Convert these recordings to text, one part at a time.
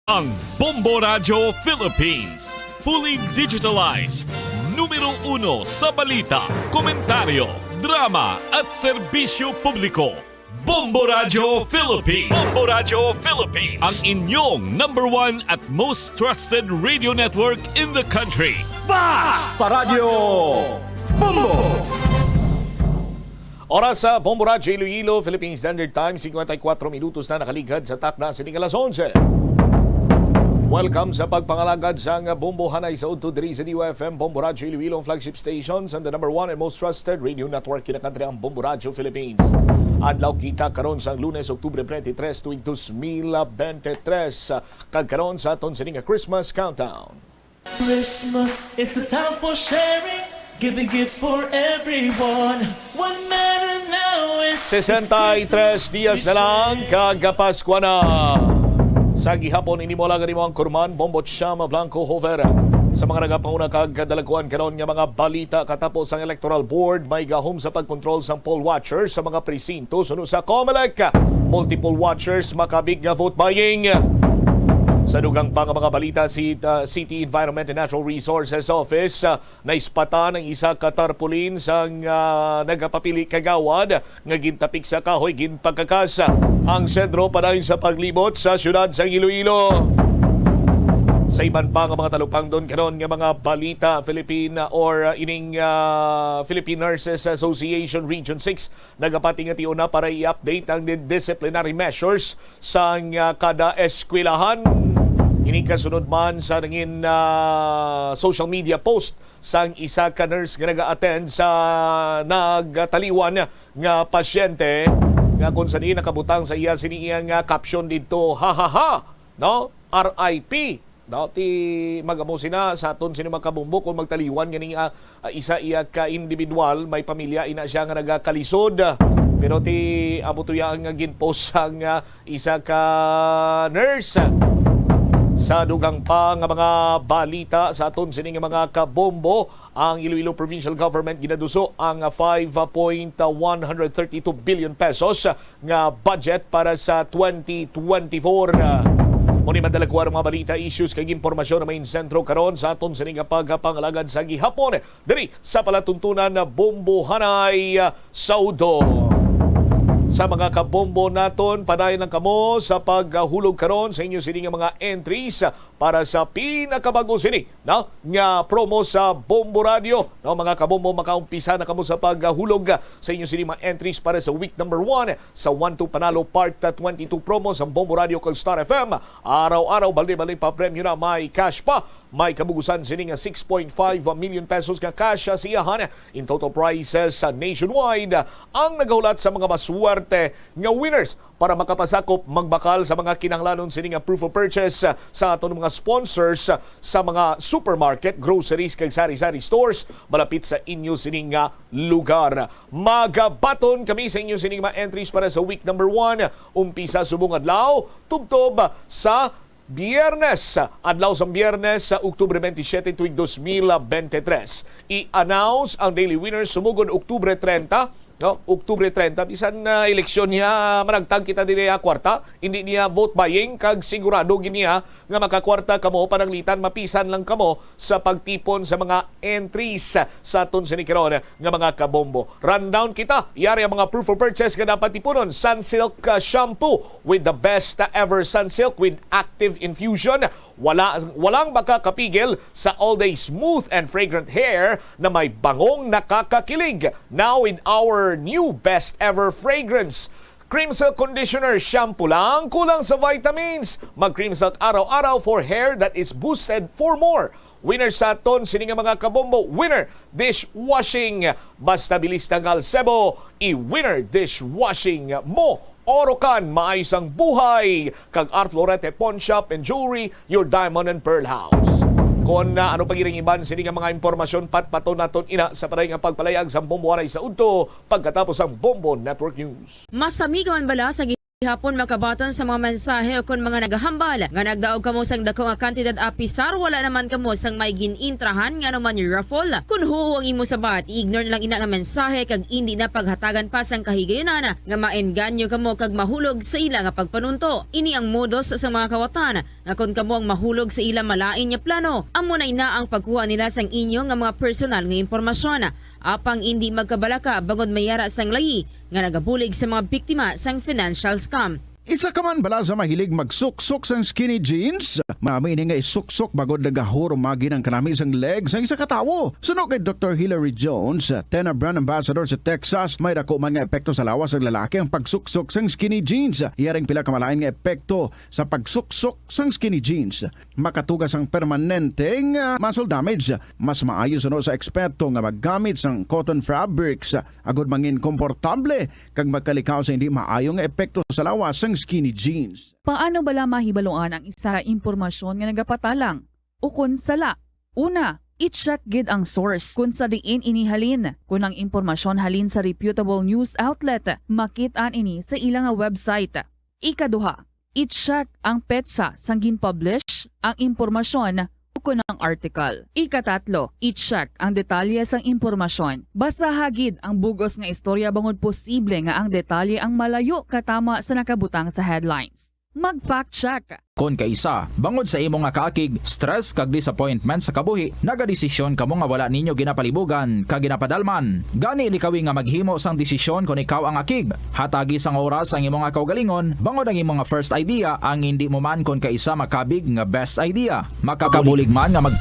Ang Bombo Radio Philippines, fully digitalized, numero 1 sa balita, komentaryo, drama at serbisyo publiko. Bombo Radio Philippines. Bombo Radio Philippines. Ang inyong number 1 at most trusted radio network in the country. Paradyo Bombo! Oras sa Bombo Radio Iloilo, Philippine Standard Time, 54 minutos na nakaligad sa takna sa alas 11. Welcome sa pagpangalagad sa Bombo Hanay sa Udto diri sa DUFM Bombo Radio Iloilo flagship stations and the number 1 and most trusted radio network kinakantri ang Bombo Radio Philippines. Adlaw kita karon sa Lunes, Oktubre 23, tuig 2023. Kagkaron sa aton sining Christmas countdown. Christmas is a time for sharing, giving gifts for everyone. What matter now is 63 dias na lang kagapaskwa na. Sa gihapon ini mo lang mo ang kurman Bombo Chama Blanco Hover. Sa mga nagapanguna kagdalaguan karon nga mga balita katapos ang Electoral Board may gahom sa pagkontrol sang poll watchers sa mga presinto sunod sa COMELEC. Multiple watchers makabig nga vote buying. Sa dugang pang mga balita, si City Environment and Natural Resources Office naispatan ang isa ka tarpaulin sang nagapapili kagawad nga gintapik sa kahoy ginpagkakas ang sentro padayon sa paglibot sa syudad sa Iloilo. Sa iban pa nga mga talupang doon karon nga mga balita, Philippine Nurses Association Region 6 nagapating nga tiuna para i-update ang disciplinary measures sa kada eskwelahan. Ini kasunod man sa nangin social media post sang isa ka nurse nga naga-attend sa nagtaliwan nga pasyente nga kung saan nakabutang sa iya siniyang caption dito, ha ha ha, no? RIP. No, ti magamo sina sa aton sino makabumbok kung magtaliwan ganing isa iya ka individual may pamilya ina siya nga nagakalisod pero ti abutuya nga ginpost sang isa ka nurse. Sa dugang pa nga mga balita sa aton sining mga kabombo, ang Iloilo Provincial Government ginaduso ang 5.132 billion pesos nga budget para sa 2024. Muni madalakuan ang mga balita, issues kay impormasyon na may sentro karon sa aton sining pagpangalagad sa gihapon diri sa palatuntunan na Bombo Hanay Saudo. Sa mga kabombo naton, padayon lang kamo sa paghulog karon sa inyo sining mga entries para sa pinakabago sini nga promo sa Bombo Radio. No, mga kabombo, makaumpisa na kamo sa paghulog sa inyo sining mga entries para sa week number 1 sa 1-2 Panalo Part 22 promo sa Bombo Radio kag Star FM. Araw-araw bali-bali pa premyo na, may cash pa. May kabugusan sining 6.5 million pesos nga cash siyahan in total prizes nationwide. Ang nagahulat sa mga maswerte nga winners para makapasakop magbakal sa mga kinahanglanon sining proof of purchase sa aton mga sponsors sa mga supermarket, groceries kag sari-sari stores malapit sa inyo sining lugar. Magabaton kami sa inyo sining mga entries para sa week number 1. Umpisa subong adlaw tubtob sa Biyernes, adlaw sa Biyernes sa Oktubre 27 tuig 2023. I-announce ang daily winners sumugod Oktubre 30. No, Oktubre 30 bisan eleksyon niya managtag kita dinhi kwarta, hindi niya vote buying kag sigurado giniya nga makakwarta kamo pananglitan mapisan lang kamo sa pagtipon sa mga entries sa aton sinikaron nga mga kabombo. Rundown kita, yari ang mga proof of purchase nga dapat tipunon. Sunsilk shampoo with the best ever Sunsilk with active infusion. Walang makakapigil sa all-day smooth and fragrant hair na may bangong nakakakilig. Now with our new best ever fragrance, Cream Silk Conditioner Shampoo lang, kulang sa vitamins. Mag-Cream Silk araw-araw for hair that is boosted for more. Winner sa aton sining mga kabombo, winner dishwashing. Basta bilis tanggal sebo, i-winner dishwashing mo. Orocan, maayos ang buhay. Kag Art Florete Pawn Shop and Jewelry, your diamond and pearl house. Kung ano pagiring iban sini nga mga impormasyon patpato naton ina sa paday nga pagpalayag sa Bombo Hanay sa Udto pagkatapos ang Bombo Network News. Mas amigawan bala sa Hapon makabaton sa mga mensahe o kung mga nagahambal nga nagdaog kamo sang dako nga kantidad apisar wala naman kamo sang may ginintrahan nga naman yung raffle. Kung huo ang imo sabat, ignore na lang ina nga mensahe kag hindi na paghatagan pa sang kahigayonan nga maengganyo kamo kag mahulog sa ila nga pagpanunto. Ini ang modus sa mga kawatan nga kung kamo ang mahulog sa ila malain nga plano, amo na ina ang pagkuha nila sang inyo nga mga personal nga impormasyon. Apang hindi magkabalaka bangod mayara sang layi nga nagabulig sa mga biktima sang financial scam. Isa ka man bala sa mahilig magsuksok sang skinny jeans? Marami ini nga isuksok bagod nagahuro magi ng kanami sang legs ng isa katawo. Sunog kay Dr. Hillary Jones, 10 brand ambassador sa Texas, may dako man nga epekto sa lawas ng lalaki ang pagsuksok sang skinny jeans. Iyaring pila kamalain nga epekto sa pagsuksok sang skinny jeans. Makatugas ang permanenteng muscle damage. Mas maayos sa eksperto nga maggamit sang cotton fabrics agud mangin komportable kag magkalikaw sa hindi maayong epekto sa lawas sang skinny jeans. Paano bala mahibaluan ang isa ka impormasyon nga nagapatalang? O kun sala? Una, i-check gid ang source. Kung sa diin inihalin, kung ang impormasyon halin sa reputable news outlet, makit-an ini sa ilang website. Ikaduha, i-check ang petsa sang gin-publish ang impormasyon kung ang article. Ikatatlo, i-check ang detalye sang impormasyon. Basta hagid ang bugos nga istorya bangod posible nga ang detalye ang malayo katama sa nakabutang sa headlines. Mag-fact check. Kon kaisa, bangod sa imong nga kaakig, stress kag disappointment sa kabuhi, nagadesisyon kamo nga wala ninyo ginapalibugan kag ginapadalman. Gani likawi nga maghimo sang desisyon kon ikaw ang akig. Hatagi sang oras ang imong nga kaugalingon, bangod ang imong nga first idea ang hindi mo man kon kaisa makabig nga best idea. Makabulig man nga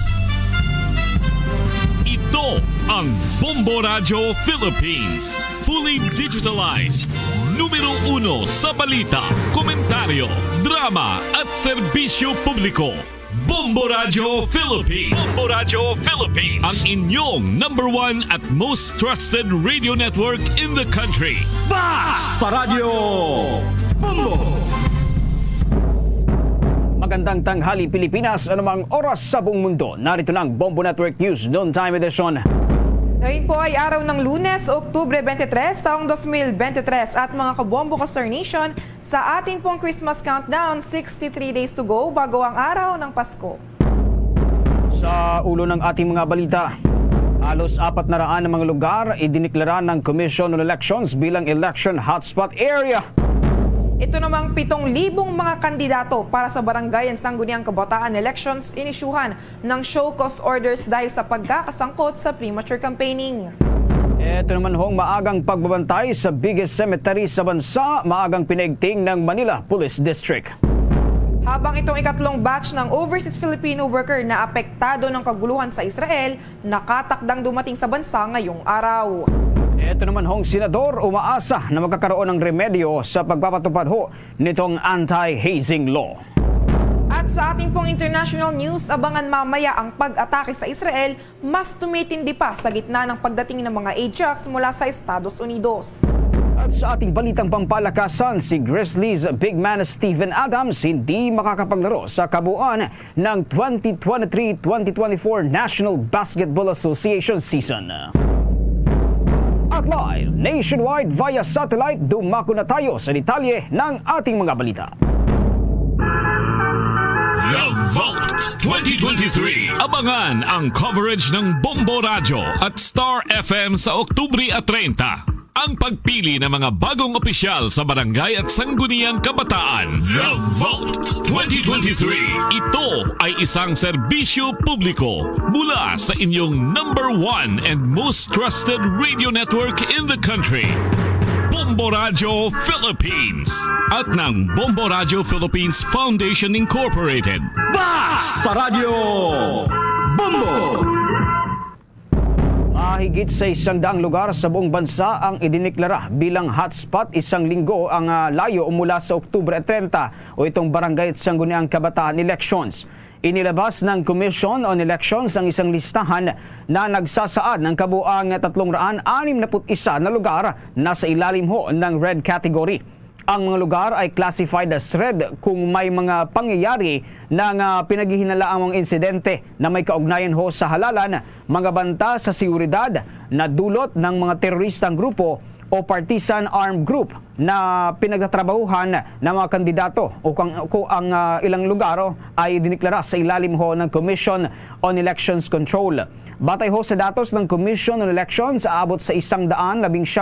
Ito ang Bombo Radio Philippines. Fully digitalized. Numero 1 sa balita, komentaryo, drama at serbisyo publiko. Bombo Radio Philippines. Bombo Radio Philippines. Ang inyong number 1 at most trusted radio network in the country. Sa Radyo Bombo! Magandang tanghali Pilipinas, anumang oras sa buong mundo. Narito na ang Bombo Network News Noontime Edition. Ngayon po ay araw ng Lunes, Oktubre 23, taong 2023 at mga kabombo ka Star Nation, sa ating pong Christmas countdown, 63 days to go bago ang araw ng Pasko. Sa ulo ng ating mga balita, halos 400 na mga lugar idiniklara ng Commission on Elections bilang election hotspot area. Ito namang 7,000 mga kandidato para sa Barangayan Sangguniang Kabataan Elections inisyuhan ng show cause orders dahil sa pagkakasangkot sa premature campaigning. Ito naman hong maagang pagbabantay sa biggest cemetery sa bansa, maagang pinaigting ng Manila Police District. Habang itong ikatlong batch ng overseas Filipino worker na apektado ng kaguluhan sa Israel, nakatakdang dumating sa bansa ngayong araw. Ito naman hong senador umaasa na magkakaroon ng remedyo sa pagpapatupad ho nitong anti-hazing law. At sa ating pong international news, abangan mamaya ang pag-atake sa Israel mas tumitindi pa sa gitna ng pagdating ng mga Ajax mula sa Estados Unidos. At sa ating balitang pampalakasan, si Grizzlies big man Steven Adams hindi makakapaglaro sa kabuuan ng 2023-2024 National Basketball Association season. At live, nationwide via satellite, dumako na tayo sa detalye ng ating mga balita. The Vote 2023. Abangan ang coverage ng Bombo Radio at Star FM sa Oktubre 30. Ang pagpili ng mga bagong opisyal sa barangay at sangguniang kabataan. The Vote 2023. Ito ay isang serbisyo publiko mula sa inyong number 1 and most trusted radio network in the country. Bombo Radio Philippines at ng Bombo Radio Philippines Foundation Incorporated. Sa Radyo Bombo! Mahigit sa 100 lugar sa buong bansa ang idiniklara bilang hotspot isang linggo ang layo mula sa Oktubre 30 o itong Barangay at Sangguniang Kabataan Elections. Inilabas ng Commission on Elections ang isang listahan na nagsasaad ng kabuang 361 na lugar na sa ilalim ho ng red category. Ang mga lugar ay classified as red kung may mga pangyayari ng pinaghihinalaang mga insidente na may kaugnayan ho sa halalan, mga banta sa seguridad na dulot ng mga teroristang grupo o o partisan armed group na pinagtatrabahuhan ng mga kandidato o kung ang ilang lugar ay diniklara sa ilalim ho ng Commission on Elections Control. Batay ho sa datos ng Commission on Elections, aabot sa 119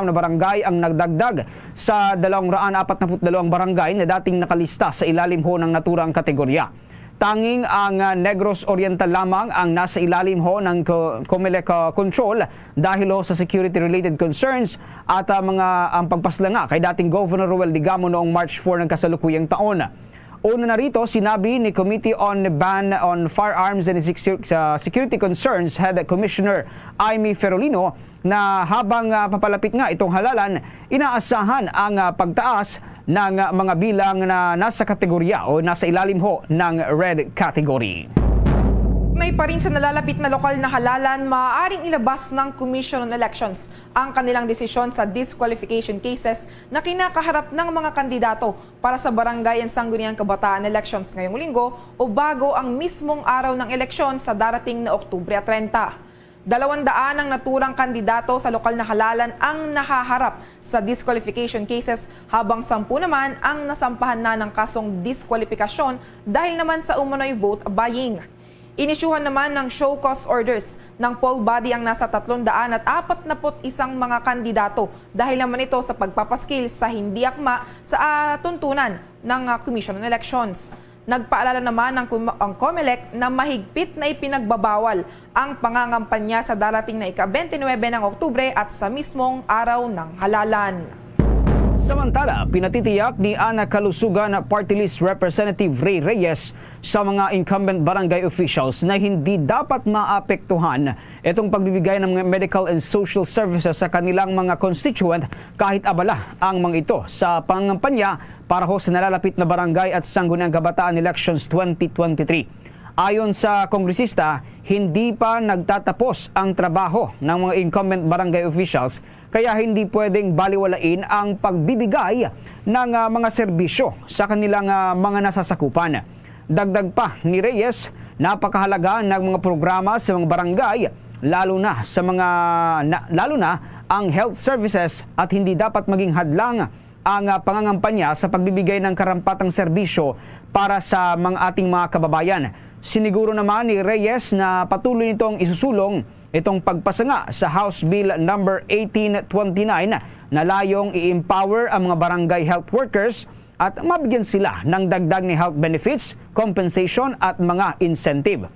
na barangay ang nagdagdag sa 242 barangay na dating nakalista sa ilalim ho ng naturang kategorya. Tanging ang Negros Oriental lamang ang nasa ilalim ho ng COMELEC control dahil ho sa security-related concerns at ang pagpaslanga kay dating Governor Roel Digamo noong March 4 ng kasalukuyang taon. Una na rito, sinabi ni Committee on Ban on Firearms and Security Concerns Head Commissioner Aimee Ferolino na habang papalapit nga itong halalan, inaasahan ang pagtaas ng mga bilang na nasa kategorya o nasa ilalim ho ng red category. May pa rin sa nalalapit na lokal na halalan, maaaring ilabas ng Commission on Elections ang kanilang desisyon sa disqualification cases na kinakaharap ng mga kandidato para sa Barangay and Sangguniang Kabataan Elections ngayong linggo o bago ang mismong araw ng eleksyon sa darating na Oktubre 30. 200 ang naturang kandidato sa lokal na halalan ang nahaharap sa disqualification cases habang 10 naman ang nasampahan na ng kasong diskwalifikasyon dahil naman sa umano'y vote buying. Inisyuhan naman ng show cause orders ng poll body ang nasa 341 mga kandidato dahil naman ito sa pagpapaskil sa hindi akma sa tuntunan ng Commission on Elections. Nagpaalala naman ang COMELEC na mahigpit na ipinagbabawal ang pangangampanya sa darating na ika-29 ng Oktubre at sa mismong araw ng halalan. Samantala, pinatitiyak ni Ana Kalusugan Party List Representative Ray Reyes sa mga incumbent barangay officials na hindi dapat maapektuhan itong pagbibigay ng medical and social services sa kanilang mga constituent kahit abala ang mga ito sa pangangampanya para ho sa nalalapit na barangay at Sangguniang Kabataan Elections 2023. Ayon sa kongresista, hindi pa nagtatapos ang trabaho ng mga incumbent barangay officials kaya hindi pwedeng baliwalain ang pagbibigay ng mga serbisyo sa kanilang mga nasasakupan. Dagdag pa ni Reyes, napakahalaga ng mga programa sa mga barangay lalo na ang health services at hindi dapat maging hadlang ang pangangampanya sa pagbibigay ng karampatang serbisyo para sa ating mga kababayan. Siniguro naman ni Reyes na patuloy nitong isusulong itong pagpasanga sa House Bill number 1829 na layong i-empower ang mga barangay health workers at mabigyan sila ng dagdag ni health benefits, compensation at mga incentive.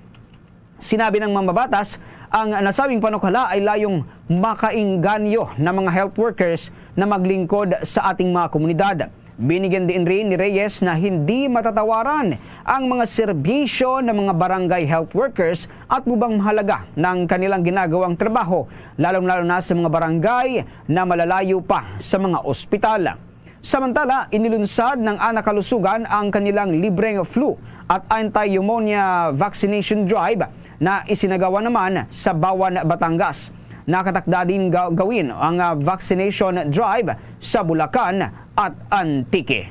Sinabi ng mambabatas, ang nasabing panukala ay layong makainganyo ng mga health workers na maglingkod sa ating mga komunidad. Binigyan din rin ni Reyes na hindi matatawaran ang mga serbisyo ng mga barangay health workers at bubang mahalaga ng kanilang ginagawang trabaho, lalong-lalo na sa mga barangay na malalayo pa sa mga ospital. Samantala, inilunsad ng Ana Kalusugan ang kanilang libreng flu at anti-pneumonia vaccination drive na isinagawa naman sa Bawan, Batangas. Nakatakda din gawin ang vaccination drive sa Bulacan at Antique.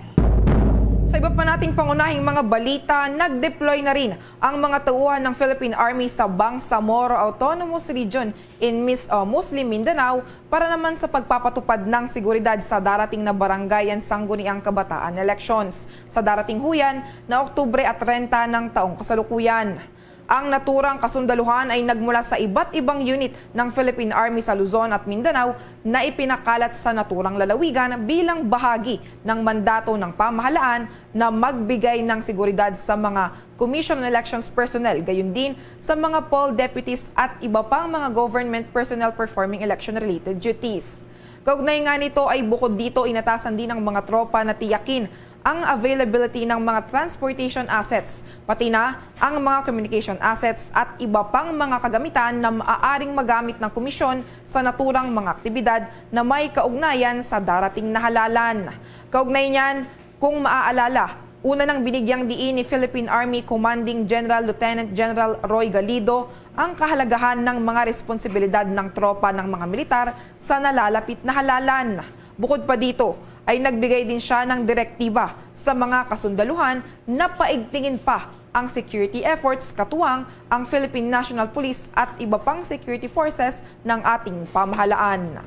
Sa iba pa nating pangunahing mga balita, nag-deploy na rin ang mga tauhan ng Philippine Army sa Bangsamoro Autonomous Region in Muslim Mindanao para naman sa pagpapatupad ng seguridad sa darating na barangay and Sangguniang Kabataan Elections sa darating huyan na Oktubre at 30 ng taong kasalukuyan. Ang naturang kasundaluhan ay nagmula sa iba't ibang unit ng Philippine Army sa Luzon at Mindanao na ipinakalat sa naturang lalawigan bilang bahagi ng mandato ng pamahalaan na magbigay ng seguridad sa mga Commission on Elections personnel, gayon din sa mga poll deputies at iba pang mga government personnel performing election-related duties. Kaugnay nga nito ay bukod dito inatasan din ng mga tropa na tiyakin ang availability ng mga transportation assets, pati na ang mga communication assets at iba pang mga kagamitan na maaaring magamit ng komisyon sa naturang mga aktibidad na may kaugnayan sa darating na halalan. Kaugnay niyan, kung maaalala, una nang binigyang diin ni Philippine Army Commanding General Lieutenant General Roy Galido ang kahalagahan ng mga responsibilidad ng tropa ng mga militar sa nalalapit na halalan. Bukod pa dito, ay nagbigay din siya ng direktiba sa mga kasundaluhan na paigtingin pa ang security efforts katuwang ang Philippine National Police at iba pang security forces ng ating pamahalaan.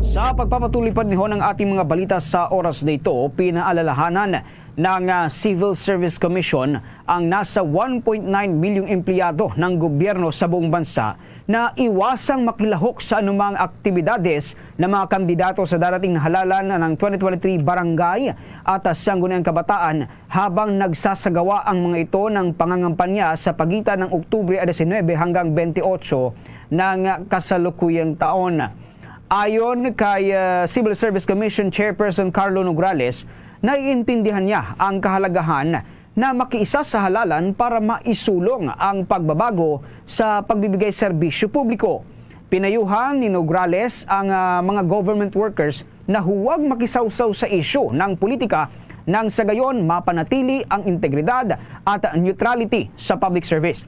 Sa pagpapatuloy pa rin ng ating mga balita sa oras na ito, pinaalalahanan ng Civil Service Commission ang nasa 1.9 milyong empleyado ng gobyerno sa buong bansa na iwasang makilahok sa anumang aktibidades ng mga kandidato sa darating na halalan ng 2023 barangay at sangguniang kabataan habang nagsasagawa ang mga ito ng pangangampanya sa pagitan ng Oktubre 19 hanggang 28 ng kasalukuyang taon. Ayon kay Civil Service Commission Chairperson Carlo Nograles, naiintindihan niya ang kahalagahan na makiisa sa halalan para maisulong ang pagbabago sa pagbibigay serbisyo publiko. Pinayuhan ni Nograles ang mga government workers na huwag makisawsaw sa isyu ng politika nang sa gayon mapanatili ang integridad at neutrality sa public service.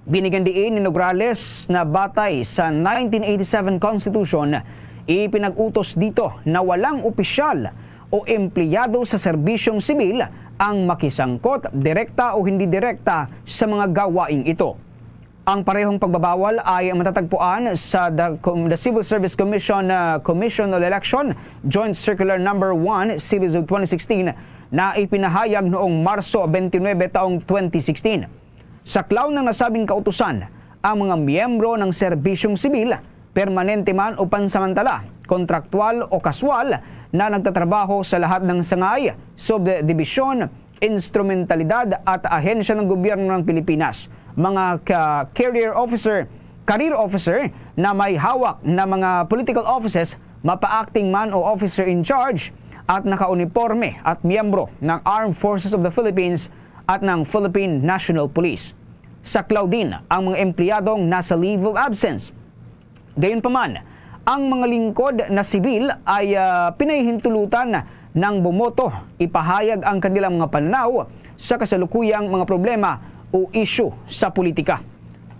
Binigyan diin ni Nograles na batay sa 1987 Constitution, ipinag-utos dito na walang opisyal o empleyado sa serbisyong sibil ang makisangkot direkta o hindi direkta sa mga gawaing ito. Ang parehong pagbabawal ay matatagpuan sa the Civil Service Commission Commission on Election Joint Circular No. 1 Series of 2016 na ipinahayag noong Marso 29 taong 2016. Sa klaw ng nasabing kautusan, ang mga miyembro ng serbisyong sibil, permanente man o pansamantala, kontraktual o kaswal na nagtatrabaho sa lahat ng sangay, subdibisyon, instrumentalidad at ahensya ng gobyerno ng Pilipinas, mga career officer na may hawak na mga political offices, mapa-acting man o officer in charge at naka-uniforme at miyembro ng Armed Forces of the Philippines at ng Philippine National Police. Saklaw din ang mga empleyadong nasa leave of absence. Gayunpaman, ang mga lingkod na sibil ay pinahihintulutan ng bumoto, ipahayag ang kanilang mga pananaw sa kasalukuyang mga problema o issue sa politika.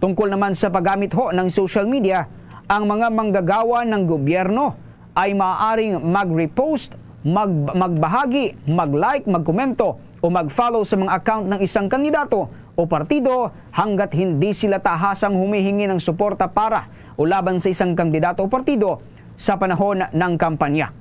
Tungkol naman sa paggamit ng social media, ang mga manggagawa ng gobyerno ay maaaring mag-repost, magbahagi, mag-like, magkomento o mag-follow sa mga account ng isang kandidato o partido hanggat hindi sila tahasang humihingi ng suporta para o laban sa isang kandidato o partido sa panahon ng kampanya.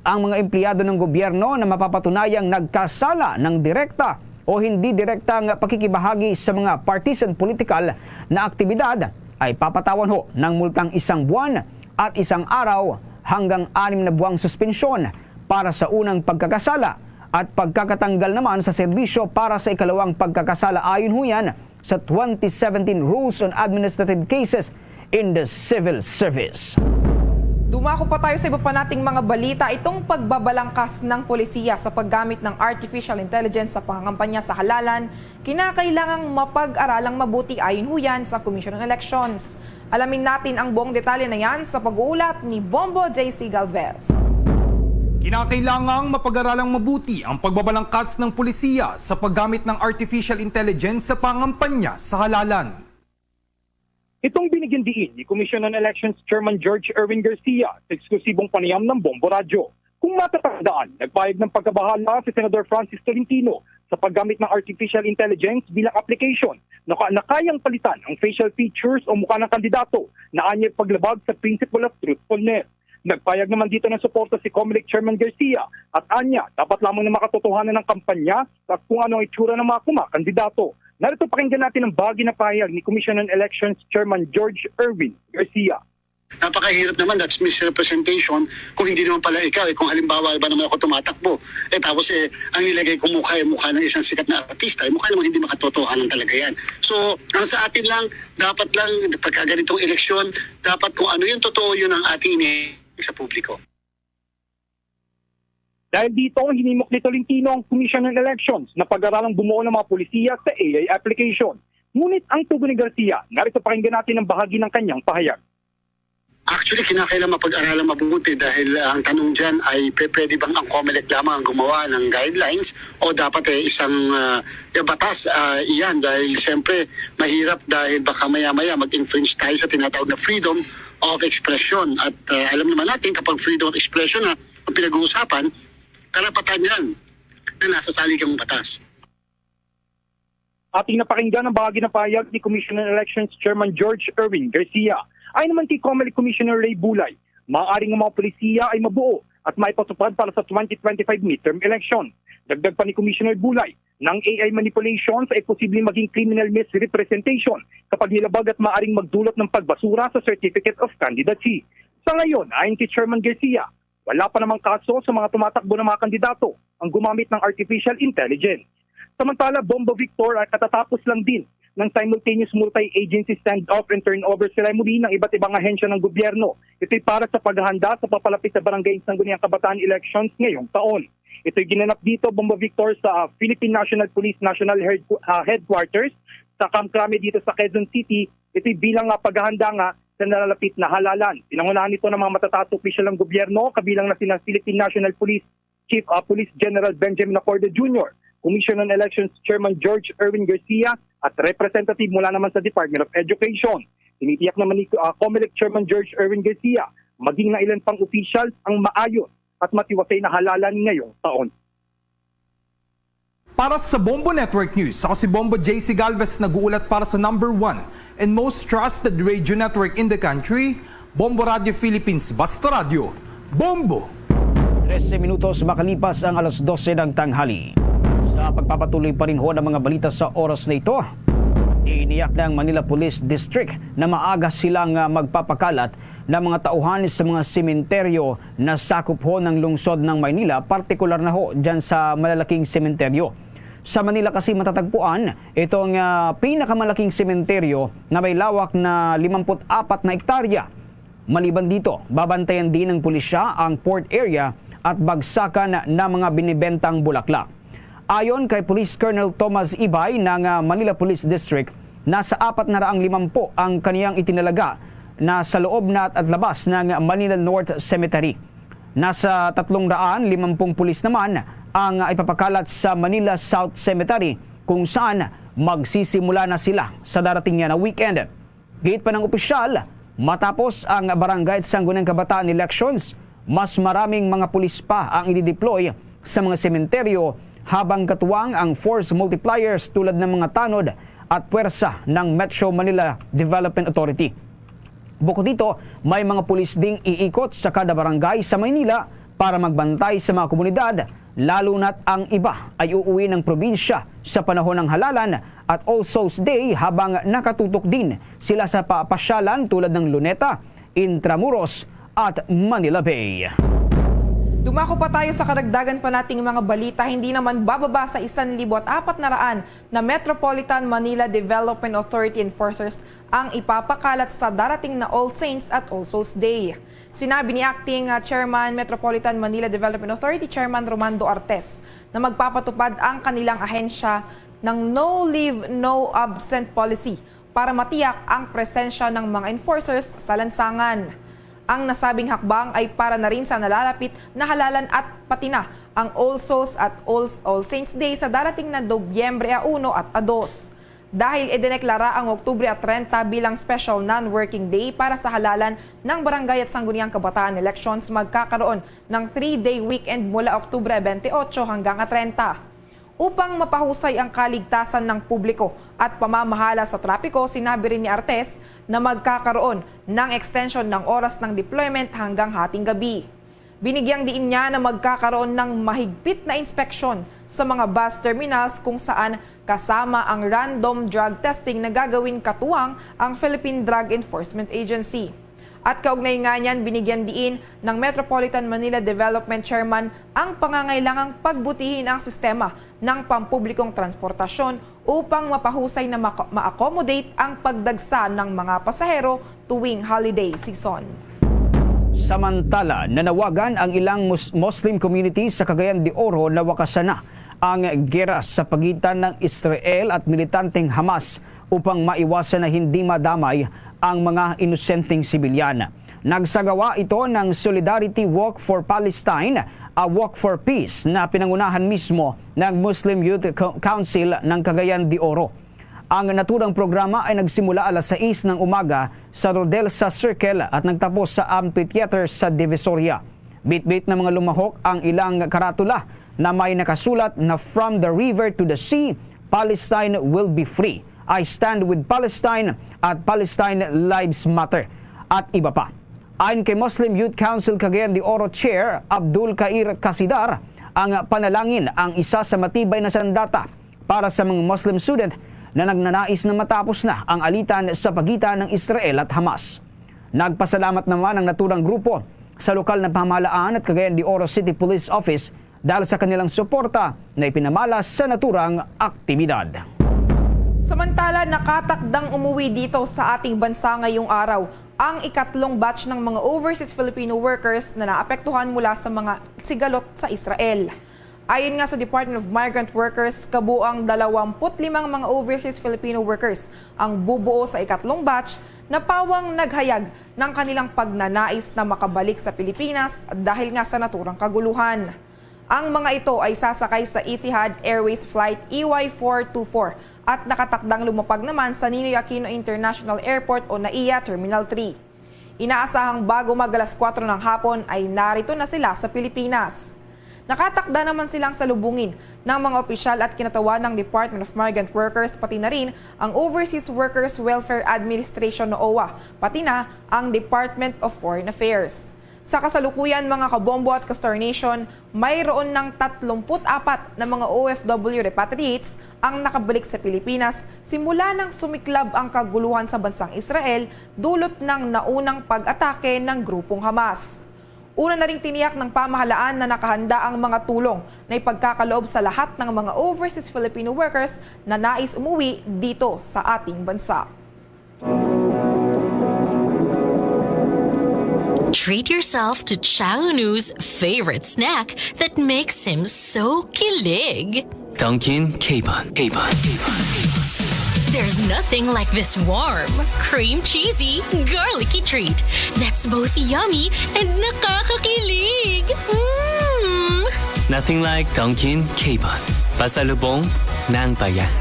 Ang mga empleyado ng gobyerno na mapapatunayang nagkasala ng direkta o hindi direktang pakikibahagi sa mga partisan political na aktibidad ay papatawan ng multang 1 buwan at 1 araw hanggang 6 na buwang suspensyon para sa unang pagkakasala at pagkakatanggal naman sa serbisyo para sa ikalawang pagkakasala ayon yan sa 2017 Rules on Administrative Cases in the Civil Service. Dumako pa tayo sa iba pa nating mga balita. Itong pagbabalangkas ng polisiya sa paggamit ng artificial intelligence sa pangangampanya sa halalan, kinakailangang mapag-aralang mabuti ayon yan sa Commission on Elections. Alamin natin ang buong detalye na yan sa pag-uulat ni Bombo JC Galvez. Kinakailangang mapag-aralang mabuti ang pagbabalangkas ng pulisiya sa paggamit ng artificial intelligence sa pangangampanya sa halalan. Itong binigyan diin ni Commission on Elections Chairman George Erwin Garcia sa eksklusibong panayam ng Bombo Radio. Kung matatandaan, nagpahayag ng pagkabahala si Senator Francis Tolentino sa paggamit ng artificial intelligence bilang application na kayang palitan ang facial features o mukha ng kandidato na anyay paglabag sa principle of truthfulness. Nagpayag naman dito ng suporta si COMELEC Chairman Garcia at anya dapat lamang na makatotohanan ng kampanya at kung ano ang itsura ng mga kumakandidato. Narito pakinggan natin ang bahagi na pahayag ni Commission on Elections Chairman George Erwin Garcia. Napakahirap naman, that's misrepresentation kung hindi naman pala ikaw. Kung halimbawa ba naman ako tumatakbo, tapos ang nilagay ko mukha ng isang sikat na artista, mukha naman hindi makatotohanan talaga yan. So, ang sa atin lang, dapat lang, pagka ganitong eleksyon, dapat kung ano yung totoo yun ang ating sa publiko. Dahil dito, hinimok ni Tolentino ang Commission on Elections na pag-aralang bumuo ng mga polisiya sa AI application. Ngunit ang tugon ni Garcia, narito pakinggan natin ang bahagi ng kanyang pahayag. Actually, kinakailangan mapag-aralan mabuti dahil ang tanong dyan ay pwede bang ang COMELEC lamang ang gumawa ng guidelines o dapat isang batas iyan dahil siyempre mahirap dahil baka maya-maya mag-infringe tayo sa tinatawag na freedom of expression at alam naman natin kapag freedom of expression na ang pinag-uusapan, karapatan yan na nasa saligang batas. Ating napakinggan ang bahagi ng pahayag ni Commission on Elections Chairman George Erwin Garcia. Ay naman kay COMELEC Commissioner Ray Bulay, maaaring ang mga polisiya ay mabuo at maipatupad para sa 2025 midterm election. Dagdag pa ni Commissioner Bulay, ng AI manipulations ay posibleng maging criminal misrepresentation kapag nilabag at maaaring magdulot ng pagbasura sa Certificate of Candidacy. Sa ngayon, ayon kay Chairman Garcia, wala pa namang kaso sa mga tumatakbo ng mga kandidato ang gumamit ng artificial intelligence. Samantala, Bombo Victor ay katatapos lang din ng simultaneous multi-agency stand-off and turnover ceremony ng iba't ibang ahensya ng gobyerno. Ito'y para sa paghahanda sa papalapit sa Barangay Sangguniang Kabataan elections ngayong taon. Ito'y ginanap dito, Bombo Victor, sa Philippine National Police National Headquarters sa Camp Crame dito sa Quezon City. Ito'y bilang paghahanda nga sa nalalapit na halalan. Pinangunahan nito ng mga matataas opisyal ng gobyerno, kabilang na sina Philippine National Police Chief Police General Benjamin Acorde Jr., Commission on Elections Chairman George Erwin Garcia at representative mula naman sa Department of Education. Tinitiyak naman ni COMELEC Chairman George Erwin Garcia maging na ilan pang opisyal ang maayos at matiwasay na halalan ngayong taon. Para sa Bombo Network News, ako si Bombo JC Galvez nag-uulat para sa number 1 and most trusted radio network in the country, Bombo Radio Philippines, Basta Radio, Bombo! 13 minutos makalipas ang alas 12 ng tanghali. Sa pagpapatuloy pa rin ho ng mga balita sa oras na ito, iniyak ng Manila Police District na maaga silang magpapakalat ng mga tauhan sa mga sementeryo na sakop ho ng lungsod ng Maynila, partikular na ho dyan sa malalaking sementeryo. Sa Manila kasi matatagpuan itong pinakamalaking sementeryo na may lawak na 54 na hektarya. Maliban dito, babantayan din ng pulisya ang port area at bagsakan na mga binibentang bulaklak. Ayon kay Police Colonel Thomas Ibay ng Manila Police District, nasa 450 ang kaniyang itinalaga na sa loob na at labas ng Manila North Cemetery. Nasa 350 pulis naman ang ipapakalat sa Manila South Cemetery kung saan magsisimula na sila sa darating na weekend. Gate pa ng opisyal, matapos ang Barangay at Sangguniang Kabataan elections, mas maraming mga pulis pa ang i-deploy sa mga sementeryo habang katuwang ang force multipliers tulad ng mga tanod at puwersa ng Metro Manila Development Authority. Bukod dito, may mga pulis ding iikot sa kada barangay sa Maynila para magbantay sa mga komunidad, lalo na't ang iba ay uuwi ng probinsya sa panahon ng halalan at All Souls Day habang nakatutok din sila sa papasyalan tulad ng Luneta, Intramuros at Manila Bay. Dumako pa tayo sa karagdagan pa nating mga balita, hindi naman bababa sa 1,400 na Metropolitan Manila Development Authority enforcers ang ipapakalat sa darating na All Saints at All Souls Day. Sinabi ni Acting Chairman Metropolitan Manila Development Authority Chairman Romando Artes na magpapatupad ang kanilang ahensya ng No Leave, No Absent policy para matiyak ang presensya ng mga enforcers sa lansangan. Ang nasabing hakbang ay para na rin sa nalalapit na halalan at pati na ang All Souls at All Saints Day sa darating na Nobyembre 1 at 2. Dahil idineklara ang Oktubre 30 bilang special non-working day para sa halalan ng Barangay at Sangguniang Kabataan elections, magkakaroon ng 3-day weekend mula Oktubre 28 hanggang 30. Upang mapahusay ang kaligtasan ng publiko at pamamahala sa trapiko, sinabi rin ni Artes na magkakaroon ng extension ng oras ng deployment hanggang hating gabi. Binigyang diin niya na magkakaroon ng mahigpit na inspeksyon sa mga bus terminals kung saan kasama ang random drug testing na gagawin katuwang ang Philippine Drug Enforcement Agency. At kaugnay nga niyan, binigyan diin ng Metropolitan Manila Development Chairman ang pangangailangang pagbutihin ang sistema ng pampublikong transportasyon upang mapahusay na ma-accommodate ang pagdagsa ng mga pasahero tuwing holiday season. Samantala, nanawagan ang ilang Muslim community sa Cagayan de Oro na wakasan na ang gera sa pagitan ng Israel at militanteng Hamas upang maiwasan na hindi madamay ang mga inosenteng sibilyan. Nagsagawa ito ng Solidarity Walk for Palestine, a Walk for Peace na pinangunahan mismo ng Muslim Youth Council ng Cagayan de Oro. Ang naturang programa ay nagsimula alas 6 ng umaga sa Rodelsa Circle at nagtapos sa Amphitheater sa Divisoria. Bit-bit na mga lumahok ang ilang karatula na may nakasulat na From the River to the Sea, Palestine will be free. I stand with Palestine at Palestine Lives Matter at iba pa. Ayon kay Muslim Youth Council Cagayan de Oro Chair Abdul Kair Kasidar, ang panalangin ang isa sa matibay na sandata para sa mga Muslim student na nagnanais na matapos na ang alitan sa pagitan ng Israel at Hamas. Nagpasalamat naman ang naturang grupo sa lokal na pamahalaan at Cagayan de Oro City Police Office dahil sa kanilang suporta na ipinamalas sa naturang aktibidad. Samantala, nakatakdang umuwi dito sa ating bansa ngayong araw ang ikatlong batch ng mga overseas Filipino workers na naapektuhan mula sa mga sigalot sa Israel. Ayon nga sa Department of Migrant Workers, kabuang 25 mga overseas Filipino workers ang bubuo sa ikatlong batch na pawang naghayag ng kanilang pagnanais na makabalik sa Pilipinas dahil nga sa naturang kaguluhan. Ang mga ito ay sasakay sa Etihad Airways Flight EY424 at nakatakdang lumapag naman sa Ninoy Aquino International Airport o NAIA Terminal 3. Inaasahang bago mag-alas 4 ng hapon ay narito na sila sa Pilipinas. Nakatakda naman silang salubungin ng mga opisyal at kinatawan ng Department of Migrant Workers, pati na rin ang Overseas Workers Welfare Administration o OWA, pati na ang Department of Foreign Affairs. Sa kasalukuyan mga kabombo at Castor Nation, mayroon ng 34 na mga OFW repatriates ang nakabalik sa Pilipinas simula nang sumiklab ang kaguluhan sa bansang Israel dulot ng naunang pag-atake ng grupong Hamas. Una na ring tiniyak ng pamahalaan na nakahanda ang mga tulong na ipagkakaloob sa lahat ng mga overseas Filipino workers na nais umuwi dito sa ating bansa. Treat yourself to Chownu's favorite snack that makes him so kilig. Dunkin' K-Bun. There's nothing like this warm, cream cheesy, garlicky treat that's both yummy and nakakakilig. Nothing like Dunkin' K-Bun. Pasalubong ng bayan.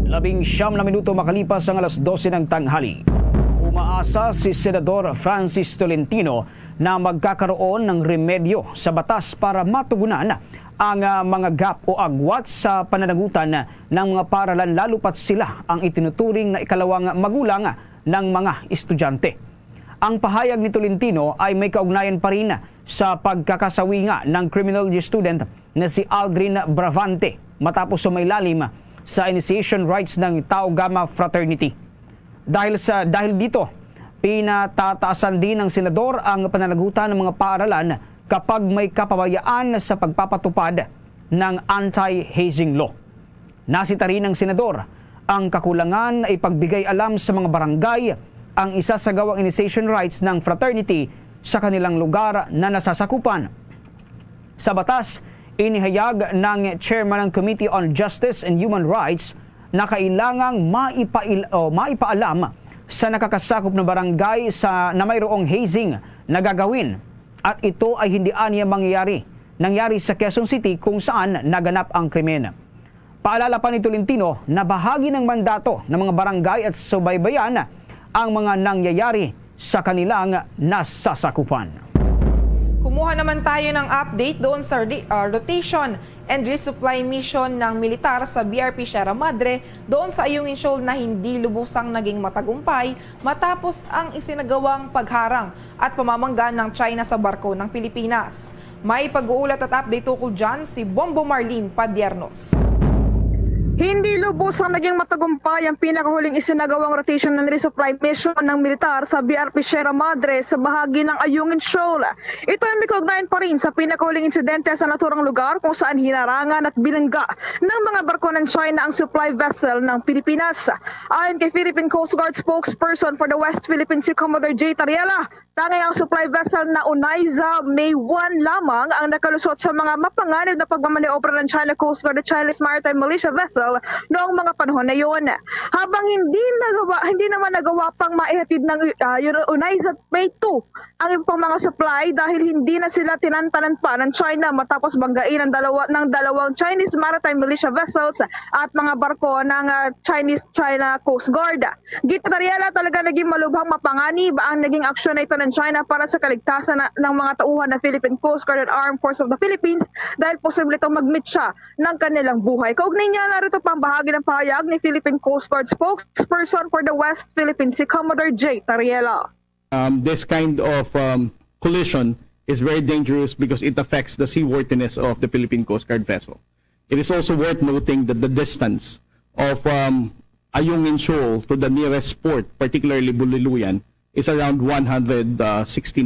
19 na minuto makalipas ang alas 12 ng tanghali. Umaasa si Senador Francis Tolentino na magkakaroon ng remedyo sa batas para matugunan ang mga gap o agwat sa pananagutan ng mga paaralan lalo pat sila ang itinuturing na ikalawang magulang ng mga estudyante. Ang pahayag ni Tolentino ay may kaugnayan pa rin sa pagkakasawi nga ng criminal student na si Aldrin Bravante matapos sumailalim sa initiation rites ng Tau Gamma Fraternity. Dahil dito, pinatataasan din ng senador ang pananagutan ng mga paaralan kapag may kapabayaan sa pagpapatupad ng anti-hazing law. Nasita rin ng senador ang kakulangan ay pagbigay alam sa mga barangay ang isa sa gawang initiation rites ng fraternity sa kanilang lugar na nasasakupan. Sa batas, inihayag ng Chairman ng Committee on Justice and Human Rights na kailangang maipaalam sa nakakasakop na barangay na mayroong hazing na gagawin at ito ay hindi aniya nangyari sa Quezon City kung saan naganap ang krimen. Paalala pa ni Tolentino na bahagi ng mandato ng mga barangay at subaybayan ang mga nangyayari sa kanilang nasasakupan. Kumuha naman tayo ng update doon sa rotation and resupply mission ng militar sa BRP Sierra Madre doon sa Ayungin Shoal na hindi lubusang naging matagumpay matapos ang isinagawang pagharang at pamamangga ng China sa barko ng Pilipinas. May pag-uulat at update tukol dyan si Bombo Marlene Padiernos. Hindi lubusang naging matagumpay ang pinakahuling isinagawang rotation and resupply mission ng militar sa BRP Sierra Madre sa bahagi ng Ayungin Shoal. Ito ay may kaugnayan pa rin sa pinakahuling insidente sa naturang lugar kung saan hinarangan at bilangga ng mga barko ng China ang supply vessel ng Pilipinas. Ayon kay Philippine Coast Guard spokesperson for the West Philippine Sea Commodore J. Tariela, tanging ang supply vessel na Unaiza May 1 lamang ang nakalusot sa mga mapanganib na pagmamaniobra ng China Coast Guard at Chinese Maritime Militia vessel noong mga panahon na yon. Habang hindi naman nagawa pang maihatid ng Unaiza May 2 ang ibang mga supply dahil hindi na sila tinantanan pa ng China matapos banggain ng dalawang Chinese Maritime Militia vessels at mga barko ng China Coast Guard. Gita Tariela, talaga naging malubhang mapanganib ang naging aksyon na ito ng ng China para sa kaligtasan ng mga tauhan ng Philippine Coast Guard and Armed Forces of the Philippines dahil posible itong mag-meet siya ng kanilang buhay. Kaugnay niya narito pang bahagi ng pahayag ni Philippine Coast Guard spokesperson for the West Philippine Sea, Commodore J. Tariela. This kind of collision is very dangerous because it affects the seaworthiness of the Philippine Coast Guard vessel. It is also worth noting that the distance of Ayungin Shoal to the nearest port, particularly Buliluyan, is around 160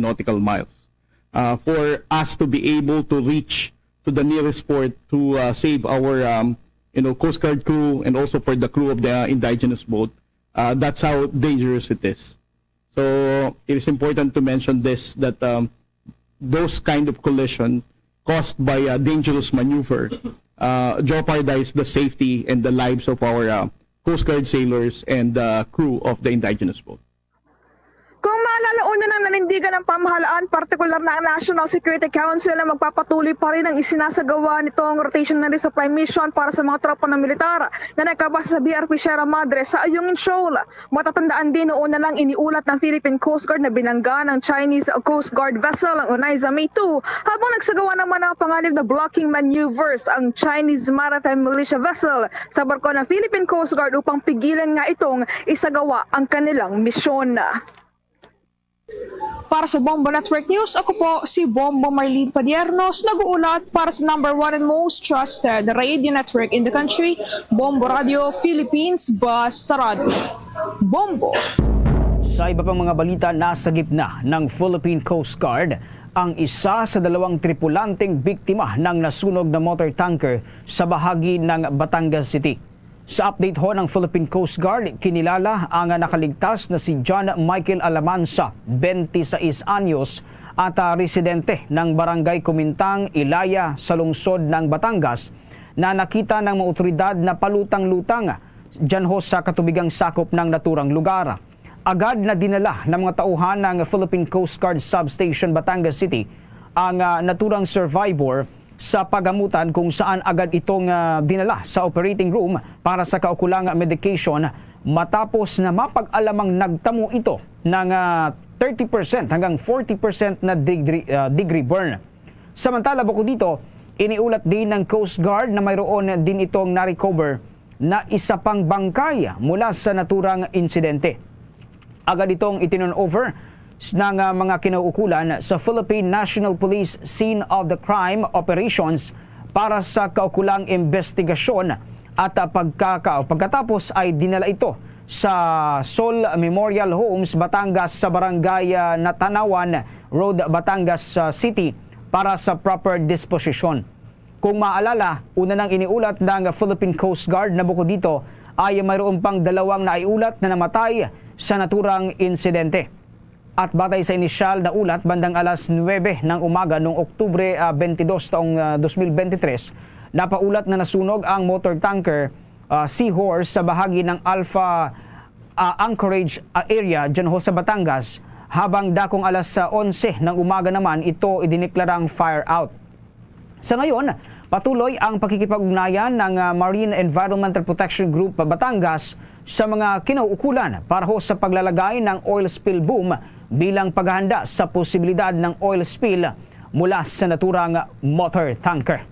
nautical miles. For us to be able to reach to the nearest port to save our Coast Guard crew and also for the crew of the indigenous boat, that's how dangerous it is. So it is important to mention this, that those kind of collision caused by a dangerous maneuver jeopardize the safety and the lives of our Coast Guard sailors and the crew of the indigenous boat. Kung maalala, una nang nanindigan ng pamahalaan, partikular na ang National Security Council na magpapatuloy pa rin ang isinasagawa nitong rotation na resupply mission para sa mga tropa ng militar na nakabasa sa BRP Sierra Madre sa Ayungin Shoal. Matatandaan din noon na lang iniulat ng Philippine Coast Guard na binangga ng Chinese Coast Guard vessel ang Onaiza May 2 habang nagsagawa naman ng panganib na blocking maneuvers ang Chinese Maritime Militia vessel sa barko ng Philippine Coast Guard upang pigilan nga itong isagawa ang kanilang misyon. Para sa Bombo Network News, ako po si Bombo Marlene Padiernos, nag-uulat para sa number 1 and most trusted radio network in the country, Bombo Radio Philippines, Basta Radio. Bombo! Sa iba pang mga balita, nasa gitna ng Philippine Coast Guard ang isa sa 2 tripulanteng biktima ng nasunog na motor tanker sa bahagi ng Batangas City. Sa update ho ng Philippine Coast Guard, kinilala ang nakaligtas na si John Michael Alamansa, 26 anyos, at residente ng Barangay Kumintang, Ilaya sa lungsod ng Batangas na nakita ng mga otoridad na palutang-lutang dyan ho sa katubigang sakop ng naturang lugar. Agad na dinala ng mga tauhan ng Philippine Coast Guard Substation Batangas City ang naturang survivor sa pagamutan kung saan agad itong dinala sa operating room para sa kaukulang medication matapos na mapag-alamang nagtamo ito ng 30% hanggang 40% na degree burn. Samantala bukod dito, iniulat din ng Coast Guard na mayroon din itong na-recover na isa pang bangkay mula sa naturang insidente. Agad itong itinurn over ng mga kinauukulan sa Philippine National Police Scene of the Crime Operations para sa kaukulang investigasyon at pagkatapos ay dinala ito sa Sol Memorial Homes, Batangas sa Barangay Natanawan Road, Batangas City para sa proper disposition. Kung maalala, una nang iniulat ng Philippine Coast Guard na bukod dito ay mayroon pang 2 naiulat na namatay sa naturang insidente. At batay sa inisyal na ulat, bandang alas 9 ng umaga noong Oktubre 22 taong 2023, napaulat na nasunog ang motor tanker Seahorse sa bahagi ng Alpha Anchorage area dyan ho sa Batangas, habang dakong alas 11 ng umaga naman ito idineklarang fire out. Sa ngayon, patuloy ang pakikipag-ugnayan ng Marine Environmental Protection Group Batangas sa mga kinauukulan para ho sa paglalagay ng oil spill boom bilang paghahanda sa posibilidad ng oil spill mula sa naturang motor tanker.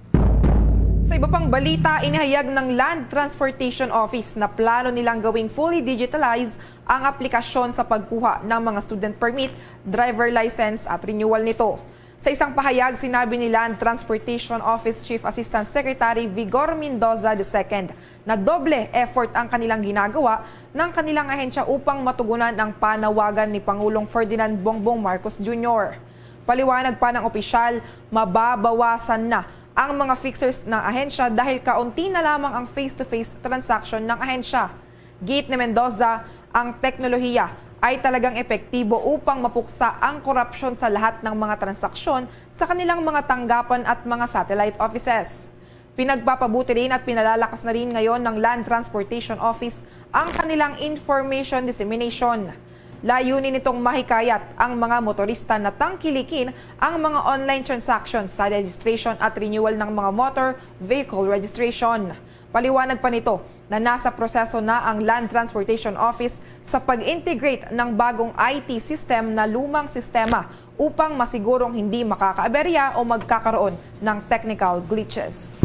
Sa iba pang balita, inihayag ng Land Transportation Office na plano nilang gawing fully digitalized ang aplikasyon sa pagkuha ng mga student permit, driver license at renewal nito. Sa isang pahayag, sinabi ni Land Transportation Office Chief Assistant Secretary Vigor Mendoza II na doble effort ang kanilang ginagawa ng kanilang ahensya upang matugunan ang panawagan ni Pangulong Ferdinand Bongbong Marcos Jr. Paliwanag pa ng opisyal, mababawasan na ang mga fixers ng ahensya dahil kaunti na lamang ang face-to-face transaction ng ahensya. Gate ni Mendoza, ang teknolohiya ay talagang epektibo upang mapuksa ang korupsyon sa lahat ng mga transaksyon sa kanilang mga tanggapan at mga satellite offices. Pinagpapabuti rin at pinalalakas na rin ngayon ng Land Transportation Office ang kanilang information dissemination. Layunin nitong mahikayat ang mga motorista na tangkilikin ang mga online transactions sa registration at renewal ng mga motor vehicle registration. Paliwanag pa nito, na nasa proseso na ang Land Transportation Office sa pag-integrate ng bagong IT system na lumang sistema upang masigurong hindi makakaaberya o magkakaroon ng technical glitches.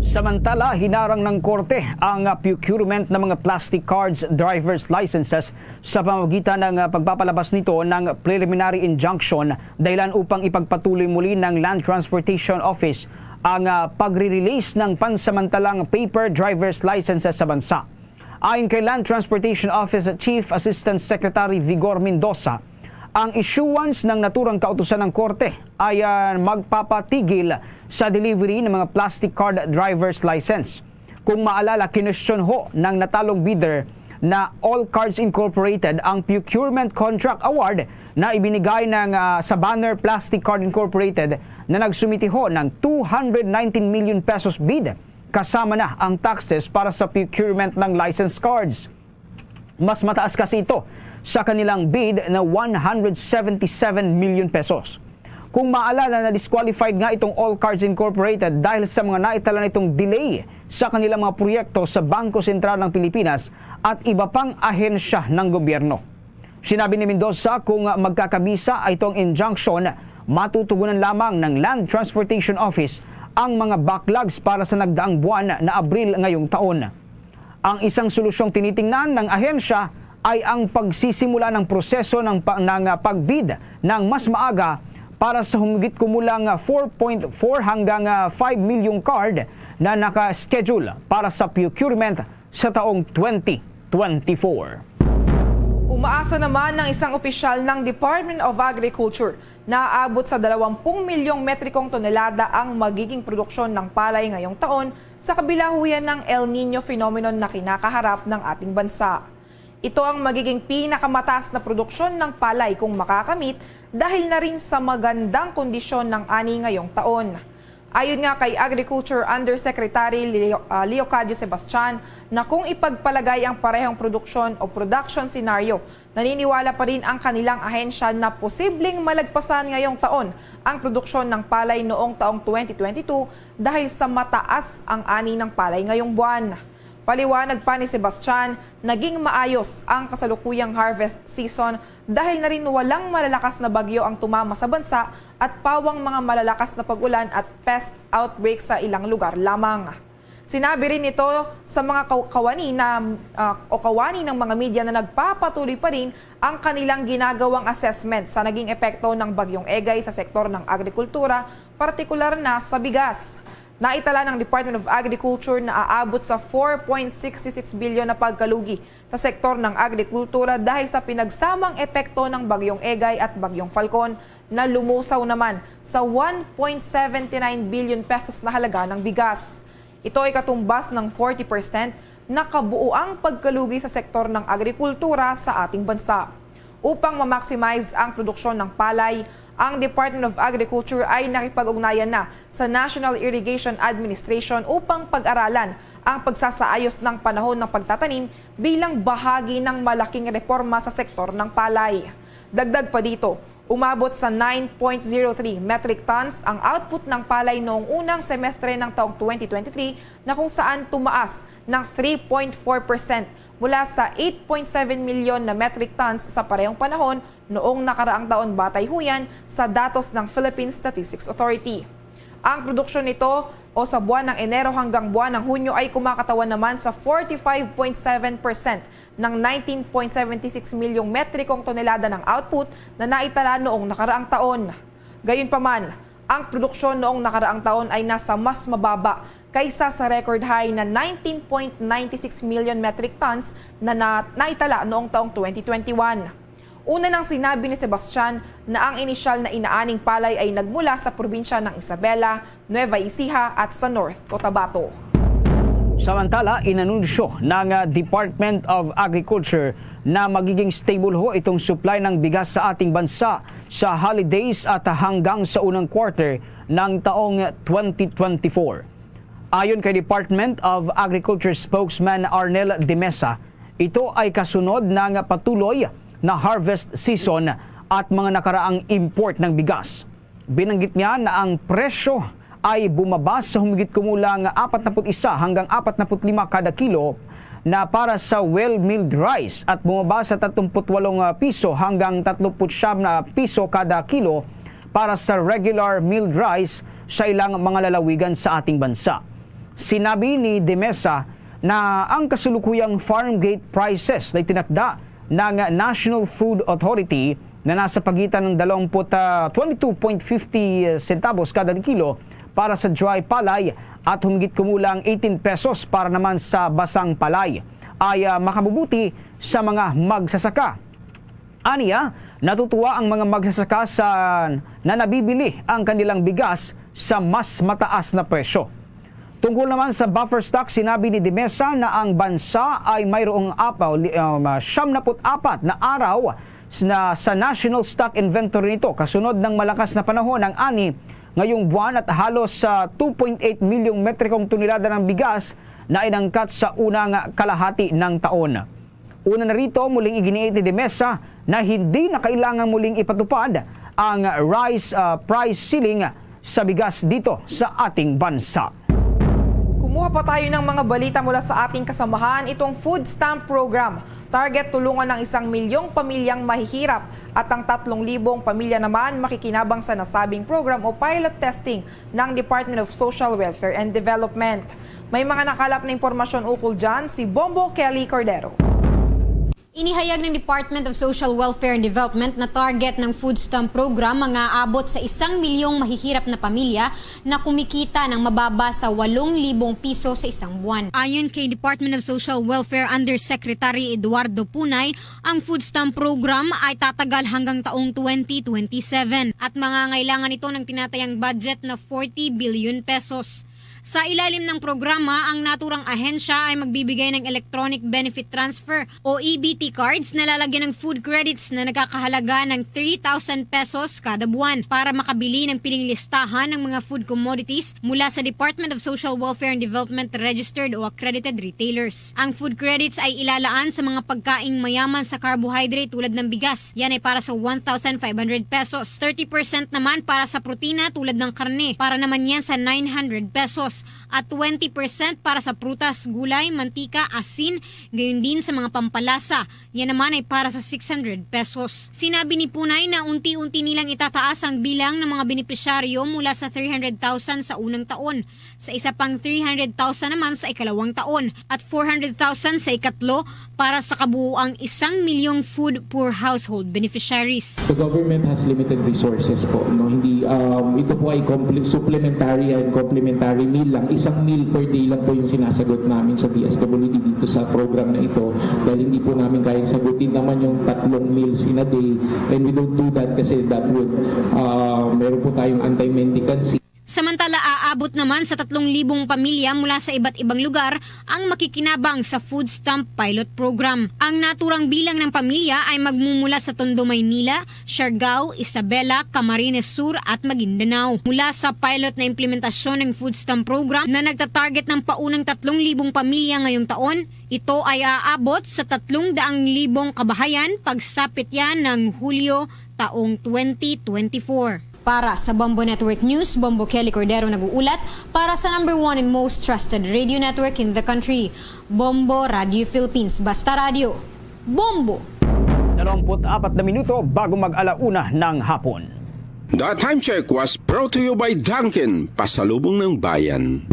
Samantala, hinarang ng korte ang procurement ng mga plastic cards driver's licenses sa pamamagitan ng pagpapalabas nito ng preliminary injunction dahilan upang ipagpatuloy muli ng Land Transportation Office ang pagre-release ng pansamantalang paper driver's licenses sa bansa. Ayon kay Land Transportation Office Chief Assistant Secretary Vigor Mendoza, ang issuance ng naturang kautusan ng korte ay magpapatigil sa delivery ng mga plastic card driver's license. Kung maalala, kinwestiyon ho ng natalong bidder na All Cards Incorporated ang procurement contract award na ibinigay sa Banner Plastic Card Incorporated na nagsumiti ho ng 219 million pesos bid kasama na ang taxes para sa procurement ng license cards. Mas mataas kasi ito sa kanilang bid na 177 million pesos. Kung maalala na disqualified nga itong All Cards Incorporated dahil sa mga naitala nitong delay sa kanilang mga proyekto sa Bangko Sentral ng Pilipinas at iba pang ahensya ng gobyerno. Sinabi ni Mendoza kung magkakabisa itong injunction, matutugunan lamang ng Land Transportation Office ang mga backlogs para sa nagdaang buwan na Abril ngayong taon. Ang isang solusyong tinitingnan ng ahensya ay ang pagsisimula ng proseso ng pagbid ng mas maaga para sa humigit kumulang 4.4 hanggang 5 milyong card na naka-schedule para sa procurement sa taong 2024. Umaasa naman ng isang opisyal ng Department of Agriculture na aabot sa 20 milyong metrikong tonelada ang magiging produksyon ng palay ngayong taon sa kabilahuyan ng El Nino phenomenon na kinakaharap ng ating bansa. Ito ang magiging pinakamataas na produksyon ng palay kung makakamit dahil na rin sa magandang kondisyon ng ani ngayong taon. Ayon nga kay Agriculture Undersecretary Leocadio Sebastian na kung ipagpalagay ang parehong produksyon o production scenario, naniniwala pa rin ang kanilang ahensya na posibleng malagpasan ngayong taon ang produksyon ng palay noong taong 2022 dahil sa mataas ang ani ng palay ngayong buwan. Paliwanag pa ni Sebastian, naging maayos ang kasalukuyang harvest season dahil na rin walang malalakas na bagyo ang tumama sa bansa at pawang mga malalakas na pag-ulan at pest outbreak sa ilang lugar lamang. Sinabi rin ito sa mga kawani ng mga media na nagpapatuloy pa rin ang kanilang ginagawang assessment sa naging epekto ng bagyong Egay sa sektor ng agrikultura, partikular na sa bigas. Naitala ng Department of Agriculture na aabot sa 4.66 bilyon na pagkalugi sa sektor ng agrikultura dahil sa pinagsamang epekto ng Bagyong Egay at Bagyong Falcon na lumusaw naman sa 1.79 billion pesos na halaga ng bigas. Ito ay katumbas ng 40% na kabuuang pagkalugi sa sektor ng agrikultura sa ating bansa. Upang ma-maximize ang produksyon ng palay, ang Department of Agriculture ay nakipag-ugnayan na sa National Irrigation Administration upang pag-aralan ang pagsasaayos ng panahon ng pagtatanim bilang bahagi ng malaking reforma sa sektor ng palay. Dagdag pa dito, umabot sa 9.03 metric tons ang output ng palay noong unang semestre ng taong 2023 na kung saan tumaas ng 3.4% mula sa 8.7 milyon na metric tons sa parehong panahon noong nakaraang taon batay huyan sa datos ng Philippine Statistics Authority. Ang produksyon nito o sa buwan ng Enero hanggang buwan ng Hunyo ay kumakatawan naman sa 45.7% ng 19.76 milyong metrikong tonelada ng output na naitala noong nakaraang taon. Gayunpaman, ang produksyon noong nakaraang taon ay nasa mas mababa kaysa sa record high na 19.96 million metric tons na naitala noong taong 2021. Una nang sinabi ni Sebastian na ang inisyal na inaaning palay ay nagmula sa probinsya ng Isabela, Nueva Ecija at sa North Cotabato. Samantala, inanunsyo ng Department of Agriculture na magiging stable ho itong supply ng bigas sa ating bansa sa holidays at hanggang sa unang quarter ng taong 2024. Ayon kay Department of Agriculture spokesman Arnel De Mesa, ito ay kasunod ng patuloy na harvest season at mga nakaraang import ng bigas. Binanggit niya na ang presyo ay bumaba sa humigit kumulang 41 hanggang 45 kada kilo na para sa well-milled rice at bumaba sa 38 piso hanggang 39 na piso kada kilo para sa regular milled rice sa ilang mga lalawigan sa ating bansa. Sinabi ni De Mesa na ang kasulukuyang farm gate prices na itinakda ng National Food Authority na nasa pagitan ng 22.50 centavos kada kilo para sa dry palay at humigit kumulang 18 pesos para naman sa basang palay ay makabubuti sa mga magsasaka. Aniya, natutuwa ang mga magsasaka na nabibili ang kanilang bigas sa mas mataas na presyo. Tungkol naman sa buffer stock, sinabi ni De Mesa na ang bansa ay mayroong 74 na araw na sa National Stock Inventory nito kasunod ng malakas na panahon ng ani ngayong buwan at halos sa 2.8 milyong metrikong tonelada ng bigas na inangkat sa unang kalahati ng taon. Una na rito, muling iginiit ni De Mesa na hindi na kailangan muling ipatupad ang rice price ceiling sa bigas dito sa ating bansa. Kumuha pa tayo ng mga balita mula sa ating kasamahan, itong food stamp program. Target tulungan ng 1 milyong pamilyang mahihirap at ang 3,000 pamilya naman makikinabang sa nasabing program o pilot testing ng Department of Social Welfare and Development. May mga nakalap na impormasyon ukol dyan si Bombo Kelly Cordero. Inihayag ng Department of Social Welfare and Development na target ng food stamp program ang aabot sa 1 milyong mahihirap na pamilya na kumikita ng mababa sa 8,000 piso sa isang buwan. Ayon kay Department of Social Welfare Undersecretary Eduardo Punay, ang food stamp program ay tatagal hanggang taong 2027 at mangangailangan ito ng tinatayang budget na 40 billion pesos. Sa ilalim ng programa, ang naturang ahensya ay magbibigay ng Electronic Benefit Transfer o EBT cards na lalagyan ng food credits na nagkakahalaga ng 3,000 pesos kada buwan para makabili ng piling listahan ng mga food commodities mula sa Department of Social Welfare and Development registered o accredited retailers. Ang food credits ay ilalaan sa mga pagkaing mayaman sa carbohydrate tulad ng bigas. Yan ay para sa 1,500 pesos. 30% naman para sa protina tulad ng karne. Para naman yan sa 900 pesos. At 20% para sa prutas, gulay, mantika, asin, gayon din sa mga pampalasa. Yan naman ay para sa 600 pesos. Sinabi ni Punay na unti-unti nilang itataas ang bilang ng mga benepisyaryo mula sa 300,000 sa unang taon, sa isa pang 300,000 naman sa ikalawang taon, at 400,000 sa ikatlo para sa kabuuang 1 milyong food poor household beneficiaries. The government has limited resources po. No? Hindi, ito po ay supplementary and complementary meal lang. Isang meal per day lang po yung sinasagot namin sa DSWD dito sa program na ito dahil hindi po namin kayang sagutin naman yung 3 meals in a day and we don't do that kasi that would meron po tayong anti-mendicancy. Samantala, aabot naman sa 3,000 pamilya mula sa iba't ibang lugar ang makikinabang sa food stamp pilot program. Ang naturang bilang ng pamilya ay magmumula sa Tondo, Maynila, Siargao, Isabela, Camarines Sur at Maguindanao. Mula sa pilot na implementasyon ng food stamp program na nagtatarget ng paunang 3,000 pamilya ngayong taon, ito ay aabot sa 300,000 kabahayan pagsapit yan ng Hulyo taong 2024. Para sa Bombo Network News, Bombo Kelly Cordero nag-uulat para sa #1 and most trusted radio network in the country, Bombo Radio Philippines. Basta Radio, Bombo! 24 na minuto bago mag-alauna ng hapon. The time check was brought to you by Dunkin, pasalubong ng bayan.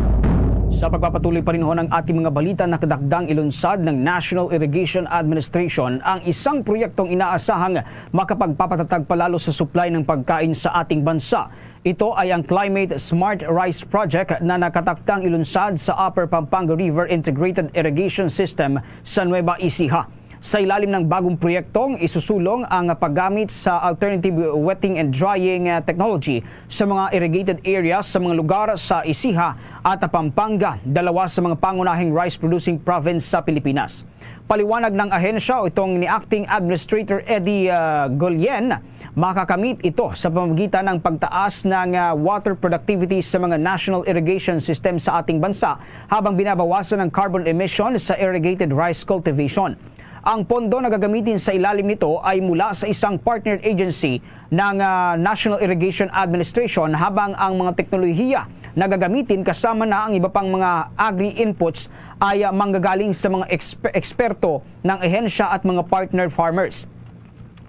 Sa pagpapatuloy pa rin ho ng ating mga balita, nakadakdang ilunsad ng National Irrigation Administration ang isang proyektong inaasahang makapagpapatatag palalo sa supply ng pagkain sa ating bansa. Ito ay ang Climate Smart Rice Project na nakatakdang ilunsad sa Upper Pampanga River Integrated Irrigation System sa Nueva Ecija. Sa ilalim ng bagong proyektong, isusulong ang paggamit sa alternative wetting and drying technology sa mga irrigated areas sa mga lugar sa Ecija at Pampanga, dalawa sa mga pangunahing rice-producing province sa Pilipinas. Paliwanag ng ahensya, itong ni Acting Administrator Eddie Golyen, makakamit ito sa pamamagitan ng pagtaas ng water productivity sa mga national irrigation system sa ating bansa habang binabawasan ng carbon emission sa irrigated rice cultivation. Ang pondo na gagamitin sa ilalim nito ay mula sa isang partnered agency ng National Irrigation Administration habang ang mga teknolohiya na gagamitin kasama na ang iba pang mga agri-inputs ay manggagaling sa mga eksperto ng ehensya at mga partner farmers.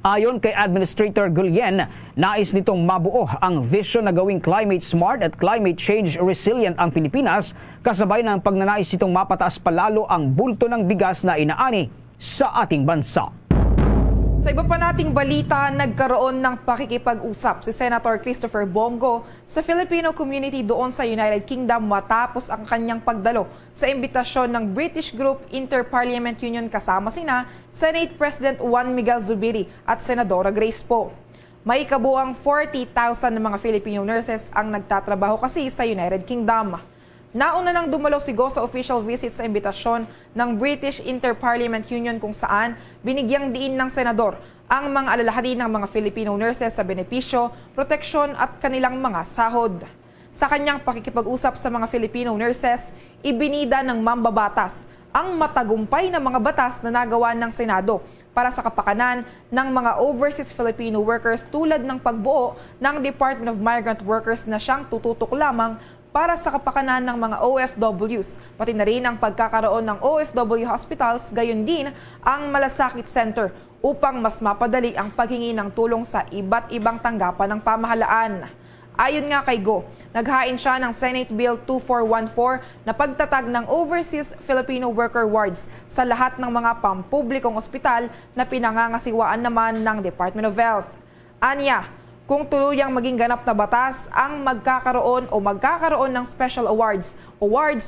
Ayon kay Administrator Gulyen, nais nitong mabuo ang vision na gawing climate smart at climate change resilient ang Pilipinas, kasabay ng pagnanais itong mapataas palalo ang bulto ng bigas na inaani sa ating bansa. Sa iba pa nating balita, nagkaroon ng pakikipag-usap si Senator Christopher Bongo sa Filipino community doon sa United Kingdom matapos ang kanyang pagdalo sa imbitasyon ng British Group Inter-Parliament Union kasama sina Senate President Juan Miguel Zubiri at Senadora Grace Poe. May kabuang 40,000 na mga Filipino nurses ang nagtatrabaho kasi sa United Kingdom. Nauna nang dumalo si Go sa official visit sa imbitasyon ng British Inter-Parliament Union kung saan binigyang diin ng senador ang mga alalahanin ng mga Filipino nurses sa benepisyo, proteksyon at kanilang mga sahod. Sa kanyang pakikipag-usap sa mga Filipino nurses, ibinida ng mambabatas ang matagumpay na mga batas na nagawa ng Senado para sa kapakanan ng mga overseas Filipino workers tulad ng pagbuo ng Department of Migrant Workers na siyang tututok lamang para sa kapakanan ng mga OFWs, pati na rin ang pagkakaroon ng OFW hospitals, gayon din ang Malasakit Center upang mas mapadali ang paghingi ng tulong sa iba't ibang tanggapan ng pamahalaan. Ayon nga kay Go, naghain siya ng Senate Bill 2414 na pagtatag ng Overseas Filipino Worker Wards sa lahat ng mga pampublikong ospital na pinangangasiwaan naman ng Department of Health. Anya, kung tuluyang maging ganap na batas ang magkakaroon ng special awards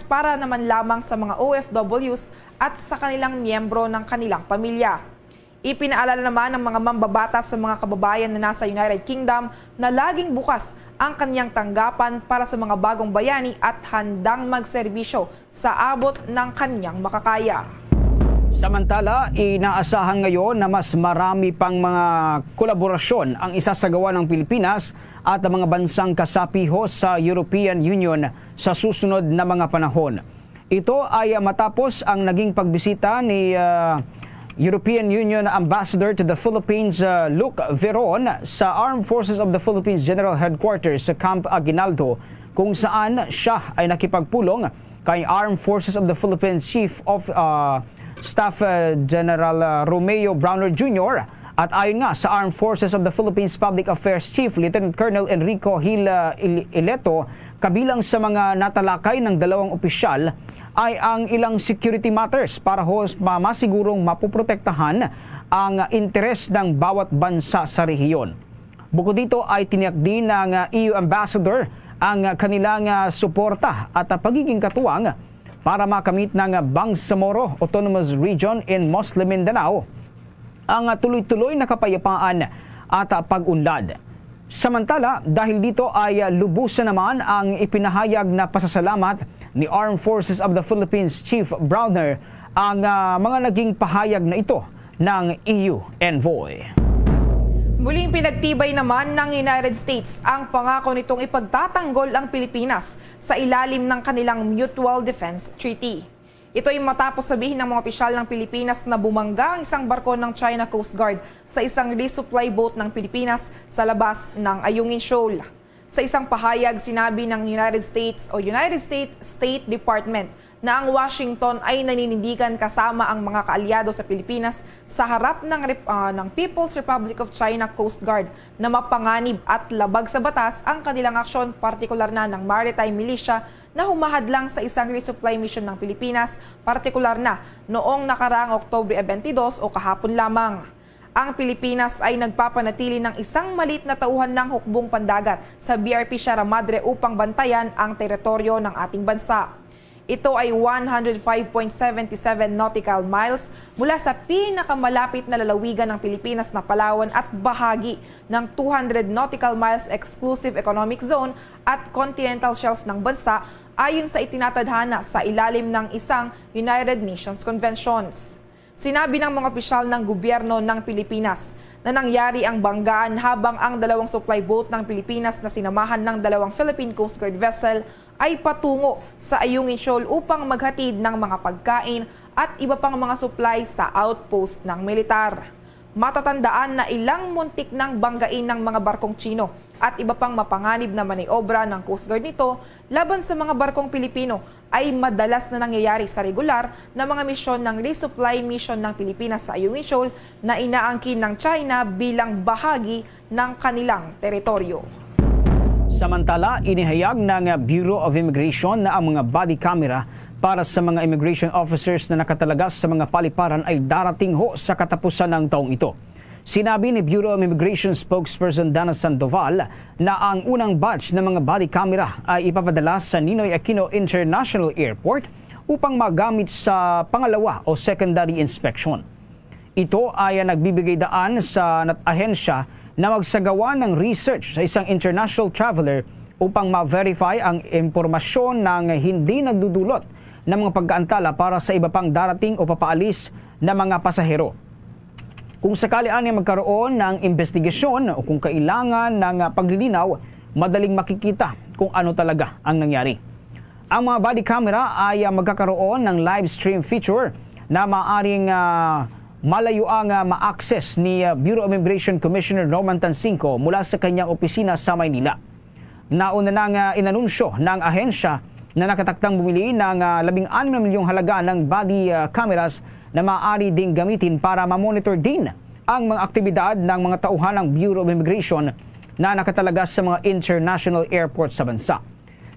para naman lamang sa mga OFWs at sa kanilang miyembro ng kanilang pamilya. Ipinaalala naman ng mga mambabatas sa mga kababayan na nasa United Kingdom na laging bukas ang kanyang tanggapan para sa mga bagong bayani at handang magserbisyo sa abot ng kanyang makakaya. Samantala, inaasahan ngayon na mas marami pang mga kolaborasyon ang isasagawa ng Pilipinas at ang mga bansang kasapiho sa European Union sa susunod na mga panahon. Ito ay matapos ang naging pagbisita ni European Union Ambassador to the Philippines, Luc Veron, sa Armed Forces of the Philippines General Headquarters sa Camp Aguinaldo, kung saan siya ay nakipagpulong kay Armed Forces of the Philippines Chief of Staff General Romeo Browner Jr. At ayon nga sa Armed Forces of the Philippines Public Affairs Chief Lieutenant Colonel Enrico Gil Ileto, kabilang sa mga natalakay ng dalawang opisyal ay ang ilang security matters para masigurong mapoprotektahan ang interes ng bawat bansa sa rehiyon. Bukod dito ay tiniyak din ng EU Ambassador ang kanilang suporta at pagiging katuwang para makamit ng Bangsamoro Autonomous Region in Muslim Mindanao ang tuloy-tuloy na kapayapaan at pag-unlad. Samantala, dahil dito ay lubusan naman ang ipinahayag na pasasalamat ni Armed Forces of the Philippines Chief Browner ang mga naging pahayag na ito ng EU envoy. Muling pinagtibay naman ng United States ang pangako nitong ipagtatanggol ang Pilipinas sa ilalim ng kanilang Mutual Defense Treaty. Ito ay matapos sabihin ng mga opisyal ng Pilipinas na bumangga ang isang barko ng China Coast Guard sa isang resupply boat ng Pilipinas sa labas ng Ayungin Shoal. Sa isang pahayag, sinabi ng United States State Department na ang Washington ay naninindigan kasama ang mga kaalyado sa Pilipinas sa harap ng People's Republic of China Coast Guard na mapanganib at labag sa batas ang kanilang aksyon, partikular na ng maritime militia na humahadlang sa isang resupply mission ng Pilipinas, partikular na noong nakaraang Oktubre 22 o kahapon lamang. Ang Pilipinas ay nagpapanatili ng isang maliit na tauhan ng hukbong pandagat sa BRP Sierra Madre upang bantayan ang teritoryo ng ating bansa. Ito ay 105.77 nautical miles mula sa pinakamalapit na lalawigan ng Pilipinas na Palawan at bahagi ng 200 nautical miles exclusive economic zone at continental shelf ng bansa ayon sa itinatadhana sa ilalim ng isang United Nations Conventions. Sinabi ng mga opisyal ng gobyerno ng Pilipinas na nangyari ang banggaan habang ang dalawang supply boat ng Pilipinas na sinamahan ng dalawang Philippine Coast Guard vessel ay patungo sa Ayungin Shoal upang maghatid ng mga pagkain at iba pang mga supply sa outpost ng militar. Matatandaan na ilang muntik ng banggain ng mga barkong Chino at iba pang mapanganib na maniobra ng Coast Guard nito laban sa mga barkong Pilipino ay madalas na nangyayari sa regular na mga misyon ng resupply mission ng Pilipinas sa Ayungin Shoal na inaangkin ng China bilang bahagi ng kanilang teritoryo. Samantala, inihayag ng Bureau of Immigration na ang mga body camera para sa mga immigration officers na nakatalagas sa mga paliparan ay darating ho sa katapusan ng taong ito. Sinabi ni Bureau of Immigration spokesperson Dana Sandoval na ang unang batch ng mga body camera ay ipapadala sa Ninoy Aquino International Airport upang magamit sa pangalawa o secondary inspection. Ito ay nagbibigay daan sa ahensya na magsagawa ng research sa isang international traveler upang ma-verify ang impormasyon ng hindi nagdudulot ng mga pag-aantala para sa iba pang darating o papaalis na mga pasahero. Kung sakali ang magkaroon ng investigasyon o kung kailangan ng paglilinaw, madaling makikita kung ano talaga ang nangyari. Ang mga body camera ay magkakaroon ng live stream feature na maaaring malayo ang ma-access ni Bureau of Immigration Commissioner Norman Tansinco mula sa kanyang opisina sa Maynila. Nauna nang inanunsyo ng ahensya na nakataktang bumili ng 16 milyong halaga ng body cameras na maaari ding gamitin para ma-monitor din ang mga aktibidad ng mga tauhan ng Bureau of Immigration na nakatalagas sa mga international airports sa bansa.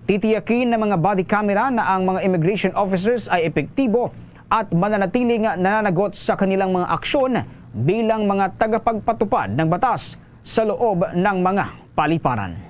Titiyakin ng mga body camera na ang mga immigration officers ay epektibo at mananatiling nananagot sa kanilang mga aksyon bilang mga tagapagpatupad ng batas sa loob ng mga paliparan.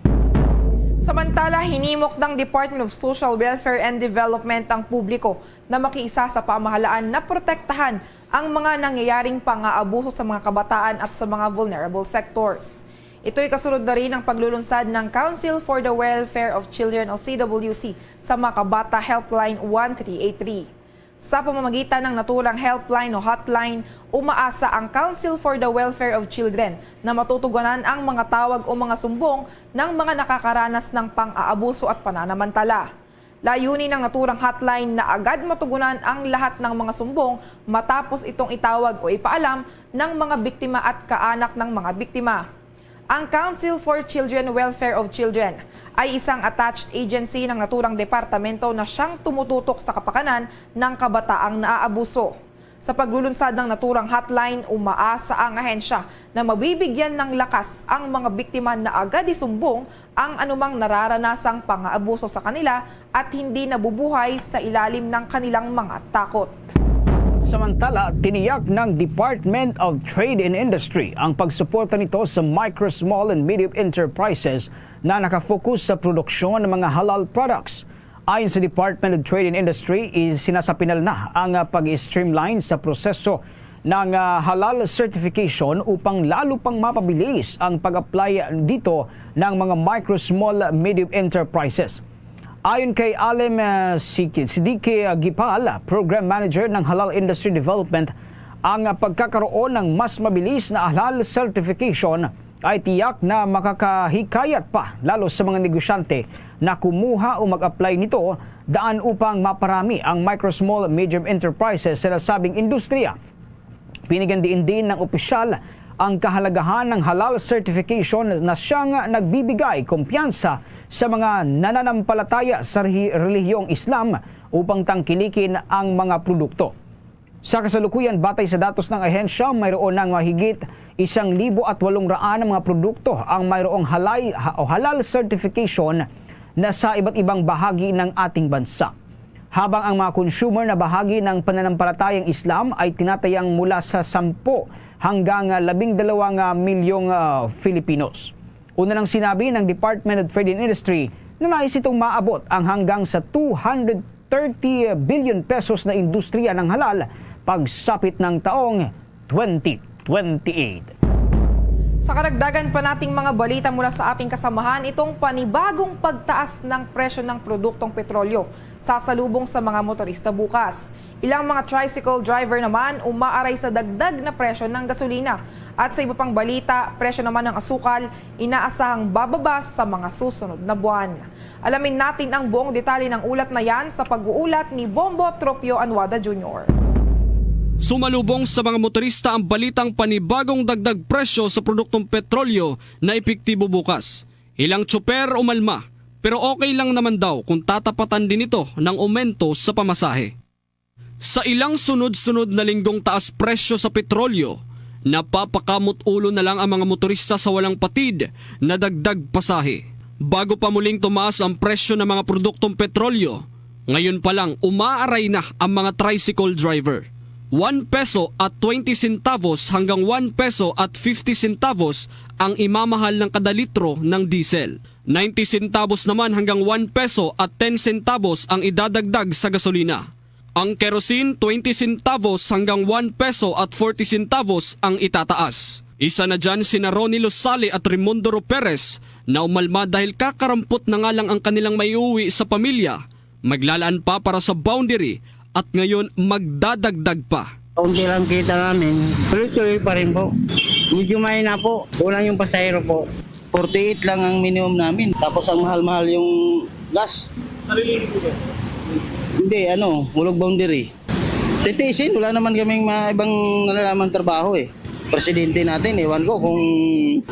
Samantala, hinimok ng Department of Social Welfare and Development ang publiko na makiisa sa pamahalaan na protektahan ang mga nangyayaring pang-aabuso sa mga kabataan at sa mga vulnerable sectors. Ito'y kasunod na rin ang paglulunsad ng Council for the Welfare of Children o CWC sa Makabata Helpline 1383. Sa pamamagitan ng naturang helpline o hotline, umaasa ang Council for the Welfare of Children na matutugunan ang mga tawag o mga sumbong ng mga nakakaranas ng pang-aabuso at pananamantala. Layunin ng naturang hotline na agad matugunan ang lahat ng mga sumbong matapos itong itawag o ipaalam ng mga biktima at kaanak ng mga biktima. Ang Council for Children Welfare of Children ay isang attached agency ng naturang departamento na siyang tumututok sa kapakanan ng kabataang naaabuso. Sa paglulunsad ng naturang hotline, umaasa ang ahensya na mabibigyan ng lakas ang mga biktima na agad isumbong ang anumang nararanasang pang-aabuso sa kanila at hindi nabubuhay sa ilalim ng kanilang mga takot. Samantala, tiniyak ng Department of Trade and Industry ang pagsuporta nito sa micro, small and medium enterprises na nakafocus sa produksyon ng mga halal products. Ayon sa Department of Trade and Industry, sinasapinal na ang pag-streamline sa proseso ng halal certification upang lalo pang mapabilis ang pag-apply dito ng mga micro, small, medium enterprises. Ayon kay Alem Siddiqui Gipal, Program Manager ng Halal Industry Development, ang pagkakaroon ng mas mabilis na halal certification ay tiyak na makakahikayat pa lalo sa mga negosyante na kumuha o mag-apply nito daan upang maparami ang micro, small, medium enterprises sa nasabing industriya. Pinigyandiin din ng opisyal ang kahalagahan ng halal certification na siyang nagbibigay kumpiyansa sa mga nananampalataya sa relihiyong Islam upang tangkilikin ang mga produkto. Sa kasalukuyan, batay sa datos ng ahensya, mayroon ng mahigit 1,800 na mga produkto ang mayroong halal certification na sa iba't ibang bahagi ng ating bansa. Habang ang mga consumer na bahagi ng pananampalatayang Islam ay tinatayang mula sa 10 hanggang 12 milyong Filipinos. Una nang sinabi ng Department of Trade and Industry na nais itong maabot ang hanggang sa 230 billion pesos na industriya ng halal pagsapit ng taong 2028. Sa karagdagan pa nating mga balita mula sa ating kasamahan, itong panibagong pagtaas ng presyo ng produktong petrolyo sasalubong sa mga motorista bukas. Ilang mga tricycle driver naman umaaray sa dagdag na presyo ng gasolina. At sa iba pang balita, presyo naman ng asukal inaasahang bababa sa mga susunod na buwan. Alamin natin ang buong detalye ng ulat na yan sa pag-uulat ni Bombo Tropio Anwada Jr. Sumalubong sa mga motorista ang balitang panibagong dagdag presyo sa produktong petrolyo na epektibo bukas. Ilang tsuper umalma pero okay lang naman daw kung tatapatan din ito ng aumento sa pamasahe. Sa ilang sunod-sunod na linggong taas presyo sa petrolyo, napapakamot ulo na lang ang mga motorista sa walang patid na dagdag pasahe. Bago pa muling tumaas ang presyo ng mga produktong petrolyo, ngayon pa lang umaaray na ang mga tricycle driver. 1 peso at 20 centavos hanggang 1 peso at 50 centavos ang imamahal ng kada litro ng diesel. 90 centavos naman hanggang 1 peso at 10 centavos ang idadagdag sa gasolina. Ang kerosene 20 centavos hanggang 1 peso at 40 centavos ang itataas. Isa na dyan sina Ronnie Losale at Raimundo Perez na umalma dahil kakarampot na nga lang ang kanilang maiuwi sa pamilya. Maglalaan pa para sa boundary at ngayon magdadagdag pa. Kaunti lang kita namin, tuloy-tuloy pa rin po. Medyo mahina po, kulang yung pasahero po. 48 lang ang minimum namin, tapos ang mahal-mahal yung gas. Hindi, hulog boundary. Titiisin, wala naman kaming ibang nalalaman trabaho eh. Presidente natin, ewan ko kung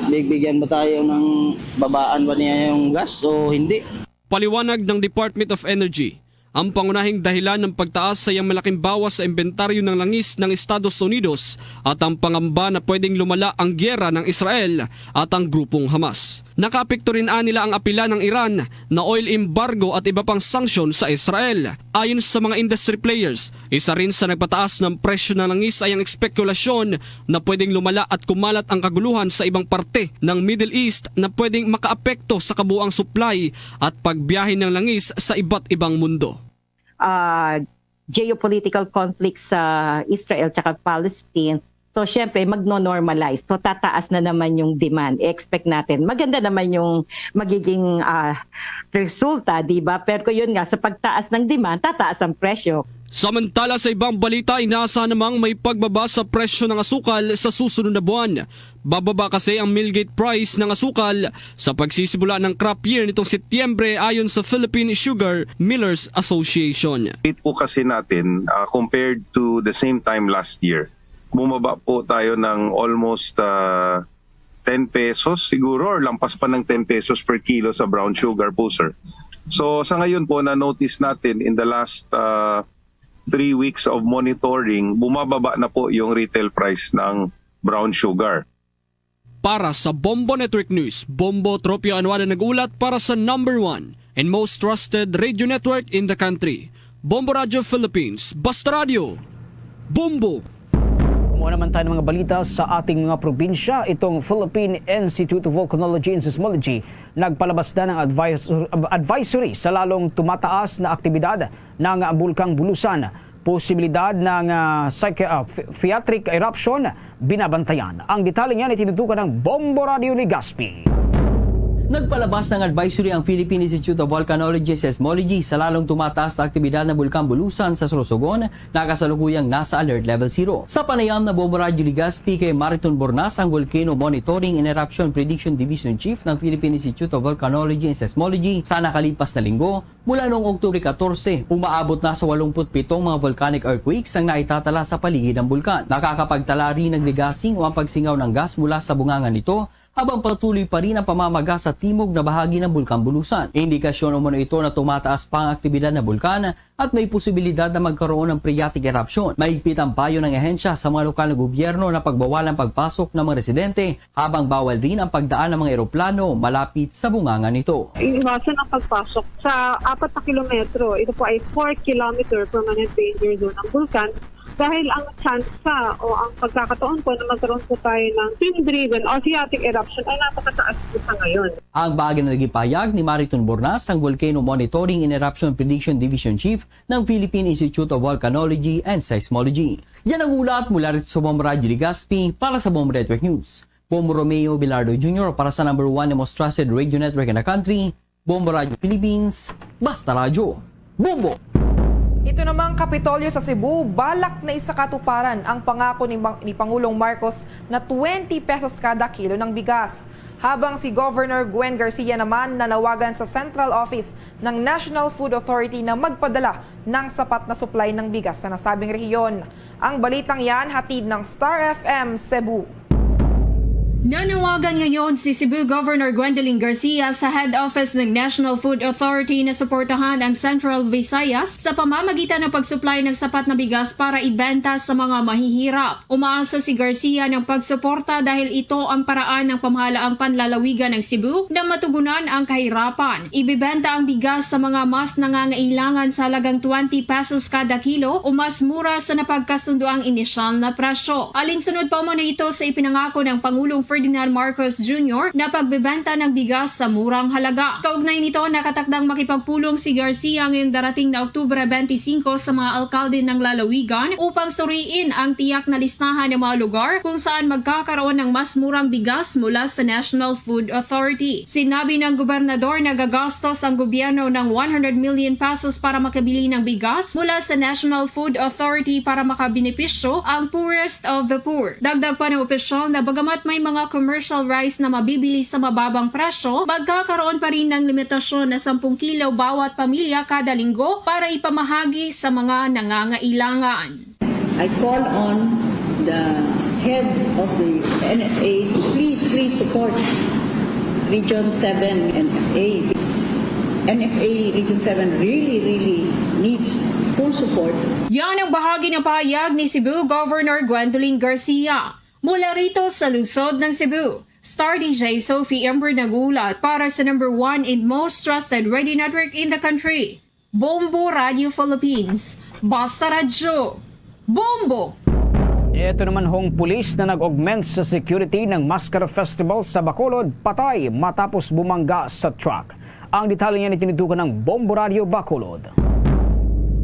bigyan ba tayo ng babaan ba niya yung gas o hindi. Paliwanag ng Department of Energy, ang pangunahing dahilan ng pagtaas ay ang malaking bawas sa inventaryo ng langis ng Estados Unidos at ang pangamba na pwedeng lumala ang gyera ng Israel at ang grupong Hamas. Nakapekto rin nila ang apila ng Iran na oil embargo at iba pang sanksyon sa Israel. Ayon sa mga industry players, isa rin sa nagpataas ng presyo ng langis ay ang espekulasyon na pwedeng lumala at kumalat ang kaguluhan sa ibang parte ng Middle East na pwedeng makaapekto sa kabuang supply at pagbiyahe ng langis sa iba't ibang mundo. Geopolitical conflict sa Israel at Palestine. So, syempre, magno-normalize. So, tataas na naman yung demand. Expect natin. Maganda naman yung magiging resulta, di ba? Pero yun nga, sa pagtaas ng demand, tataas ang presyo. Samantala sa ibang balita, inaasahan namang may pagbaba sa presyo ng asukal sa susunod na buwan. Bababa kasi ang millgate price ng asukal sa pagsisimula ng crop year nitong Setyembre ayon sa Philippine Sugar Millers Association. Rate po kasi natin compared to the same time last year, bumaba po tayo ng almost 10 pesos siguro or lampas pa ng 10 pesos per kilo sa brown sugar po, sir. So sa ngayon po na-notice natin in the last 3 weeks of monitoring, bumababa na po yung retail price ng brown sugar. Para sa Bombo Network News, Bombo Tropio Anuada nag-ulat para sa number 1 and most trusted radio network in the country. Bombo Radio Philippines, Basta Radio, Bombo! Kumuha naman tayo ng mga balita sa ating mga probinsya. Itong Philippine Institute of Volcanology and Seismology nagpalabas na ng advisory sa lalong tumataas na aktibidad ng bulkang Bulusan. Posibilidad ng psychiatric eruption binabantayan. Ang detalye niyan ay tinutukan ng Bombo Radio Legazpi. Nagpalabas ng advisory ang Philippine Institute of Volcanology and Seismology sa lalong tumataas na aktibidad ng Bulkan Bulusan sa Sorsogon na kasalukuyang nasa Alert Level 0. Sa panayam na Bombo Radio Legazpi kay Mariton Bornas, ang Volcano Monitoring and Eruption Prediction Division Chief ng Philippine Institute of Volcanology and Seismology, sa nakalipas na linggo, mula noong Oktubre 14, umaabot na sa 87 mga volcanic earthquakes ang naitatala sa paligid ng bulkan. Nakakapagtala rin ng degassing o ang pagsingaw ng gas mula sa bungangan nito, habang patuloy pa rin ang pamamaga sa timog na bahagi ng Bulkan Bulusan. Indikasyon umano ito na tumataas pa ang aktibidad ng bulkan at may posibilidad na magkaroon ng phreatic eruption. Mahigpit ang payo ng ehensya sa mga lokal na gobyerno na pagbawalan pagpasok ng mga residente, habang bawal rin ang pagdaan ng mga eroplano malapit sa bungangan nito. Iwasan ang pagpasok sa 4 na kilometro. Ito po ay 4 kilometer permanent danger zone ng bulkan. Dahil ang chance o ang pagkakataon po na magkaroon po tayo ng steam-driven or phreatic eruption ay napakataas po sa ngayon. Ang bagay na naging pahayag ni Mariton Bornas, ang Volcano Monitoring and Eruption Prediction Division Chief ng Philippine Institute of Volcanology and Seismology. Yan ang ulat mula rito sa Bombo Radio Legazpi para sa Bombo Network News. Bombo Romeo Bilardo Jr. para sa number 1 and most trusted radio network in the country, Bombo Radio Philippines, Basta Radio, Bombo! Ito namang Kapitolyo sa Cebu, balak na isakatuparan ang pangako ni Pangulong Marcos na 20 pesos kada kilo ng bigas. Habang si Governor Gwen Garcia naman nanawagan sa Central Office ng National Food Authority na magpadala ng sapat na supply ng bigas sa nasabing rehiyon. Ang balitang yan hatid ng Star FM Cebu. Nanawagan ngayon si Cebu Governor Gwendolyn Garcia sa head office ng National Food Authority na suportahan ang Central Visayas sa pamamagitan ng pagsupply ng sapat na bigas para ibenta sa mga mahihirap. Umaasa si Garcia ng pagsuporta dahil ito ang paraan ng pamahalaang panlalawigan ng Cebu na matugunan ang kahirapan. Ibibenta ang bigas sa mga mas nangangailangan sa halagang 20 pesos kada kilo o mas mura sa napagkasunduang inisyal na presyo. Alinsunod pa umano ito sa ipinangako ng Pangulong Ferdinand Marcos Jr. na pagbebenta ng bigas sa murang halaga. Kaugnay nito, nakatakdang makipagpulong si Garcia ngayong darating na Oktubre 25 sa mga alkalde ng lalawigan upang suriin ang tiyak na listahan ng mga lugar kung saan magkakaroon ng mas murang bigas mula sa National Food Authority. Sinabi ng gobernador na gagastos ang gobyerno ng 100 million pesos para makabili ng bigas mula sa National Food Authority para makabenepisyo ang poorest of the poor. Dagdag pa ng opisyal na bagamat may mga commercial rice na mabibili sa mababang presyo, magkakaroon pa rin ng limitasyon na 10 kilo bawat pamilya kada linggo para ipamahagi sa mga nangangailangan. I call on the head of the NFA to please support Region 7 NFA. NFA Region 7 really needs full support. Yan ang bahagi ng pahayag ni Cebu Governor Gwendolyn Garcia. Mula rito sa lungsod ng Cebu, Star DJ Sophie Ember nagulat para sa number 1 and most trusted radio network in the country, Bombo Radio Philippines. Basta Radyo, Bombo! Ito naman hong pulis na nag-augment sa security ng Mascara Festival sa Bacolod, patay matapos bumangga sa truck. Ang detalye niya tinutukan ng Bombo Radio Bacolod.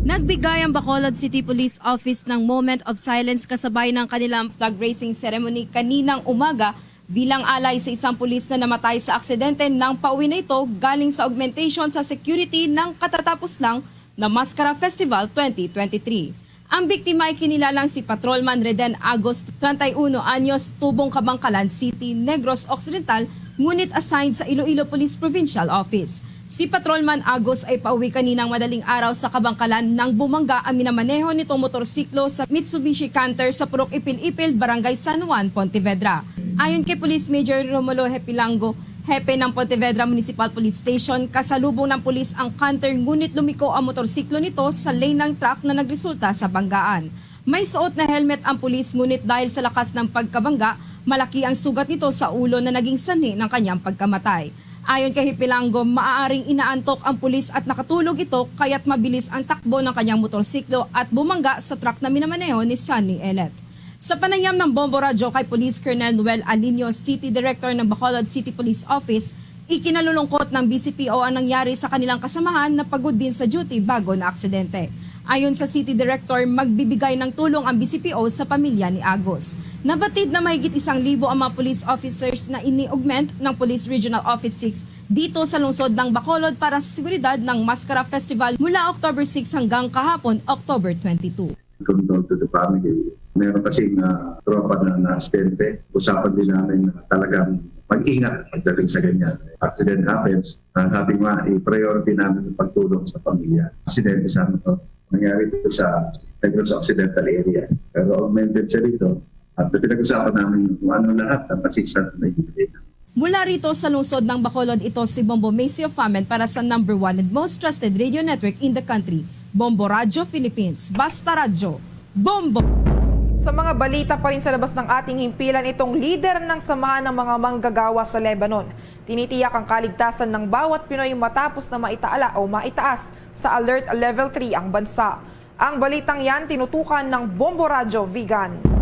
Nagbigay ang Bacolod City Police Office ng moment of silence kasabay ng kanilang flag raising ceremony kaninang umaga bilang alay sa isang pulis na namatay sa aksidente nang pauwi na ito galing sa augmentation sa security ng katatapos lang na Mascara Festival 2023. Ang biktima ay kinilalang si Patrolman Reden Agos, 31 anyos, tubong Kabangkalan City, Negros Occidental, ngunit assigned sa Iloilo Police Provincial Office. Si Patrolman Agos ay pauwi kaninang madaling araw sa Kabangkalan nang bumangga ang minamaneho nitong motorsiklo sa Mitsubishi Canter sa Purok Ipil-Ipil, Barangay San Juan, Pontevedra. Ayon kay Police Major Romulo Hepilango, hepe ng Pontevedra Municipal Police Station, kasalubong ng pulis ang Canter ngunit lumiko ang motorsiklo nito sa lane ng truck na nagresulta sa banggaan. May suot na helmet ang pulis ngunit dahil sa lakas ng pagkabangga, malaki ang sugat nito sa ulo na naging sanhi ng kanyang pagkamatay. Ayon kay Hipilango, maaaring inaantok ang pulis at nakatulog ito kaya't mabilis ang takbo ng kanyang motorsiklo at bumangga sa truck na minamaneho ni Sunny Elet. Sa panayam ng Bombo Radyo kay Police Colonel Noel Alinio, City Director ng Bacolod City Police Office, ikinalulungkot ng BCPO ang nangyari sa kanilang kasamahan na pagod din sa duty bago na aksidente. Ayon sa City Director, magbibigay ng tulong ang BCPO sa pamilya ni Agos. Nabatid na mahigit 1,000 ang mga police officers na ini-augment ng Police Regional Office 6 dito sa lungsod ng Bacolod para sa seguridad ng Mascara Festival mula October 6 hanggang kahapon, October 22. Condol to the family. Meron kasing tropa na na-stente. Usapan din namin na talagang mag-ingat pagdating sa ganyan. Accident happens. Sabi nga, i-priority namin yung pagtulong sa pamilya. Accident sana to. Nangyari ito sa Negros Occidental area. Pero augmented siya rito. At pinag-usapan namin kung ano lahat ng assistance na ibigay. Mula rito sa lungsod ng Bacolod, ito si Bombo Macy of Famen para sa number 1 and most trusted radio network in the country, Bombo Radio Philippines. Basta Radyo, Bombo! Sa mga balita pa rin sa labas ng ating himpilan, itong leader ng samahan ng mga manggagawa sa Lebanon. Tinitiyak ang kaligtasan ng bawat Pinoy matapos na maitaala o maitaas sa Alert Level 3 ang bansa. Ang balitang yan tinutukan ng Bombo Radyo Vegan.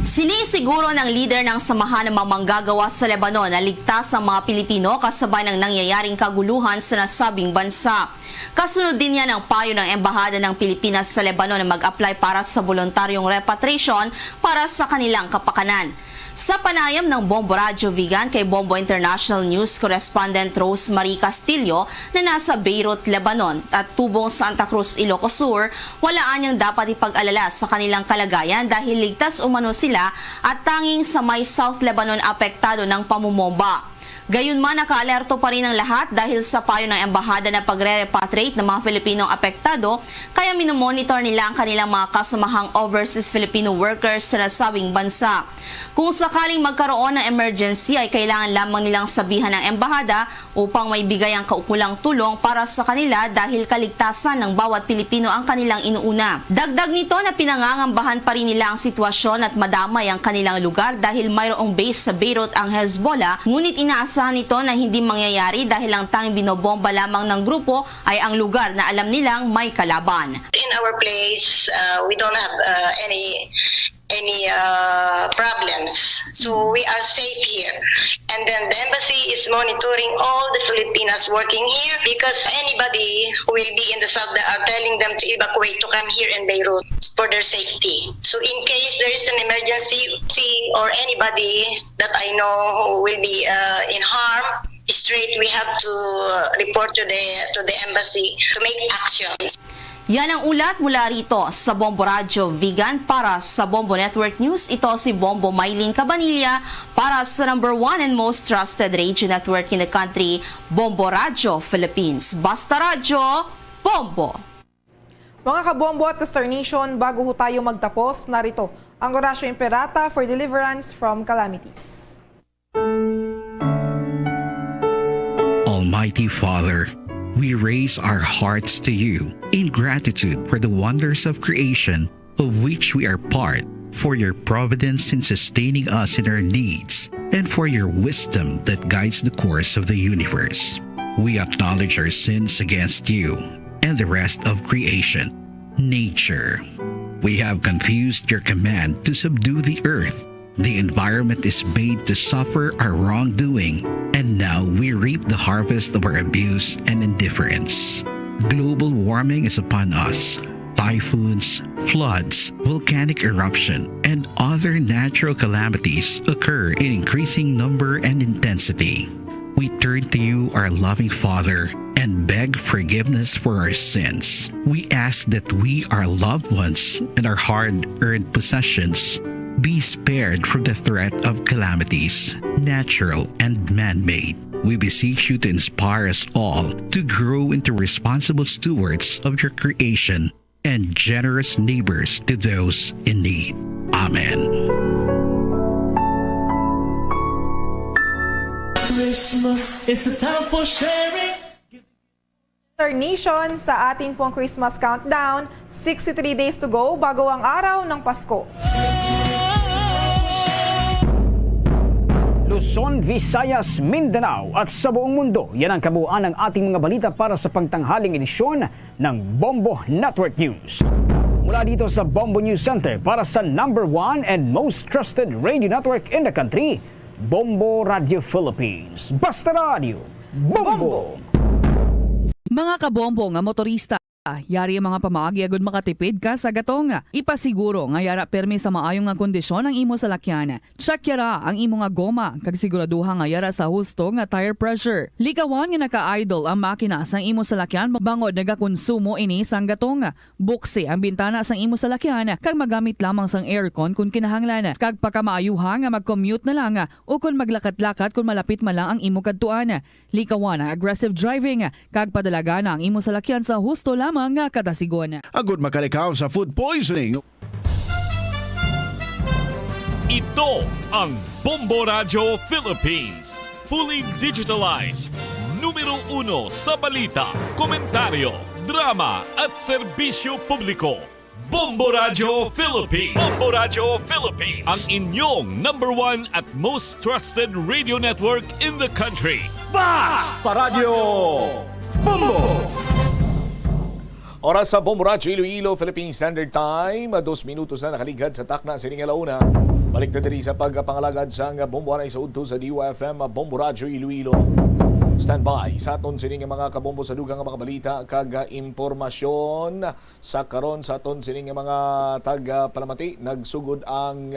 Sinisiguro ng leader ng samahan ng mga manggagawa sa Lebanon na ligtas ang mga Pilipino kasabay ng nangyayaring kaguluhan sa nasabing bansa. Kasunod din yan ang payo ng Embahada ng Pilipinas sa Lebanon na mag-apply para sa voluntaryong repatriation para sa kanilang kapakanan. Sa panayam ng Bombo Radyo Vegan kay Bombo International News Correspondent Rose Marie Castillo na nasa Beirut, Lebanon at tubong Santa Cruz, Ilocos Sur, walaan niyang dapat ipag-alala sa kanilang kalagayan dahil ligtas umano sila at tanging sa may South Lebanon apektado ng pamumomba. Gayunman, nakaalerto pa rin ang lahat dahil sa payo ng embahada na pagre-repatriate ng mga Pilipinong apektado, kaya minomonitor nila ang kanilang mga kasamahang overseas Filipino workers sa nasabing bansa. Kung sakaling magkaroon ng emergency ay kailangan lamang nilang sabihan ng embahada upang may bigay ang kaukulang tulong para sa kanila dahil kaligtasan ng bawat Pilipino ang kanilang inuuna. Dagdag nito na pinangangambahan pa rin nila ang sitwasyon at madamay ang kanilang lugar dahil mayroong base sa Beirut ang Hezbollah, ngunit inaasahan nito na hindi mangyayari dahil ang tanging binobomba lamang ng grupo ay ang lugar na alam nilang may kalaban. In our place, we don't have any problems. So we are safe here. And then the embassy is monitoring all the Filipinas working here because anybody who will be in the south are telling them to evacuate to come here in Beirut for their safety. So in case there is an emergency or anybody that I know who will be in harm, straight we have to report to the embassy to make actions. Yan ang ulat mula rito sa Bombo Radio Vegan para sa Bombo Network News. Ito si Bombo Maylin Cabanilla para sa number 1 and most trusted radio network in the country, Bombo Radio Philippines. Basta Radio, Bombo! Mga kabombo at Kastar Nation, bago ho tayo magtapos, narito ang Orasyo Imperata for Deliverance from Calamities. Almighty Father, we raise our hearts to you in gratitude for the wonders of creation of which we are part, for your providence in sustaining us in our needs, and for your wisdom that guides the course of the universe. We acknowledge our sins against you and the rest of creation, nature. We have confused your command to subdue the earth. The environment is made to suffer our wrongdoing, and now we reap the harvest of our abuse and indifference. Global warming is upon us. Typhoons, floods, volcanic eruption, and other natural calamities occur in increasing number and intensity. We turn to you, our loving Father, and beg forgiveness for our sins. We ask that we, our loved ones, and our hard-earned possessions be spared from the threat of calamities, natural and man-made. We beseech you to inspire us all to grow into responsible stewards of your creation and generous neighbors to those in need. Amen. Christmas is a time for sharing. Kastar Nation, sa ating pong Christmas countdown, 63 days to go bago ang araw ng Pasko. Luzon, Visayas, Mindanao at sa buong mundo. Yan ang kabuuan ng ating mga balita para sa pagtanghaling edisyon ng Bombo Network News. Mula dito sa Bombo News Center para sa number 1 and most trusted radio network in the country, Bombo Radio Philippines. Basta Radio, Bombo! Mga kabombo nga motorista, yari ang mga pamaagi agud makatipid ka sa gatong. Ipasiguro nga yara permi sa maayong nga kondisyon ang imo salakyan. Check yara ang imo nga goma kag siguraduha nga yara sa husto nga tire pressure. Likawan nga naka-idle ang makina sang imo salakyan bangod nagakonsumo ini sang gatong. Buksi ang bintana sang imo salakyan kag magamit lamang sang aircon kung kinahanglan. Kag pakamaayuha nga mag-commute na lang o kung maglakat-lakat kung malapit man lang ang imo kadtuan. Likawan ang aggressive driving kag padalaga na ang imo salakyan sa husto lamang nga kadasigon. Agud makalikaw sa food poisoning. Ito ang Bombo Radio Philippines. Fully digitalized. Numero 1 sa balita, komentaryo, drama at serbisyo publiko. Bombo Radio Philippines. Bombo Radio Philippines. Ang inyong number 1 at most trusted radio network in the country. Basta Radio Bombo! Oras sa Bombo Radio Iloilo, Philippine Standard Time. 2 minutos na nakaligad sa takna sa ining alauna. Balik na diri sa pagpangalagad sa Bombo Anay sa udto sa DYFM Bombo Radio Iloilo. Stand by sa aton sining mga kabombo sa dugang mga balita kag impormasyon sa karon sa aton sining mga taga Palamati. Nagsugod ang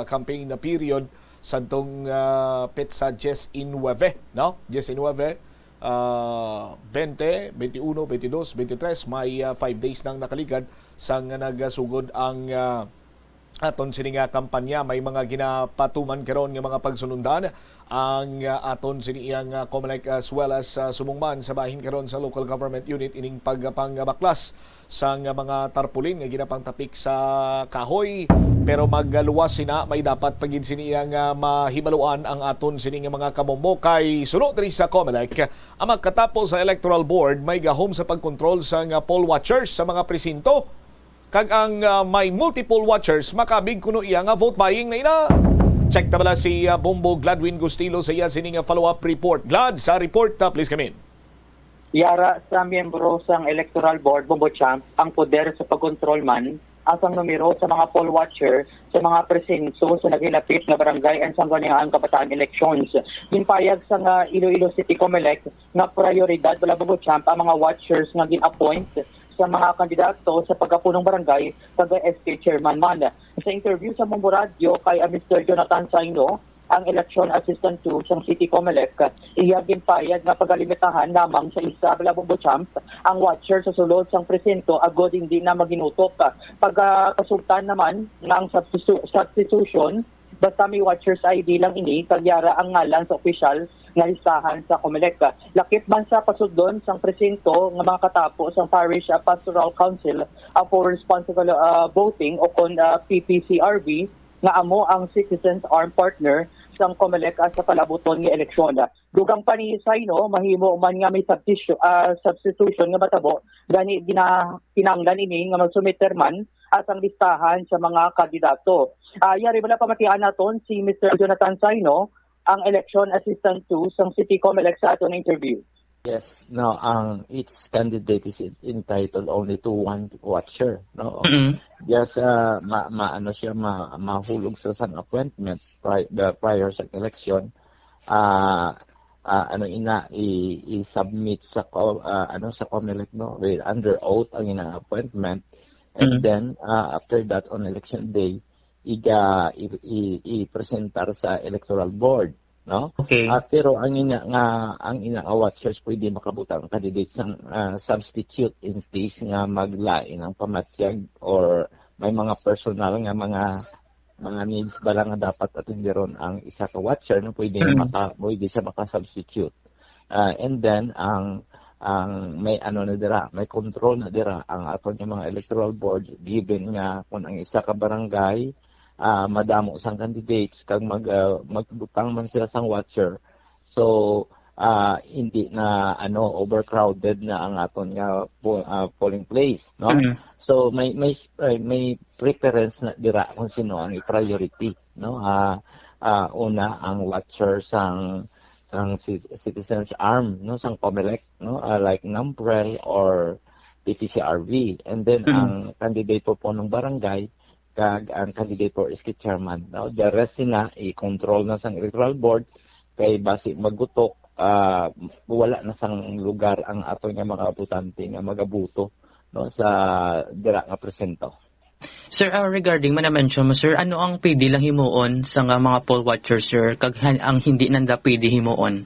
campaign na period sa tong petsa 19, no? 19. 20, 21, 22, 23, may 5 days nang nakaligad sang nagasugod ang aton sini nga kampanya may mga ginapatuman karon nga mga pagsunundan ang aton sini iyang COMELEC as well as sumungman sa bahin karon sa local government unit ining pagpangbaklas sa mga tarpulin nga ginapangtapik sa kahoy, pero magluwas sina may dapat pagin sini iyang mahibaluan ang aton sini nga mga kabombo kay suno diri sa COMELEC ang magkatapos sa electoral board may gahom sa pagkontrol sa poll watchers sa mga presinto. Kag ang may multiple watchers, makabig kuno iya nga vote buying na ina. Check tabala si Bombo Gladwin Gustilo sa iya sining follow-up report. Glad, sa report, please come in. Yara sa miyembro sang Electoral Board, Bombo Champ, ang poder sa pagkontrol man, asang numero sa mga poll watcher sa mga presinto sa nagilapit na barangay ang sangguniang kabataan elections. Ginpayag sa nga Iloilo City COMELEC na prioridad wala Bombo Champ ang mga watchers nga gin-appoint sa mga kandidato sa pagkapunong barangay taga SK Chairman man. Sa interview sa Bombo Radio kay Mr. Jonathan Saino, ang election assistant to sa City COMELEC, iyagin payag na pagalimitahan lamang sa isa bala Bombo Champ ang watcher sa sulod sang presinto agod hindi na maginutok. Pagkasultan naman ng substitution, basta may watcher's ID lang ini, kagyara ang ngalan sa opisyal nga listahan sa COMELEC. Lakit man sa pasudlon sang presinto nga mga katapo sang Parish Pastoral Council for Responsible Voting o kon PPCRV nga amo ang Citizens Armed Partner sang COMELEC sa palabuton nga eleksyon. Dugang pa ni Saino, mahimo man nga may substitution nga matabo gani kinanglan ini nga magsumiter man at ang listahan sa mga kandidato. Yari wala pamatian naton si Mr. Jonathan Saino, ang election assistant to sa City COMELEC sa aton interview. Yes, no, each candidate is entitled only to one watcher, no. Yes, maano siya mahulog sa sang appointment prior sa election. I-submit sa sa COMELEC, no, with under oath ang ina appointment, and then after that on election day i-presentar sa electoral board, no? Okay. Pero ang ina watchers pwede makabutang candidate sa substitute in case nga maglain ang pamatyag or may mga personal nga mga needs ba lang nga dapat atenderon ang isa ka watcher, no? Pwede siya maka-substitute. And then ang may na dira, may control na dira ang aton yung mga electoral board given nga kung ang isa ka barangay madamo sang candidates kag magbutang man sila sang watcher, so hindi na overcrowded na ang aton nga polling place, no. So may preference na dira kung sino ang i-priority, no. Una ang watcher sang Citizens Arm, no, sang COMELEC, no, like NAMPREL or PPCRV, and then ang candidate po ng barangay kag ang candidate for SK Chairman, no. The rest sina i-control na sang electoral board kay basi maggutok wala na sang lugar ang ato nga mga butante nga magabuto, no, sa dira nga presento. Sir, regarding na-mention mo, sir, ano ang pwede lang himuon sa mga poll watchers, sir, kag ang hindi nanda pwede himuon?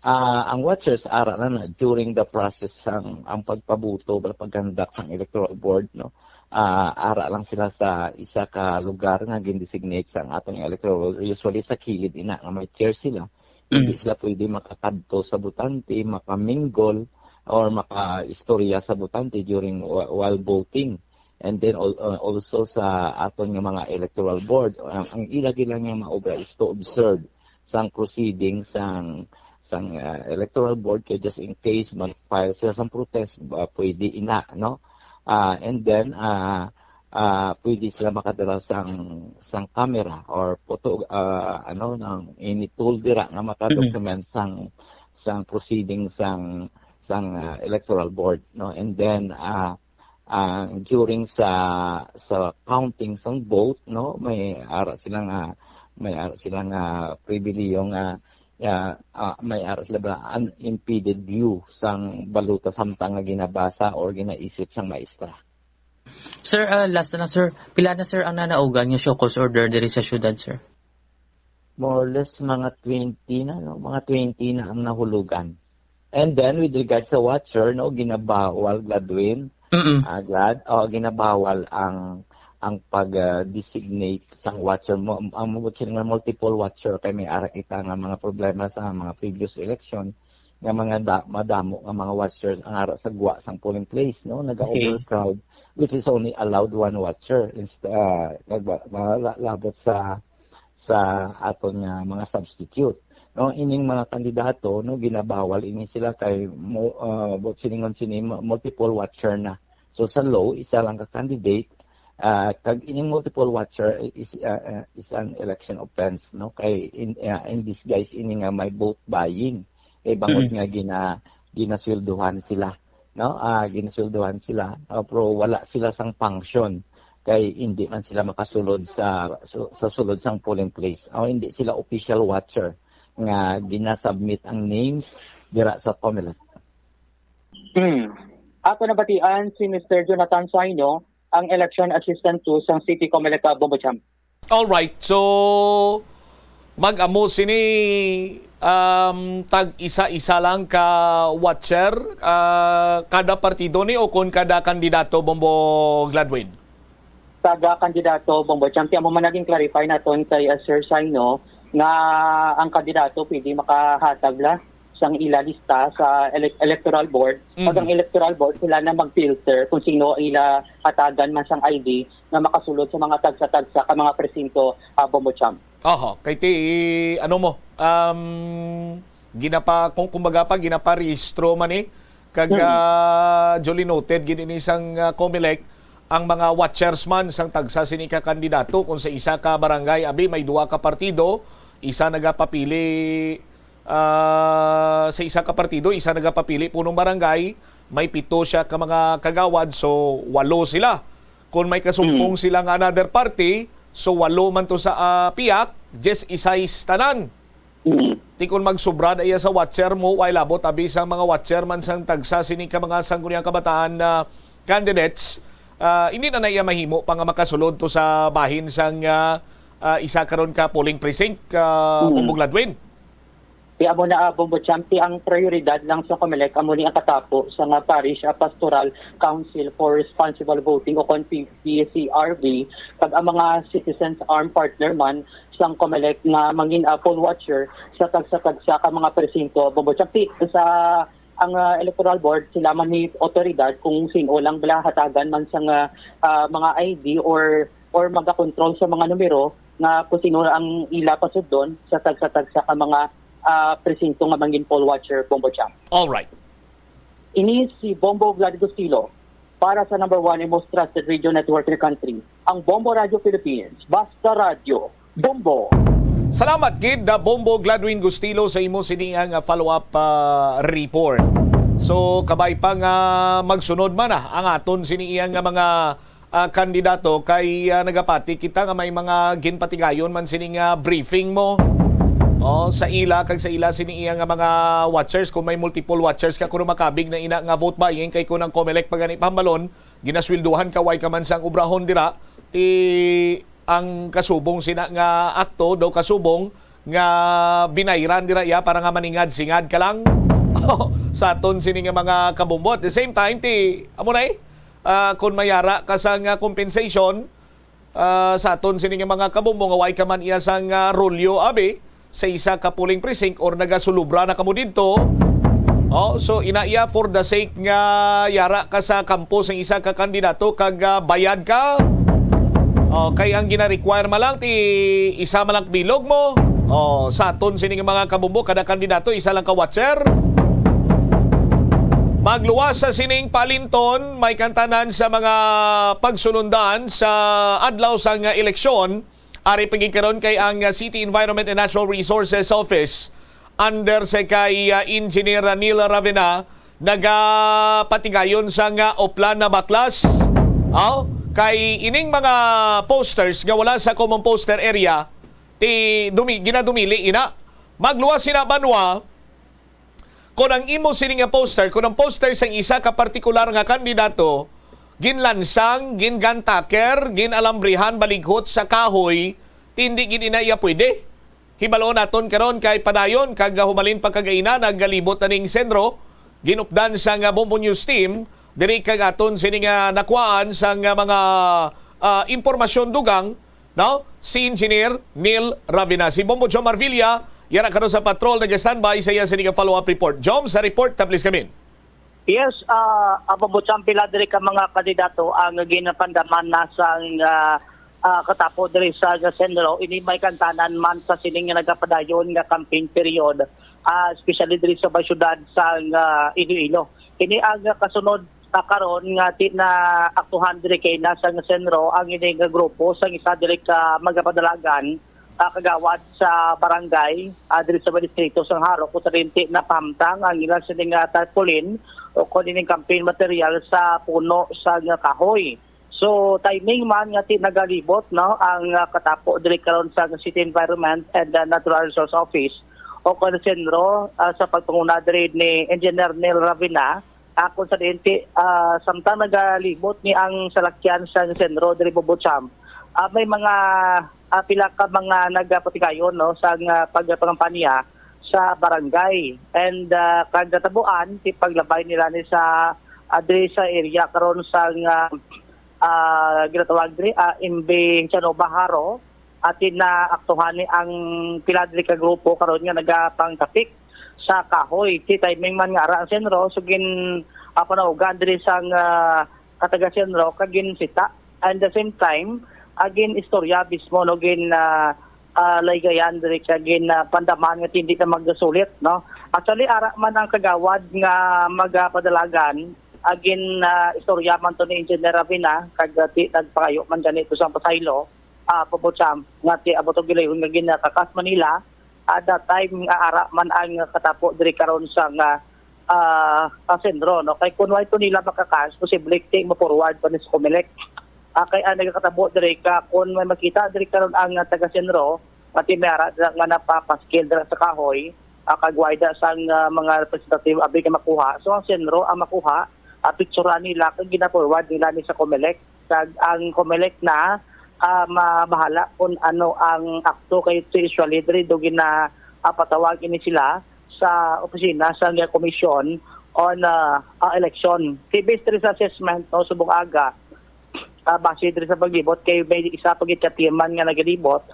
Ang watchers ara na during the process ang pagpabuto o pagkandak sang electoral board, no. Ara lang sila sa isa ka lugar nga gin-designate sa atong electoral, usually sa kilid ina nga may chair sila. Hindi sila pwede makakadto sa butante, makamingle or maka-istorya sa butante during while voting. And then also sa aton nga mga electoral board, ang ilagi lang nga maobra is to observe sang proceeding sang electoral board kay just in case mag-file sila sang protest, pwede ina, no. And then pwede sila makadala sang camera or photo ng any tool dira nga makadocument sang proceeding sang electoral board, no. And then during sa counting sang vote, no, may ara silang pribilehyo nga may ara sila ba unimpeded view sang baluta samtang nga ginabasa or ginaisip sang maestra. Sir, last na lang, sir. Pila na, sir, ang nanaugan nga show cause order diri sa syudad, sir? More or less mga 20 na, no? Mga 20 na ang nahulugan. And then with regards sa watcher, no, ginabawal Gladwin. Ginabawal ang ang pag-designate sang watcher mo ang nga multiple watcher kay may ara kita nga mga problema sa mga previous election nga mga madamo nga mga watchers ang ara sa guwa sang polling place no naga-overcrowd which is only allowed one watcher labot sa aton nga mga substitute no ining mga kandidato no ginabawal ini sila kay siningon sini multiple watcher na so sa law isa lang ka candidate kag ining multiple watcher is an election offense no kay in this guys ini nga may vote buying kay bangod nga ginasweldohan sila no ginasweldohan sila pero wala sila sang function kay hindi man sila makasulod sa sulod sang polling place o hindi sila official watcher nga ginasubmit ang names dira sa COMELEC. Ako nabatian si Mr. Jonathan Saino, ang election assistant to sang City COMELEC Bombo Champ. All right. So mag-amo sini tag isa-isa lang ka watcher kada partido ni o kon kada kandidato Bombo Gladwin? Kada kandidato Bombo Champ. Amo man naging clarify naton kay Sir Saino nga ang kandidato pwede makahatag la sang ila lista sa electoral board. Pag ang electoral board sila na mag-filter kung sino ila hatagan man sang ID na makasulod sa mga tagsa-tagsa ka mga presinto Bombo Champ. Kay ti ano mo kung kumbaga pa ginapa-rehistro man kag duly noted gid ini sang COMELEC ang mga watchers man sang tagsa sini ka kandidato kung sa isa ka barangay abi may duha ka partido isa nagapapili sa isa ka partido isa nagapapili punong barangay may 7 siya ka mga kagawad so 8 sila kung may kasumpong sila nga another party so 8 man to sa piyak just isais tanan ti kung magsubra na iya sa watcher mo way labot abi sang mga watcher man sang tagsa sini ka mga sangguniang kabataan na candidates hindi na iya mahimo pa nga makasulod to sa bahin sang isa karon ka polling precinct Bombo Gladwin. Kaya amo na Bombo Champ ang prioridad lang sa COMELEC amo ni ang katapo sa nga Parish Pastoral Council for Responsible Voting o kon PCRV pag ang mga citizens armed partner man sang COMELEC nga mangin poll watcher sa tagsa-tagsa ka mga presinto Bombo Champ sa ang electoral board sila man ni otoridad kung sino lang bala hatagan man sa mga ID or magakontrol sa mga numero nga kung sino ang ila pasud doon sa tagsa-tagsa ka mga presinto nga mangin poll watcher Bombo Champ. All right. Ini si Bombo Vlad Gustilo para sa number 1 and most trusted radio network in the country, ang Bombo Radio Philippines. Basta Radio, Bombo. Salamat gid na Bombo Gladwin Gustilo sa imo siniyang follow-up report. So kabay pa nga magsunod man ang aton siniyang mga kandidato kay nagapati kita nga may mga ginpatigayon man sining briefing mo. Sa ila kag sa ila siniya nga mga watchers kung may multiple watchers ka kuno makabig na ina nga vote buying kay kunang COMELEC pagani pambalon ginaswelduhan ka way ka man sang obrahon dira ang kasubong sina nga akto daw kasubong nga binayran dira ya para nga maningad singad ka lang sa aton sini nga mga kabumbot. At the same time amo na kung mayara ka sang compensation sa aton sini nga mga kabumbong nga way ka man iya sang rolyo abi sa isa ka polling precinct or nagasulubra na kamo didto. So inaiya for the sake nga yara ka sa kampo sang isa ka kandidato kag bayad ka. Kay ang gina-require malang ti isa malang bilog mo. Sa aton sining mga kabumbo kada kandidato isa lang ka watcher. Magluwas sa sining palinton may kantanan sa mga pagsulundan sa adlaw sang eleksyon. Ari pagikaron kay ang City Environment and Natural Resources Office under sa kay Engineer Neil Ravena nagapatigayon sa nga oplan na baklas. Kay ining mga posters nga wala sa common poster area ginadumili ina magluwas sina banwa kung ang imo sining nga poster kung ang poster sang isa ka partikular nga kandidato ginlansang gingantaker ginalambrihan balighot sa kahoy tindi gid ina iya pwede hibalo naton karon kay padayon kag humalin pa kagaina naggalibot na ning sentro ginupdan sa nga Bombo News team diri kag aton sini nga nakuan sa nga mga impormasyon dugang, no? Si Engineer Neil Ravina. Si Bombo Jom Marvilla, yan ang sa patrol nag-standby sa iya sa follow-up report. Jom, sa report, please kami. Yes, Bombocham pila diri ka mga kandidato ang ginapandaman na sa katapo diri sa Sendro. Ini may kantanan man sa sining nga nagapadayon nga campaign period, especially diri sa syudad sa Iloilo. Ini ang kasunod karon nga na aktuhan diri kay nasa Sendro ang ini nga grupo sa isa diri ka magapadalagan kagawad sa barangay diri sa distrito sa Haro ko tarinti na pamtang ang ilang sining tarpaulin o kuning campaign material sa puno sa kahoy. So timing man nga nagalibot no ang katapo diri karon sa City Environment and Natural Resource Office o kon sentro sa pagpanguna diri ni Engineer Neil Ravina kung sa dinti samtang nagalibot ni ang salakyan sa sentro diri Bombocham. May mga pila ka mga nagpatikayon no sa pagpangampanya sa barangay and kagatabuan ti paglabay nila ni sa sa area karon sa ginatawag diri Imbe Chanova Haro at inaaktuhan ni ang pila diri ka grupo karon nga nagapangtapik sa kahoy ti timing man nga ara ang senro sugin panaugan diri sa kataga senro kagin sita and the same time agin istorya bismo no gin laygayan diri kagin pandaman nga hindi na magsulit no. Actually ara man ang kagawad nga magapadalagan agin istorya man to ni Engineer Ravina kag nagpakayo man ganito sa Pasaylo Bombocham nga ti abot og gilayon nga ginakakas Manila at that time nga ara man ang katapo diri karon sa sentro no kay kun way to nila makakas posible ti mo forward pa ni sa Comelec. Kay nagkatabo diri ka kun may makita diri karon ang taga sentro pati mayara nga napapaskil dira sa kahoy kagwayda sa mga representative abi ka makuha so ang sentro ang makuha picturean nila kag gina-forward nila ni sa Comelec kag ang Comelec na mabahala kung ano ang akto kay usually diri do gina patawag ini sila sa opisina sa commission on election. Based sa assessment no subong aga base diri sa paglibot kay may isa pagitatiman nga nagalibot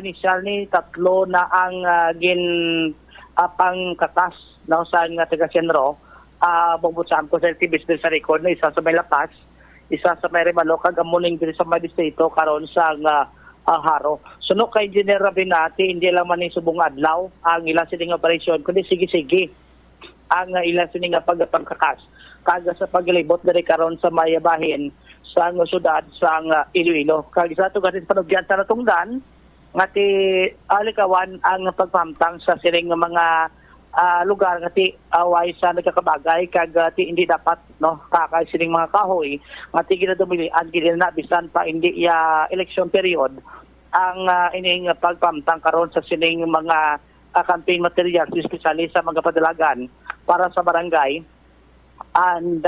initial ni tatlo na ang pangkatas no sa nga taga sentro Bombocham ko sa activist sa record na isa sa may Lapas isa sa may Rebalo kag amuning diri sa may distrito karon sa Haro. Suno kay Engineer Rabinati hindi lang man ni subong adlaw ang ilang sining operasyon kundi sige ang ilang sining pagkakas kag sa paglibot diri karon sa may bahin sa syudad sa Iloilo. Kag isa to kasi panugyan sa natungdan nga ti alikawan ang pagpamtang sa sining mga lugar nga ti away sa nagkakabagay kag ti hindi dapat no kakay sining mga kahoy nga ti ginadumili ang ginana bisan pa hindi election period ang ining pagpamtang karon sa sining mga campaign materials especially sa mga padalagan para sa barangay and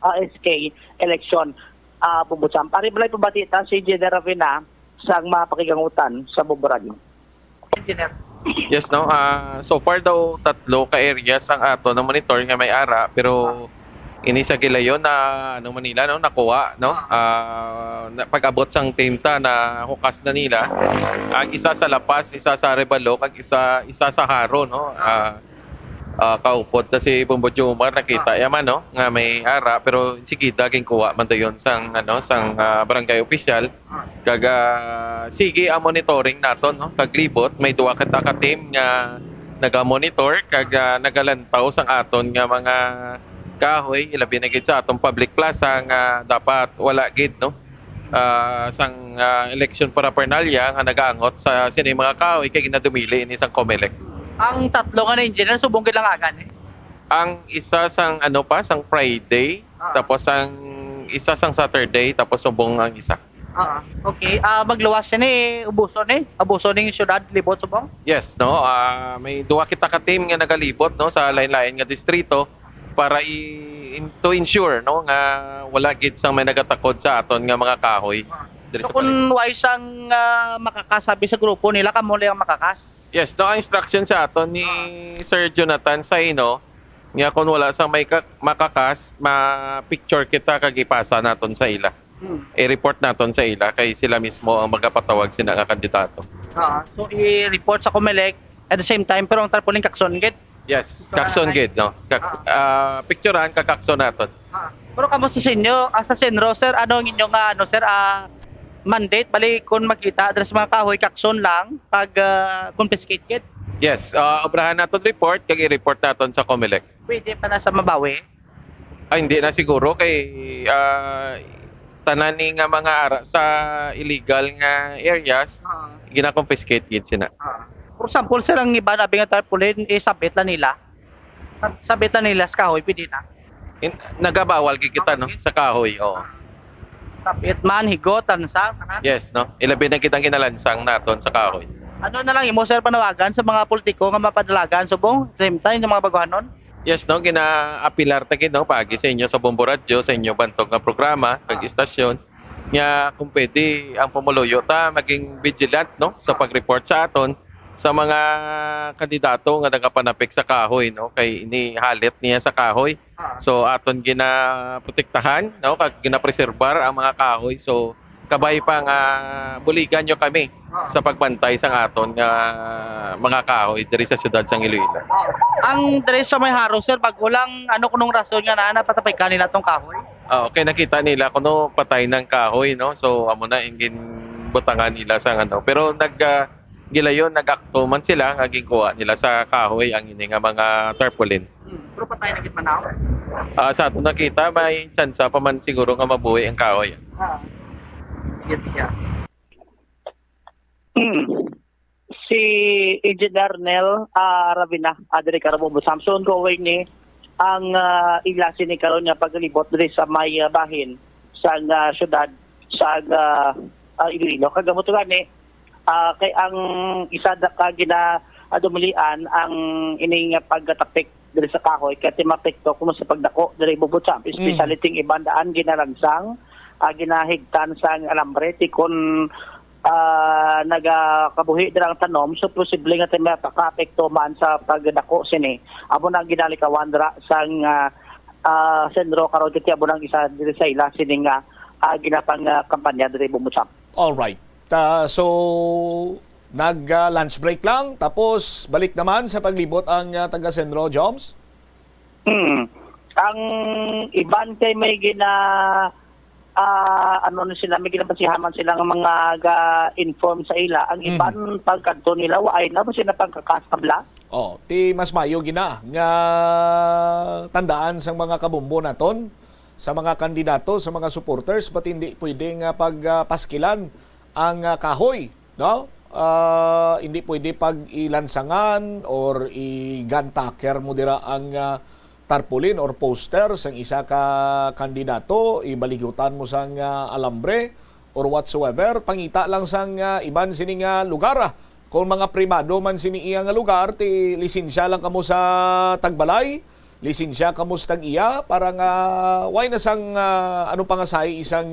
SK election. Bombocham. Pari balay pabatita si Engineer Ravina sa mga pakigangutan sa Bomboradyo. Engineer. Yes, no. So far daw tatlo ka areas ang ato na monitor nga may ara pero ini sa gilayon na Manila no nakuha no. Pag-abot sang tinta na hukas na nila. Ang isa sa Lapas, isa sa Rebalo, kag isa sa Haro no. Kaupod na si Bombo Jomar nakita yaman no nga may ara pero sige daging kuha man dayon sang sang barangay official kag sige ang monitoring naton no kaglibot may duwa ka team nga naga-monitor kag nagalantaw sang aton nga mga kahoy ilabi na gid sa atong public plaza nga dapat wala gid no sang election paraphernalia nga nagaangot sa sini mga kahoy kay ginadumili ini sang Comelec. Ang tatlo nga na engineer, subong kilangagan eh? Ang isa sang sang Friday, tapos ang isa sang Saturday, tapos subong ang isa. Okay, magluwas yan ubuson abuson ng syudad, libot subong? Yes, no, may duwa kita ka team nga nagalibot no sa lain-lain nga distrito para to ensure no nga wala gid sang may nagatakod sa aton nga mga kahoy. So kung wais ang makakasabi sa grupo nila, kamo lang makakas? Yes, no, ang instruction sa aton ni Sir Jonathan Saino nga kung wala sang may makakas, ma-picture kita kag ipasa naton sa ila. I-report naton sa ila kay sila mismo ang magpatawag sina nga kandidato. So i-report sa COMELEC at the same time pero ang tarpaulin kakson gid. Yes, kakson gid no. Picturean kakakson naton. Pero kamo sa inyo, sa Senro sir, ano ang inyong sir mandate bali kung makita address mga kahoy kakson lang pag confiscate gid. Yes, obrahan naton report kag i-report naton sa COMELEC. Pwede pa na sa mabawi. Hindi na siguro kay tanan ni nga mga ara sa illegal nga areas gina-confiscate gid sina. For example, sir, ang iba na nga tarpaulin isabit na nila. Sabit na nila sa kahoy pwede na. Nagabawal gid kita no sa kahoy. Oo. Sabit man higot sa Yes, no. Ilabi na kitang kinalansang naton sa kahoy. Ano na lang imo sir panawagan sa mga politiko nga mapadalagan subong same time yung mga baguhanon? Yes, no, gina-apilar ta gid no pagi sa inyo sa Bombo Radio, sa inyo bantog nga programa, kag istasyon. Nya kung pwede ang pumuluyo ta maging vigilant no sa pag-report sa aton sa mga kandidato nga nagapanapik sa kahoy no kay ini halit niya sa kahoy. So aton gina-protektahan no kag gina-preserbar ang mga kahoy. So kabay pa nga buligan nyo kami sa pagbantay sa aton nga mga kahoy diri sa syudad sang Iloilo. Ang diri sa may haro sir pag walang kunong rason nga napatapay kanila tong kahoy. Okay, nakita nila kuno patay ng kahoy no. So amo na ingin butangan nila sa pero gilayon nag-akto man sila nga ginkuha nila sa kahoy ang ini nga mga tarpaulin. Pero patay na gid manaw. Sa ato nakita may tsansa pa man siguro nga mabuhi ang kahoy. Si Engineer Nel Ravina Adri Carabobo Samson going ni ang ilasin ni karon nga paglibot diri sa may bahin sa syudad sa Iloilo kagamot gani kay ang isa ka dumilian ang ining paggatapik diri sa kahoy kay timapekto kuno sa pagdako diri bubutsam especially ting ibandaan ginalansang ginahigtan sa alambre tikon nagakabuhi dirang tanom so posible nga tayo makapekto man sa pagdako sini abo nang ginalikawan dira sang sendro karon kiti abo nang isa diri sa ila sini nga ginapang kampanya diri bubutsam. All right. So nag-lunch break lang tapos balik naman sa paglibot ang taga Senro Joms. Ang iban kay may sila may ginapasihaman sila ng mga ga-inform sa ila ang iban pagkanto nila ay na ba sila pagkakasabla. Ti mas mayo gina nga tandaan sang mga kabumbo naton sa mga kandidato sa mga supporters but hindi pwedeng pagpaskilan ang kahoy, no? Hindi pwede pag ilansangan or i-guntaker mo dira ang tarpaulin or poster sang isa ka kandidato, ibaligutan mo sang alambre or whatsoever, pangita lang sang iban sini nga lugar. Kung mga privado man sini iya nga lugar, ti lisensya lang kamo sa tagbalay, lisensya kamo sa tag-iya para nga why na sang ano pa nga say isang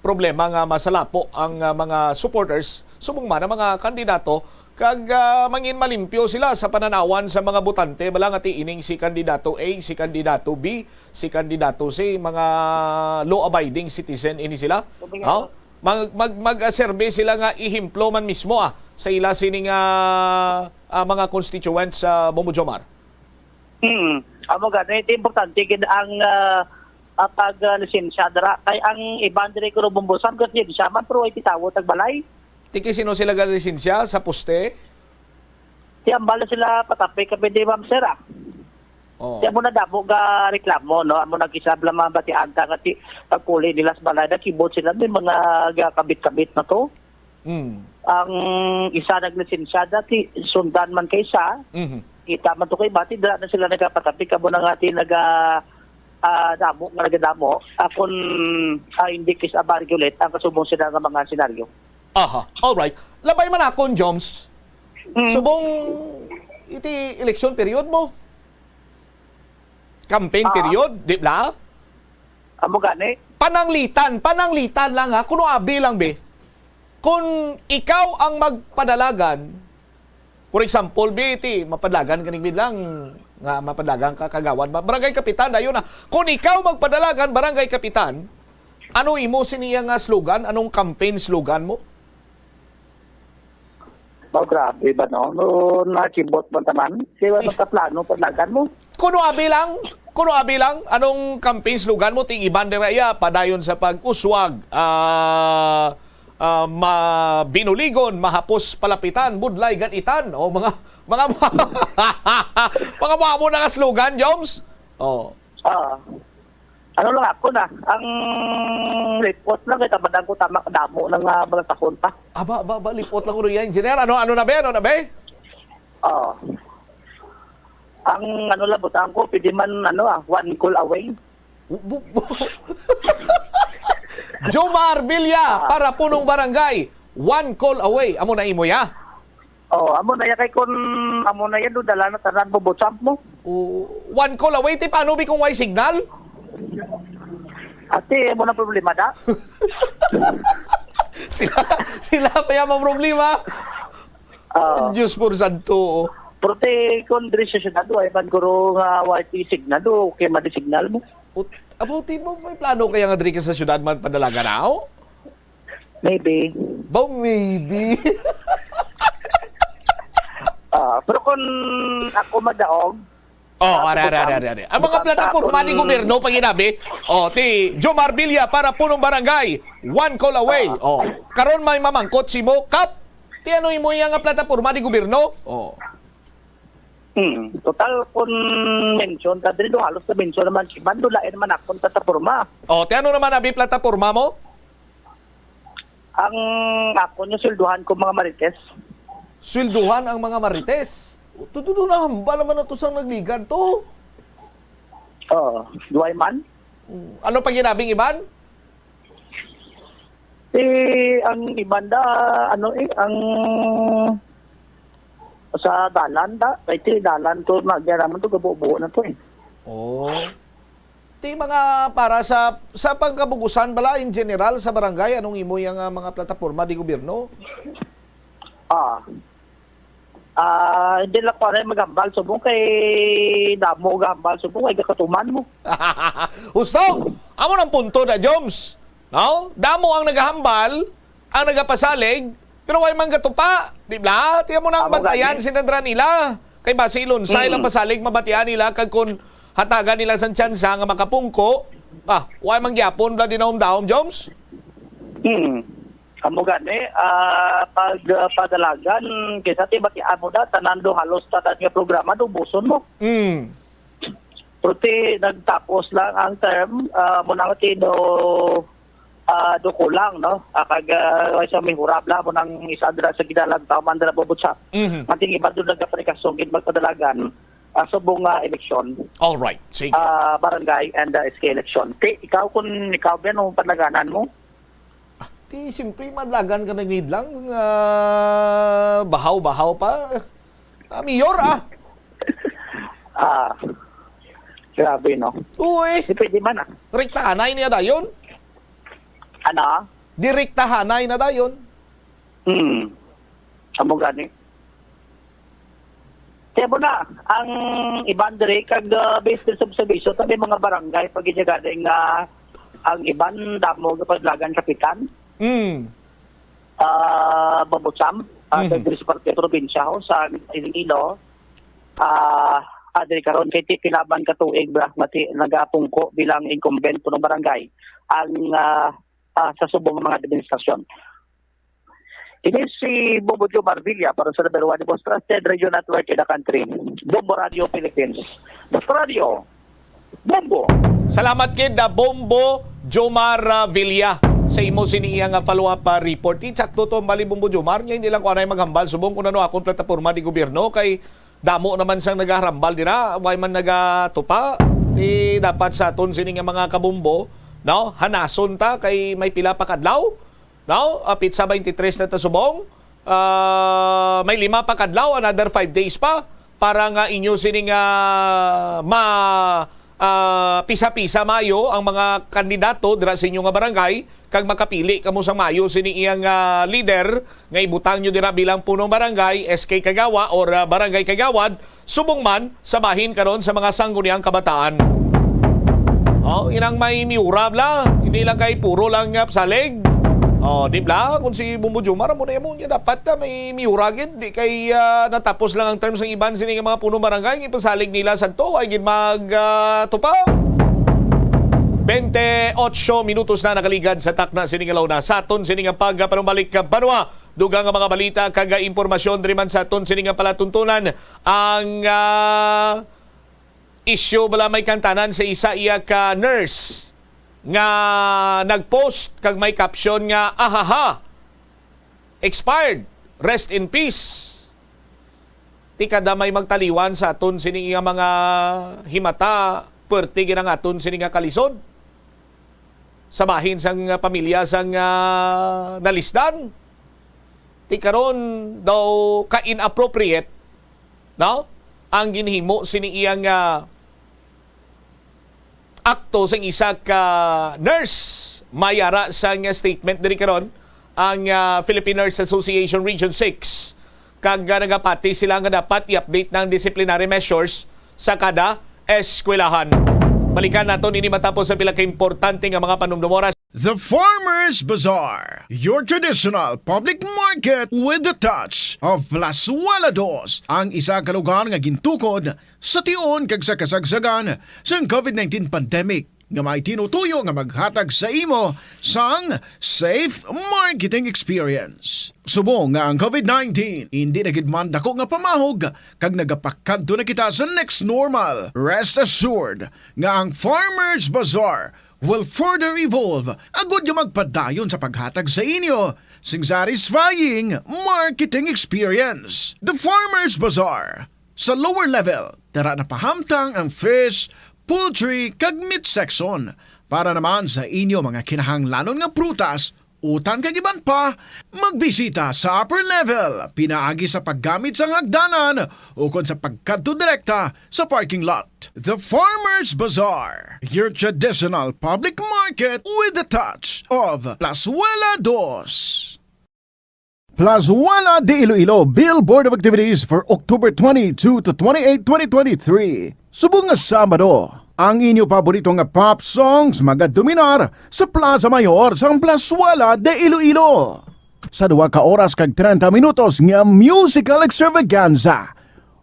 problema nga masalapo ang mga supporters subong man ang mga kandidato kag mangin malimpyo sila sa pananawan sa mga botante bala nga ti ining si kandidato A, si kandidato B, si kandidato C, mga law-abiding citizen ini sila. Mag-survey sila nga ihimplo man mismo sa ila sining mga constituents sa Bombo Jomar. Amo ganit importante gid ang pag-lisensya dara kay ang iban diri ko bumbusan kasi di siya man pero ay titawo tagbalay. Tiki sino sila ga lisensya sa poste? Ti ambala sila patapay ka pwede ma'am sir. Ti amo na dabo ga reklamo no amo nag-isabla mga batian ta kasi pagpuli nila sa balay na keyboard sila may mga kabit-kabit na to. Ang isa naglisensya dati sundan man kay isa. Kita man to kay bati dira na sila nagapatapik amo na nga ti damo nga nagadamo akon hindi kis abarigulet ang kasubong sila nga mga senaryo. All right. Labay man akon Joms. Subong iti election period mo. Campaign period, di ba? Amo gani. Pananglitan lang kuno abi lang be. Kung ikaw ang magpadalagan, for example, iti mapadalagan kaning bilang nga mapadalagan ka kagawan barangay kapitan ayo na kung ikaw magpadalagan barangay kapitan Ano imo siniya nga slogan? Anong campaign slogan mo? Oh, grabe ba no? No, nakibot mo naman. Kaya ano ka plano paglagan mo? Kuno abi lang, anong campaign slogan mo? Ting ibanderaya, padayon sa pag-uswag, binuligon, mahapos palapitan, budlay, ganitan. O mga mga mo na nga slogan, Joms? Oh. Ano lang ako na, ang report lang, kita badang ko tama damo ng mga takon pa. Lipot lang ko rin yan, engineer. Ano na ba? Ang ano lang, butang ko, pwede man, one call away. Jomar Villa, para punong barangay, one call away. Amo na imo ya? Amo na ya kay kun, amo na ya, dala na tanan bobotsam mo. One call away, ti paano bi kung way signal? Ate, mo na problema da? sila pa yung problema. Diyos por santo. Prote kondresyon na do, ay maguro nga YT signal do, okay madi-signal mo. Abuti mo, may plano kaya nga diri ka sa syudad man padalaga na ako? Maybe. Maybe. Pero kung ako madaog, ari. Ang mga plataporma ni gobyerno, pag inabi, ti Jomar Villa para punong barangay, one call away. Karon may mamangkot si Mo Kap. Ti ano imo yang plataporma ni gobyerno? total kung mention, kadri do halos na mention naman si Bando, lain naman akong plataporma. Ti ano naman abi plataporma mo? Ang ako nyo silduhan ko mga marites. Swelduhan ang mga marites? Tutudo na hamba naman na to sang nagligan to. Duay man. Ano pag ginabing iban? Ang iban da, ang sa dalan da. Kaya dalan to, nagyaraman to, gabuo na to Ti mga para sa pagkabugusan bala in general sa barangay, anong imo yung mga plataporma di gobyerno? Hindi lang ko rin magambal. Subong kay damo gambal. Subong kay kakatuman mo. Gusto! Amo ng punto na, Joms. No? Damo ang nagahambal, ang nagapasalig, pero way man gatupa. Di ba? Tiyan mo na ang bantayan, sinadra nila. Kay Basilon, sa ilang pasalig, mabatian nila kag kung hatagan nila sa tsansa nga makapungko. Way man gyapon bla dinahom-dahom, Joms? Amo gani, padalagan, kaysa ti bati amo da, tanando halos tanan nga programa do, buson mo. Pero ti nagtapos lang ang term, munang ti do kulang, no? Kag sa may hurabla, munang isadra sa gidalang tao, mandala bobotsa. Mating iba doon nagkapanikasong, magpadalagan, subong eleksyon. Alright, sige. Barangay and SK election. Ikaw kung ikaw ba nung padlaganan mo? Ti simple madlagan ka nag-need lang, bahaw-bahaw pa. Mayor Grabe, no? Uy! Pwede man Rektahanay niya dayon? Ano? Direktahanay na dayon? Amo gani. Kaya mo na, ang iban dire kag based sa observation tabi mga barangay pag inyagaling ang iban damo padlagan kapitan. Babutsam, sa Parte Probinsya sa Iloilo, adiri karon kay tinaban ka tuig mati nagapungko bilang incumbent punong barangay ang sa subong mga administrasyon. Ini si Bombo Jomar Villa para sa number 1 most trusted radio network in the country, Bombo Radio Philippines. Bombo Radio, Bombo! Salamat kid Bombo Jomar Villa sa imo siniya nga follow-up report. Sakto to bali Bombo Jomar, niya hindi lang ko anay maghambal. Subong ko na akong plataporma di gobyerno kay damo naman sang nagarambal dira, way man nagatupa. Di dapat sa aton sini nga mga kabombo, no? Hanason ta kay may pila pa kadlaw. No? Pizza 23 na ta subong. May 5 pa kadlaw, another 5 days pa para nga inyo sini nga pisa-pisa mayo ang mga kandidato dira sa inyo nga barangay kag makapili kamo sa mayo sini iyang leader nga ibutang nyo dira bilang punong barangay, SK Kagawa or Barangay Kagawad, subong man sa bahin karon sa mga sangguniang kabataan. Inang may miurab la. Hindi lang kay puro lang salig. Di ba? Kung si Bumbo Jumar mo na mo niya dapat may miuragin. Di kay natapos lang ang terms ng iban sining mga puno barangay. Ipasalig nila sa to ay gin magtupa. 28 minutos na nakaligad sa takna siningalaw na. Sa aton sining ang pagpanumbalik ka Banwa. Dugang ang mga balita kaga impormasyon driman sa aton sining ang palatuntunan ang issue bala may kantanan sa isa iya ka nurse nga nagpost kag may caption nga ahaha expired rest in peace. Ti kada may magtaliwan sa aton sining nga mga himata perti ginang aton sining nga kalisod sa bahin sang pamilya sang nalisdan. Ti karon daw ka inappropriate no ang ginhimo sining iyang akto sa isa ka nurse. Mayara sa statement diri karon ang Philippine Nurse Association Region 6 kag nagapati sila nga dapat i-update ng disciplinary measures sa kada eskwelahan. Balikan naton ini matapos sa pila ka importante nga mga panumdumora. The Farmers Bazaar, your traditional public market with the touch of Plazuela Dos, ang isa ka lugar nga gintukod sa tion kag sa kasagsagan sa COVID-19 pandemic nga may tinutuyo nga maghatag sa imo sang safe marketing experience. Subong nga ang COVID-19 hindi na gid man dako nga pamahog kag nagapakadto na kita sa next normal. Rest assured nga ang Farmers Bazaar will further evolve agud yung magpadayon sa paghatag sa inyo sing satisfying marketing experience. The Farmers Bazaar. Sa lower level, tara na pahamtang ang fish, poultry, kag meat section para naman sa inyo mga kinahanglanon nga prutas, utan kag iban pa, magbisita sa upper level, pinaagi sa paggamit sa hagdanan o kon sa pagkadto direkta sa parking lot. The Farmers Bazaar, your traditional public market with the touch of Plazuela Dos. Plazuela de Iloilo Billboard of Activities for October 22 to 28, 2023. Subong nga Sabado, ang inyo paborito nga pop songs magadominar sa Plaza Mayor sa Plazuela de Iloilo. Sa 2 ka oras kag 30 minutos nga musical extravaganza.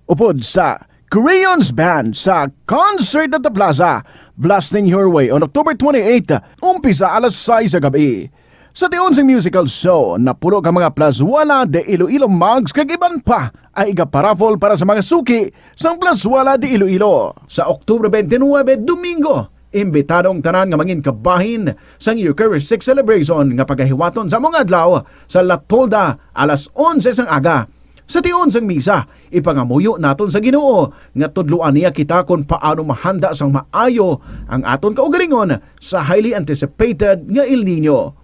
Upod sa Crayons Band sa Concert at the Plaza, blasting your way on October 28, umpisa alas 6 sa gabi. Sa tion sa musical show, napuno ka mga Plazuela de Iloilo mugs kag iban pa ay igaparafol para sa mga suki sa Plazuela de Iloilo. Sa Oktubre 29, Domingo, imbitadong tanan nga mangin kabahin sa Eucharistic Celebration nga pagahiwaton sa mga adlaw sa La Tolda alas 11 sang aga. Sa tion sang misa, ipangamuyo naton sa Ginoo nga tudloan niya kita kung paano mahanda sang maayo ang aton kaugalingon sa highly anticipated nga El Nino.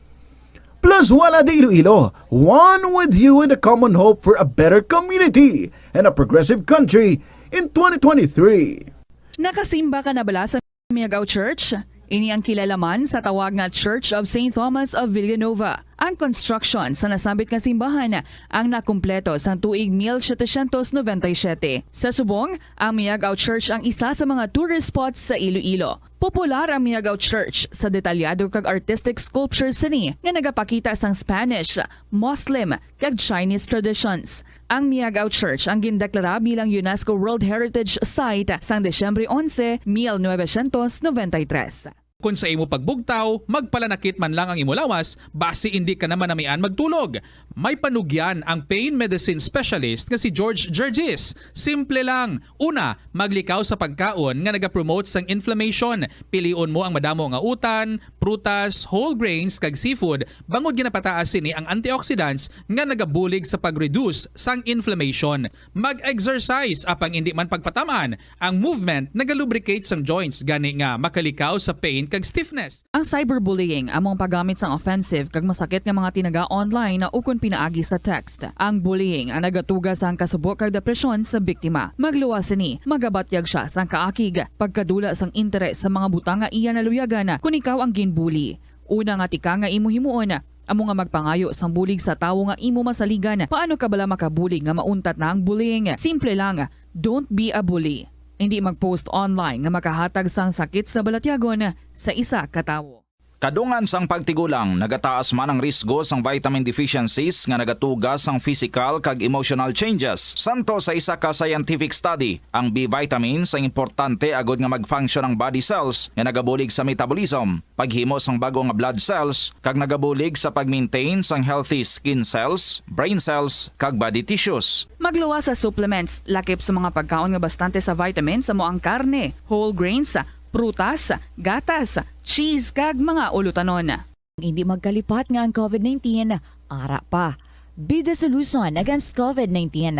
Plazuela de Iloilo, one with you in the common hope for a better community and a progressive country in 2023. Nakasimba ka na bala sa Miagao Church? Ini ang kilalaman sa tawag nga Church of St. Thomas of Villanova. Ang construction sa nasabit nga simbahan ang nakumpleto sa tuig 1797. Sa subong, ang Miagao Church ang isa sa mga tourist spots sa Iloilo. Popular ang Miagao Church sa detalyado kag artistic sculptures sini nga nagapakita sang Spanish, Muslim kag Chinese traditions. Ang Miagao Church ang gindeklara bilang UNESCO World Heritage Site sang Desyembre 11, 1993. Kung sa imo pagbugtaw, magpalanakit man lang ang imo lawas, base hindi ka naman namian magtulog. May panugyan ang pain medicine specialist nga si George Gergis. Simple lang. Una, maglikaw sa pagkaon nga nagapromote sang inflammation. Pilion mo ang madamo nga utan, prutas, whole grains kag seafood. Bangod ginapataas ni ang antioxidants nga nagabulig sa pag-reduce sang inflammation. Mag-exercise apang hindi man pagpatamaan. Ang movement nagalubricate sang joints gani nga makalikaw sa pain kag stiffness. Ang cyberbullying among paggamit sang offensive kag masakit nga mga tinaga online na ukon pinaagi sa text. Ang bullying ang nagatuga sang kasubok kag depresyon sa biktima. Magluwas ni, magabatyag siya sang kaakig, pagkadula sang interes sa mga butang nga iya naluyagan kung ikaw ang ginbully. Una nga tika nga imo himuon, amo nga magpangayo sang bulig sa tawo nga imo masaligan. Paano ka bala makabulig nga mauntat na ang bullying? Simple lang, don't be a bully. hindi mag-post online nga makahatag sang sakit sa balatyagon sa isa ka tawo. Kadungan sang pagtigulang, nagataas man ang risgo sang vitamin deficiencies nga nagatugas sang physical kag emotional changes. Santo sa isa ka scientific study, ang B vitamins ang importante agod nga mag-function ang body cells nga nagabulig sa metabolism, paghimo sang bago nga blood cells kag nagabulig sa pag-maintain sang healthy skin cells, brain cells kag body tissues. Magluwas sa supplements, lakip sa mga pagkaon nga bastante sa vitamins sa moang karne, whole grains, prutas, gatas, cheese kag mga ulutanon. Hindi magkalipat nga ang COVID-19, ara pa. Be the solution against COVID-19.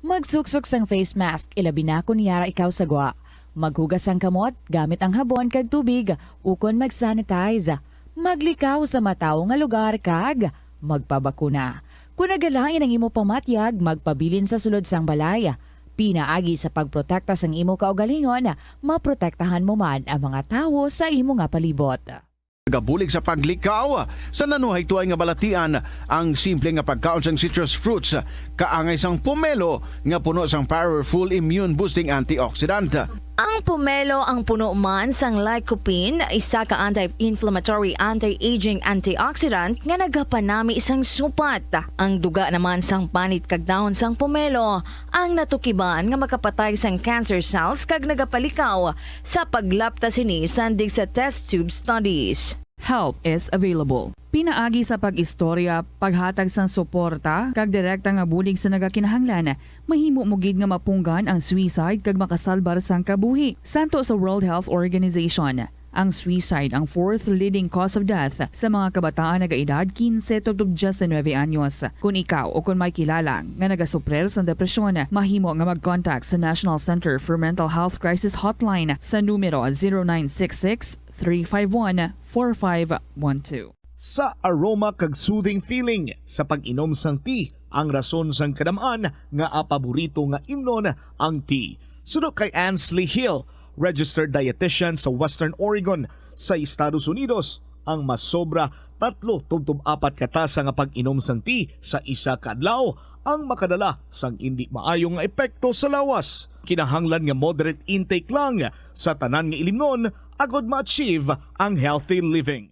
Magsuksok sang face mask, ilabi na kung niyara ikaw sagwa. Maghugas ang kamot, gamit ang habon kag tubig, ukon mag-sanitize. Maglikaw sa mataw nga lugar kag magpabakuna. Kung nagalangin ang imo pamatyag, magpabilin sa sulod sang balay. Pinaagi sa pagprotekta sang imo kaugalingon, maprotektahan mo man ang mga tawo sa imo nga palibot. Gabulig sa paglikaw sa nanuhay tuay nga balatian ang simple nga pagkaon sang citrus fruits kaangay sang pomelo nga puno sang powerful immune boosting antioxidant. Ang pomelo ang puno man sang lycopene, isa ka anti-inflammatory, anti-aging antioxidant nga nagapanami sang supat. Ang duga naman sang panit kag dahon sang pomelo ang natukiban nga makapatay sang cancer cells kag nagapalikaw sa paglapta sini sandig sa test tube studies. Help is available. Pinaagi sa pag-istorya, paghatag sang suporta, kag direkta nga bulig sa nagakinahanglan, mahimo mo gid nga mapunggan ang suicide kag makasalbar sang kabuhi. Santo sa World Health Organization, ang suicide ang fourth leading cause of death sa mga kabataan nagaedad 15 to 19 anyos. Kung ikaw o kung may kilala nga nagasuprer sa depresyon, mahimo nga mag-contact sa National Center for Mental Health Crisis Hotline sa numero 0966-351-4512. Sa aroma kag soothing feeling sa pag-inom sang tea, ang rason sang kadamaan nga paborito nga imnon ang tea. Sunod kay Ansley Hill, registered dietitian sa Western Oregon sa Estados Unidos, ang mas sobra 3-4 katasa nga pag-inom sang tea sa isa ka adlaw ang makadala sang hindi maayong nga epekto sa lawas. Kinahanglan nga moderate intake lang sa tanan nga ilimnon agod ma-achieve ang healthy living.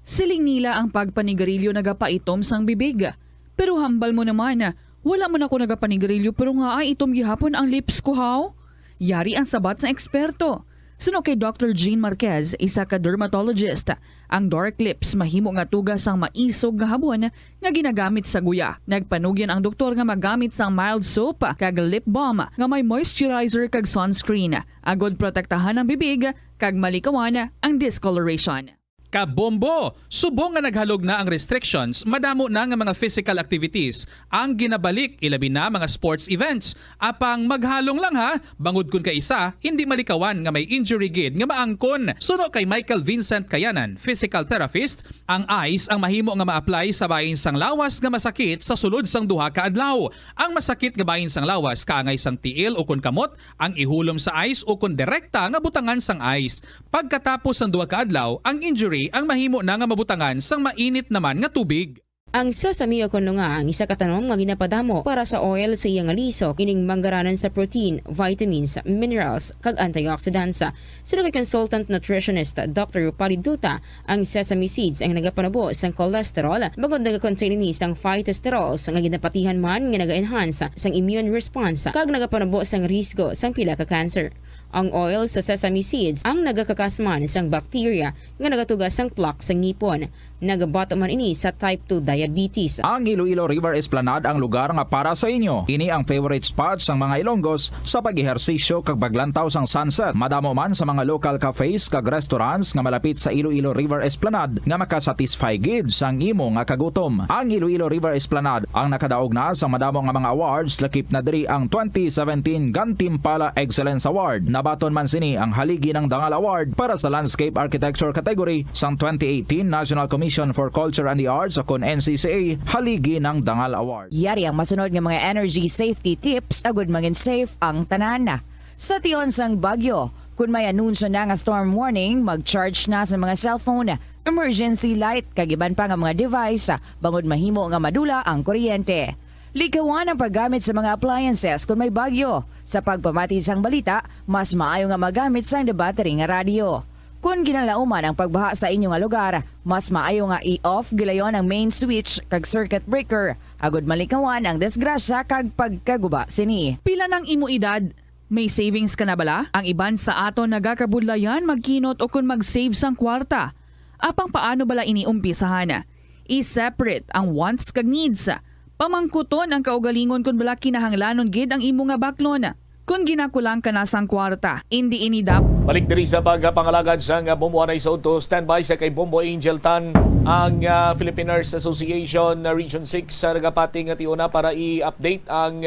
Siling nila ang pagpanigarilyo nagapaitom sang bibig. Pero hambal mo naman, wala mo na ko nagapanigarilyo pero nga ay itom gihapon ang lips ko haw. Yari ang sabat sa eksperto. Suno kay Dr. Jean Marquez, isa ka dermatologist, ang dark lips mahimo nga tugas sang maisog nga habon nga ginagamit sa guya. Nagpanugyan ang doktor nga magamit sang mild soap kag lip balm nga may moisturizer kag sunscreen. Agod protektahan ang bibig kag malikawan ang discoloration. Kabombo! Subong nga naghalog na ang restrictions, madamo na nga mga physical activities ang ginabalik, ilabi na mga sports events. Apang maghalong lang ha, bangod kun ka isa, hindi malikawan nga may injury gid nga maangkon. Suno kay Michael Vincent Kayanan, physical therapist, ang ice ang mahimo nga ma-apply sa bahin sang lawas nga masakit sa sulod sang duha ka adlaw. Ang masakit nga bahin sang lawas kaangay sang tiil o kun kamot, ang ihulom sa ice o kun direkta nga butangan sang ice. Pagkatapos sang duha ka adlaw, ang injury ang mahimo na nga mabutangan sang mainit naman nga tubig. Ang sesame o kuno nga ang isa ka tanom nga ginapadamo para sa oil sa iyang alisok ining manggaranan sa protein, vitamins, minerals kag antioxidants. Sino kay consultant nutritionist Dr. Rupali Duta, ang sesame seeds ang nagapanabo sang cholesterol bagod nagakontain ini sang phytosterols nga ginapatihan man nga naga-enhance sang immune response kag nagapanabo sang risgo sang pila ka cancer. Ang oil sa sesame seeds ang nagakakasman sang bacteria nga nagatugas sang plaque sa ngipon. Nagabato man ini sa type 2 diabetes. Ang Iloilo River Esplanade ang lugar nga para sa inyo. Ini ang favorite spot sang mga Ilonggos sa pag-ehersisyo kag paglantaw sang sunset. Madamo man sa mga local cafes kag restaurants nga malapit sa Iloilo River Esplanade nga makasatisfy gid sang imo nga kagutom. Ang Iloilo River Esplanade ang nakadaog na sa madamo nga mga awards, lakip na diri ang 2017 Gantimpala Excellence Award. Nabaton man sini ang haligi ng Dangal Award para sa Landscape Architecture category sang 2018 National Commission for Culture and the Arts o kon NCCA haligi ng Dangal Award. Yari ang masunod nga mga energy safety tips agud maging safe ang tanan. Sa tion sang bagyo, kung may anunsyo na nga storm warning, mag-charge na sa mga cellphone, emergency light kag iban pa nga mga device bangod mahimo nga madula ang kuryente. Likawan ang paggamit sa mga appliances kung may bagyo. Sa pagpamati sang balita, mas maayo nga magamit sang debattery nga radyo. Kung ginalauman ang pagbaha sa inyong nga lugar, mas maayo nga i-off gilayon ang main switch kag circuit breaker. Agod malikawan ang disgrasya kag pagkaguba sini. Pila ng imo edad? May savings ka na bala? Ang iban sa ato nagakabudlayan magkinot o kung mag-save sang kwarta. Apang paano bala iniumpisahan? I-separate ang wants kag needs. Pamangkuton ang kaugalingon kung bala kinahanglanon gid ang imo nga baklon. Kung ginakulang ka na sang kwarta, hindi inidap. Balik diri sa pagpangalagad sa Bomboanay sa Udto. Standby sa kay Bombo Angel Tan ang Philippine Nurse Association Region 6 sa nagapating at iuna para i-update ang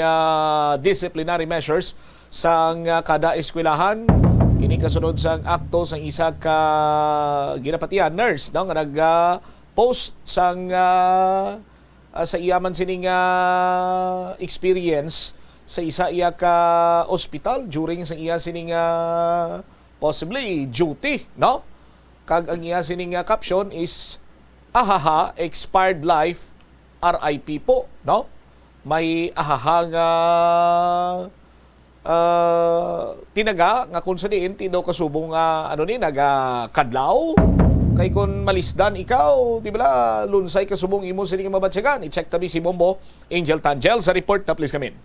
disciplinary measures sa kada eskwelahan. Ini kasunod sa akto sang isa ka ginapatian nurse no, nga nag-post sang sa iyaman sining experience sa isa iya ka ospital during sa iya sining possibly duty, no? Kag ang iya sining caption is ahaha expired life RIP po, no? May ahaha nga tinaga nga kun sa diin tidaw kasubong ano ni nagakadlaw kay kun malisdan ikaw di bala lunsay kasubong imo sining mabatsyagan. I-check tabi si Bombo Angel Tangel sa report na please come in.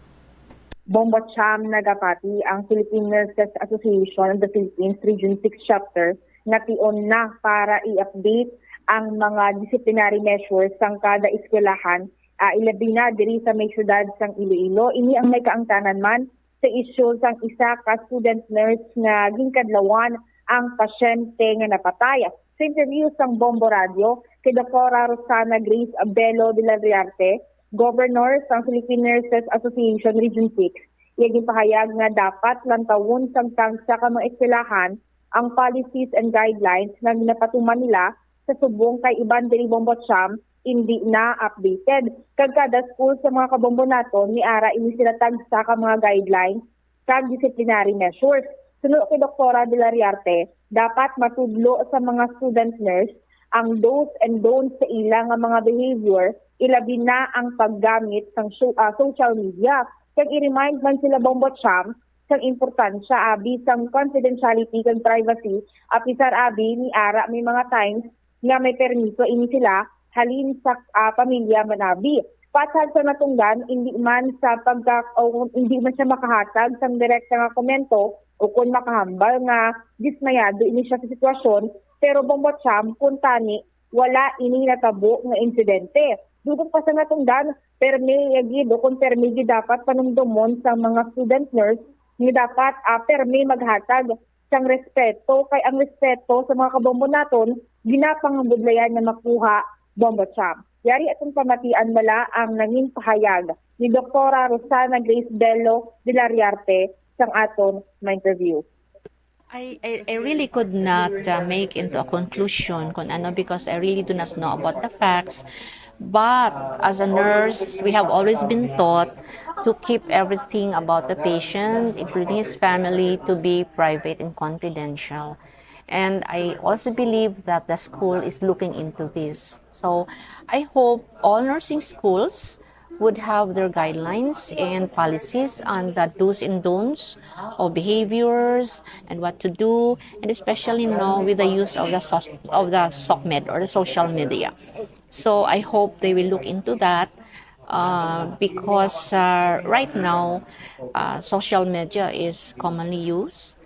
Bombo Cham nagapati ang Philippine Nurses Association of the Philippines Region 6 Chapter nga tion na para i-update ang mga disciplinary measures sang kada eskwelahan ilabi na diri sa may syudad sang Iloilo. Ini ang may kaangtanan man sa issue sang isa ka student nurse nga ginkadlawan ang pasyente nga napatay. Sa interview sang Bombo Radio kay Dr. Rosana Grace Abelo de la Riarte, Governor sa Philippine Nurses Association Region 6, iyaging pahayag nga dapat lantawon samtang sa mga eskwelahan ang policies and guidelines na ginapatuman nila sa subong kay iban diri Bombo Cham hindi na updated. Kag kada school sa mga kabombo naton ni ara ini sila tagsa ka mga guidelines kag disciplinary measures. Sunod kay Dr. de la Riarte, dapat matudlo sa mga student nurse ang do's and don'ts sa ilang mga behavior, ilabi na ang paggamit ng social media. Kag i-remind man sila Bombo Cham sang importansya abi sang confidentiality kag privacy apisar abi ni ara may mga times nga may permiso ini sila halin sa pamilya manabi. Patsad sa natunggan hindi man sa hindi man siya makahatag sang direkta nga komento o kung makahambal nga dismayado ini siya sa sitwasyon. Pero Bombo Cham, kung tani, wala ini natabo nga insidente. Dugong pa sa natungdan, permi yagido kung permi dapat panumdumon sa mga student nurse ni dapat permi maghatag sang respeto kay ang respeto sa mga kabombo naton ginapangabudlayan na makuha Bombo Cham. Yari atong pamatian mala ang nanging pahayag ni Dr. Rosana Grace Bello de la Riarte sang aton na interview. I really could not make into a conclusion kung ano because I really do not know about the facts. But as a nurse, we have always been taught to keep everything about the patient, including his family, to be private and confidential. And I also believe that the school is looking into this. So I hope all nursing schools would have their guidelines and policies on the do's and don'ts of behaviors and what to do, and especially now with the use of the SOCMED or the social media. So I hope they will look into that because right now social media is commonly used,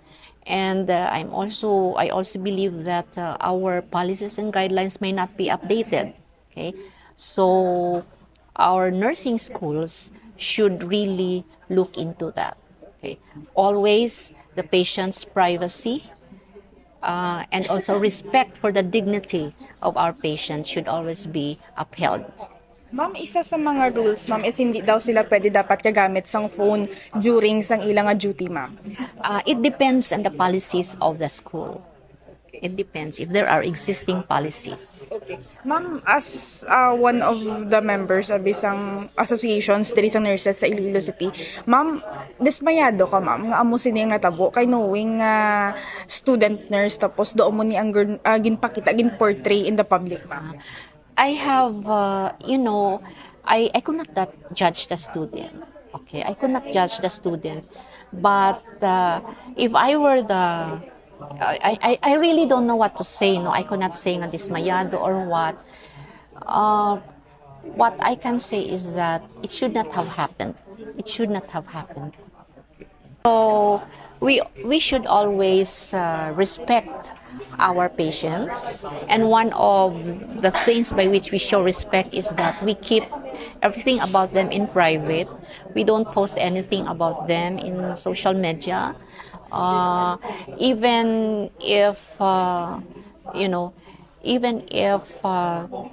and I also believe that our policies and guidelines may not be updated. Okay, so our nursing schools should really look into that. Okay. Always the patient's privacy and also respect for the dignity of our patients should always be upheld. Ma'am, isa sa mga rules, ma'am, is hindi daw sila pwede dapat kagamit sang phone during sang ilang duty, ma'am. It depends on the policies of the school. It depends if there are existing policies. Okay. Ma'am, as one of the members of isang associations diri sa nurses sa Iloilo City, ma'am, dismayado ka, ma'am, nga amo sini nga tabo kay knowing student nurse tapos do mo ni ang ginpakita, ginportray in the public, ma'am. I have, I could not judge the student. Okay, I could not judge the student. But if I were I really don't know what to say. No, I could not say nga dismayado or what. What I can say is that it should not have happened. It should not have happened. So we should always respect our patients, and one of the things by which we show respect is that we keep everything about them in private. We don't post anything about them in social media, even if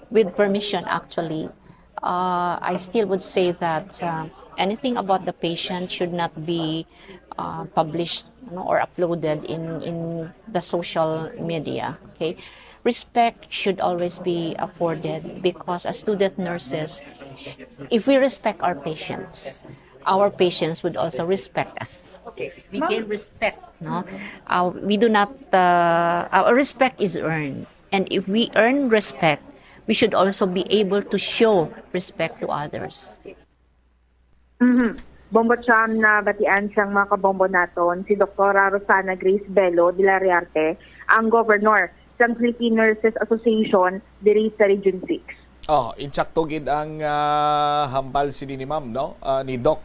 with permission actually. I still would say that anything about the patient should not be published or uploaded in the social media. Okay, respect should always be afforded, because as student nurses, if we respect our patients would also respect us. We gain respect. No, we do not. Our respect is earned, and if we earn respect, we should also be able to show respect to others. Bombo Cham, na batian siyang mga kabombo naton, si Dr. Rosana Grace Bello de la Riarte, ang governor sa Philippine Nurses Association diri sa Region 6. Insakto gid ang hambal si ni ma'am, no? Ni Doc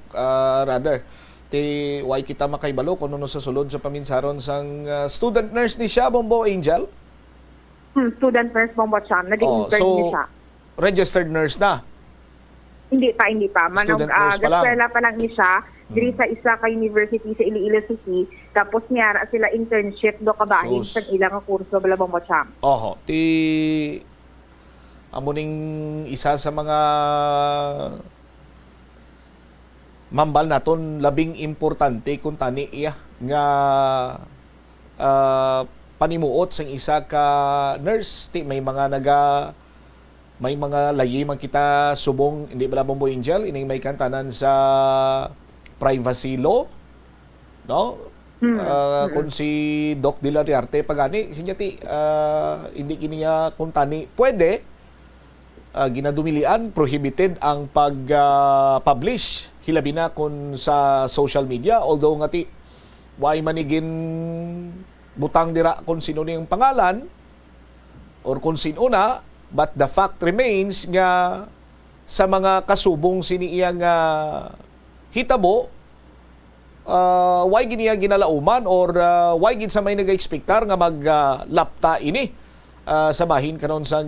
rather. Ti why kita makaibalo kung ano sa sulod sa paminsaron sang student nurse ni siya, Bombo Angel? Student nurse, Bombo Cham, nag-intern niya siya. Registered nurse na? Hindi pa. Gaskwela pa lang niya siya. Diri sa isa ka university sa Iloilo City. Tapos niyara sila internship do kabahin sa ilang kurso bala Bombo Cham. Amuning isa sa mga mambal naton labing importante kung tani iya nga panimuot sang isa ka nurse. May mga layi man kita subong, hindi bala Bombo Angel, ining may kantanan sa privacy law, no? Kung si Doc de la Riarte pagani sinya hindi kiniya kung tani pwede ginadumilian, prohibited ang pag-publish hilabi na kung sa social media, although nga why manigin butang dira kung sino niyang pangalan or kung sino na. But the fact remains nga sa mga kasubong siniyang hitabo, why giniya ginalauman or why gin sa may nag-expectar nga maglapta ini sa bahin karon sa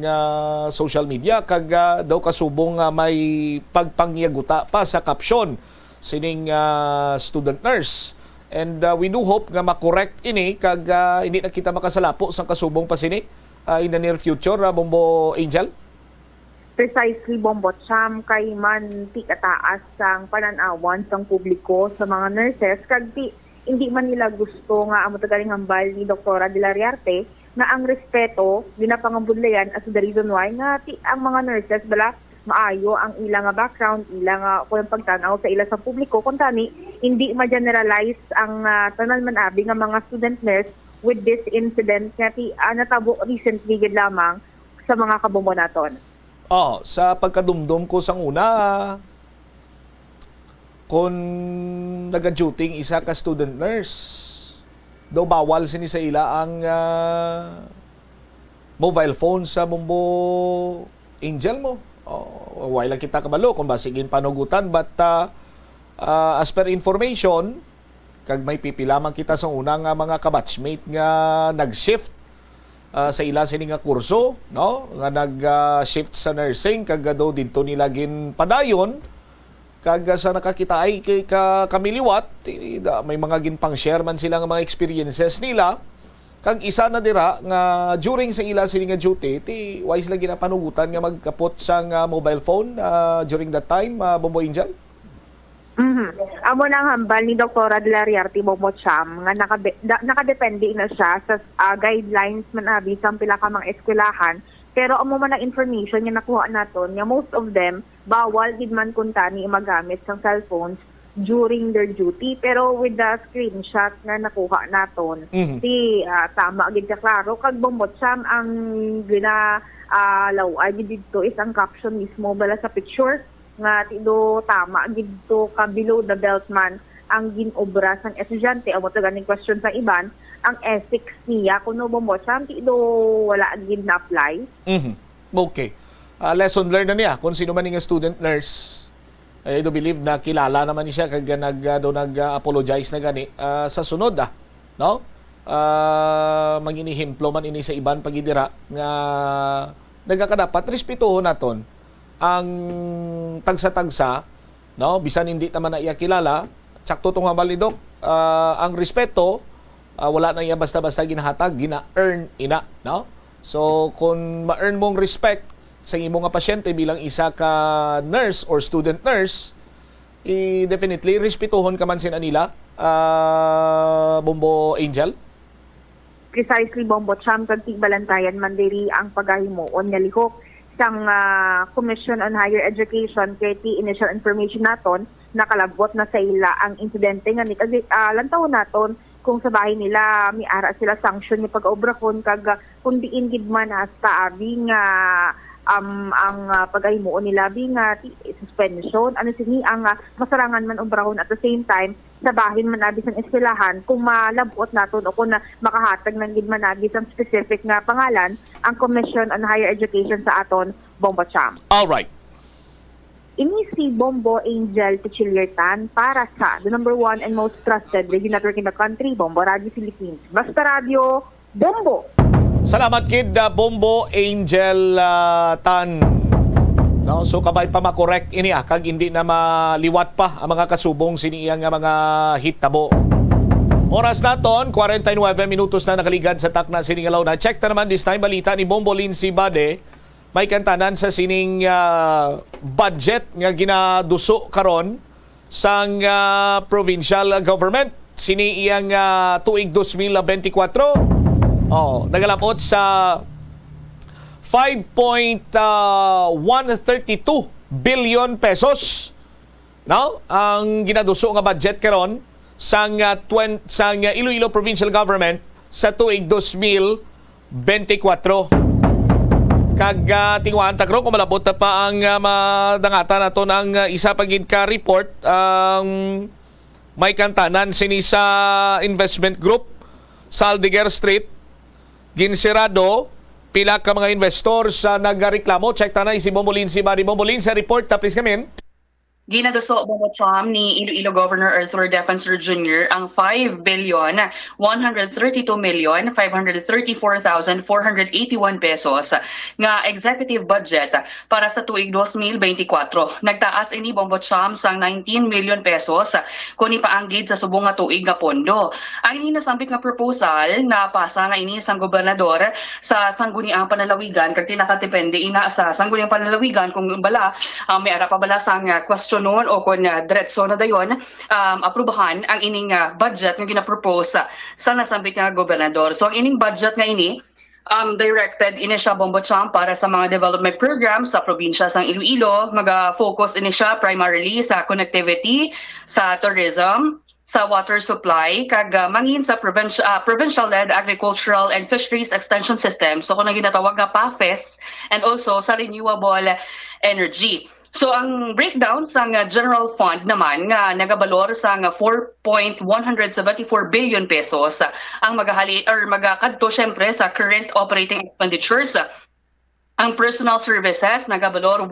social media kag daw kasubong may pagpangyaguta pa sa caption sining student nurse. And we do hope nga makorrect ini kag hindi na kita makasalapo sa kasubong pa sini in the near future, Bombo Angel? Precisely, Bombo Cham, kay man ti kataas sang pananawan sang publiko sa mga nurses, kag hindi man nila gusto nga amo tagaling hambal ni Dr. de la Riarte na ang respeto ginapangambudlayan as the reason why nga ang mga nurses bala maayo ang ilang background, ilang kung pagtanaw sa ilang sa publiko, kung tani hindi ma-generalize ang tanan man abi nga mga student nurse with this incident nga natabo recently gid lamang sa mga kabombo naton. Sa pagkadumdum ko sang una, kung nag-duty isa ka student nurse, daw bawal sini sa ila ang mobile phone sa Bombo Angel mo. Why lang kita kabalo kung basigin panugutan, but as per information, kag may pipilaman kita sa unang mga kabatchmate nga nag-shift sa ila sini nga kurso, no? Nga nag-shift sa nursing kag do didto nila gin padayon kag sa nakakita ay kay kamiliwat may mga gin pang share man sila nga mga experiences nila kag isa na dira nga during sa ila sini nga duty wise lang ginapanugutan nga magkapot sang mobile phone during that time, Bombo Angel. Amo nang hambal ni Dr. de la Riarte, Bombo Cham, nga nakadepende na siya sa guidelines man abi sa pila ka mga eskwelahan, pero amo man ang information nga nakuha naton nga most of them bawal gid man kuntani magamit sang cellphones during their duty, pero with the screenshot nga nakuha naton tama gid ka klaro kag Bombo Cham ang laway dito is ang caption mismo bala sa picture nga tido tama dito ka below the belt man ang ginobra sang estudyante o mo ganing question sa iban ang ethics niya kuno mo siya tido wala gid na apply. Okay. Lesson learned na niya kung sino man nga student nurse. I do believe na kilala naman niya kag nag-apologize na gani sa sunod no? Maginihimplo man ini sa iban pagidira nga nagkakadapat respetuhon naton ang tagsa-tagsa no bisan hindi ta man na iya kilala sakto tong habalidok ang respeto wala na iya basta-basta ginahatag gina-earn ina no so kung ma-earn mong respect sa imong nga pasyente bilang isa ka nurse or student nurse definitely respetuhon ka man sina nila Bombo Angel. Precisely, Bombo Cham, kag tigbalantayan man diri ang pagahimoon nga lihok sang Commission on Higher Education kay initial information naton nakalabot na sa ila ang insidente nga lantaw naton kung sa bahay nila miara sila sanction ni pag-obrahon kag kung diin gid man hasta abi nga ang pagahimoon nila bing suspension ano sini ang masarangan man obrahon at the same time sabahin man abi sang eskwelahan kung malabot naton o kung makahatag ng gid man abi sang specific nga pangalan ang Commission on Higher Education sa aton Bombo Cham. All right. Ini si Bombo Angel Tichiliertan para sa the number 1 and most trusted radio network in the country, Bombo Radio Philippines. Basta Radio Bombo. Salamat kid Bombo Angel Tan. No, so kabay pa ma-correct ini kag hindi na maliwat pa ang mga kasubong siniyang nga mga hitabo. Oras naton 49 minutos na nakaligad sa takna sining alaw na. Check ta naman this time balita ni Bombo Lindsay Bade. May kantanan sa sining budget nga ginaduso karon sang provincial government sini iyang tuig 2024. Nagalabot sa 5.132 billion pesos. No? Ang ginaduso nga budget karon sang Iloilo Provincial Government sa tuig 2024. Kag tingwaan ta kung malabot na pa ang madangata nato ng isa pagid ka report may kantanan sini sa investment group sa Aldeguer Street ginsirado pila ka mga investors sa nagreklamo. Check ta na si Bombo Lindsay Bari. Bombo Lindsay report please come in. Ginaduso Bombo Cham ni Iloilo Governor Arthur Defensor Jr. ang 5,132,534,481 pesos nga executive budget para sa tuig 2024. Nagtaas ini Bombo Cham sang 19 million pesos kung ipaanggid sa subong nga tuig nga pondo. Ang ini nasambit nga proposal na pasa nga ini sang gobernador sa sangguniang panalawigan kag tinakadepende ina sa sangguniang panalawigan kung bala may ara pa bala sang question noon o kung diretso na dayon aprubahan ang ining budget nga ginapropose sa nasambit nga gobernador. So ang ining budget nga ini directed ini siya Bombo Cham para sa mga development programs sa probinsya sang Iloilo. Mag-focus ini siya primarily sa connectivity, sa tourism, sa water supply, kag mangin sa provincial-led agricultural and fisheries extension system. So kung na ginatawag nga PAFES and also sa renewable energy. So ang breakdown sa general fund naman nga nagabalor sa 4.174 billion pesos ang magahali or magakadto syempre sa current operating expenditures. Ang personal services nagabalor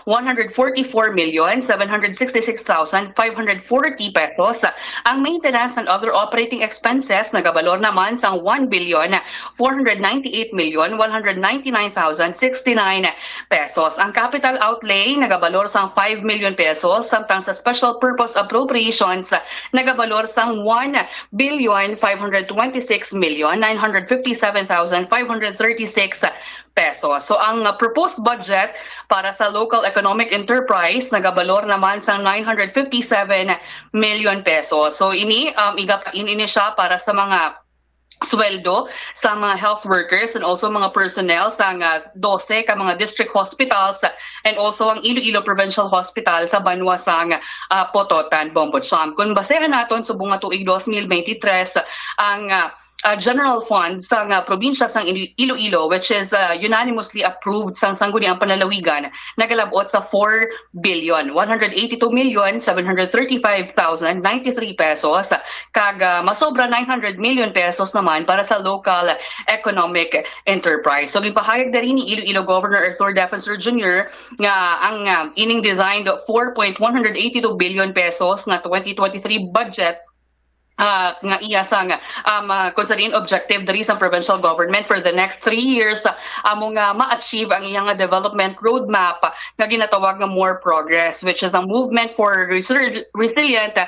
1,144,766,540 pesos. Ang maintenance and other operating expenses nagabalor naman sa 1,498,199,069 pesos. Ang capital outlay nagabalor sa 5 million pesos samtang sa special purpose appropriations nagabalor sa 1,526,957,536 pesos. So ang proposed budget para sa local economic enterprise nagabalor naman sa 957 million pesos. So ini ini siya para sa mga sweldo sa mga health workers and also mga personnel sa 12 ka mga district hospitals and also ang Iloilo Provincial Hospital sa Banwa sang Pototan, Bombo Cham. Kung basehan naton sa bunga tuig 2023 ang general fund sang probinsya sang Iloilo, which is unanimously approved sang Sangguniang Panlalawigan, nagalabot sa 4,182,735,093 pesos, kag masobra 900 million pesos naman para sa local economic enterprise. So gipahayag na rin ni Iloilo Governor Arthur Defensor Jr. nga ang ining designed 4.182 billion pesos nga 2023 budget nga iya sang kung sa rin objective diri sa provincial government for the next 3 years amo nga ma-achieve ang iyang development roadmap nga ginatawag nga More Progress, which is a movement for resilient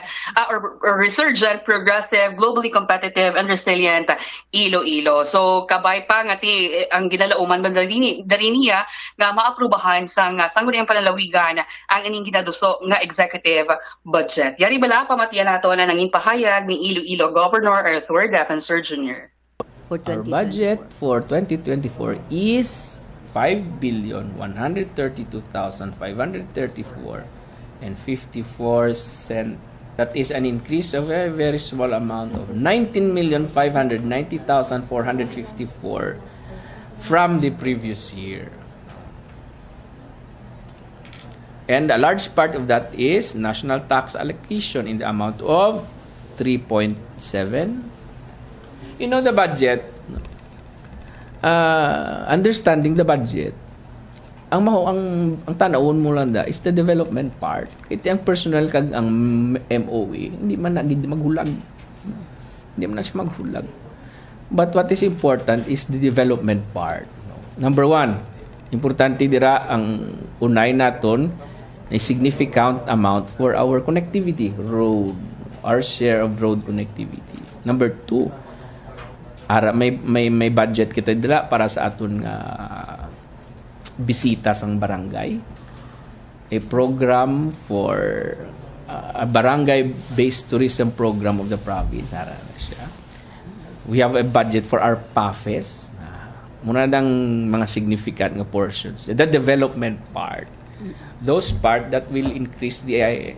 or resurgent, progressive, globally competitive and resilient Iloilo. So kabay pa nga ti ang ginalauman man dali niya nga maaprubahan sang Sangguniang Panlalawigan ang ining ginaduso nga executive budget. Yari bala pamatiyan nato na nangin pahayag ni Iloilo Governor Arthur Defensor Jr. Our budget for 2024 is 5,132,534 and 54 cents. That is an increase of a very small amount of 19,590,454 from the previous year. And a large part of that is national tax allocation in the amount of 3.7. You know the budget, understanding the budget, ang tanawon mo lang da is the development part. Ito ang personal kag ang MOE, hindi man maghulag. Hindi man na siya maghulag. But what is important is the development part. Number one, importante dira ang unay naton na significant amount for our connectivity, road, our share of road connectivity. Number two, may budget kita dila para sa aton nga bisita sang barangay. A program for a barangay-based tourism program of the province. We have a budget for our PAFES. Muna ng mga significant nga portions. The development part. Those part that will increase the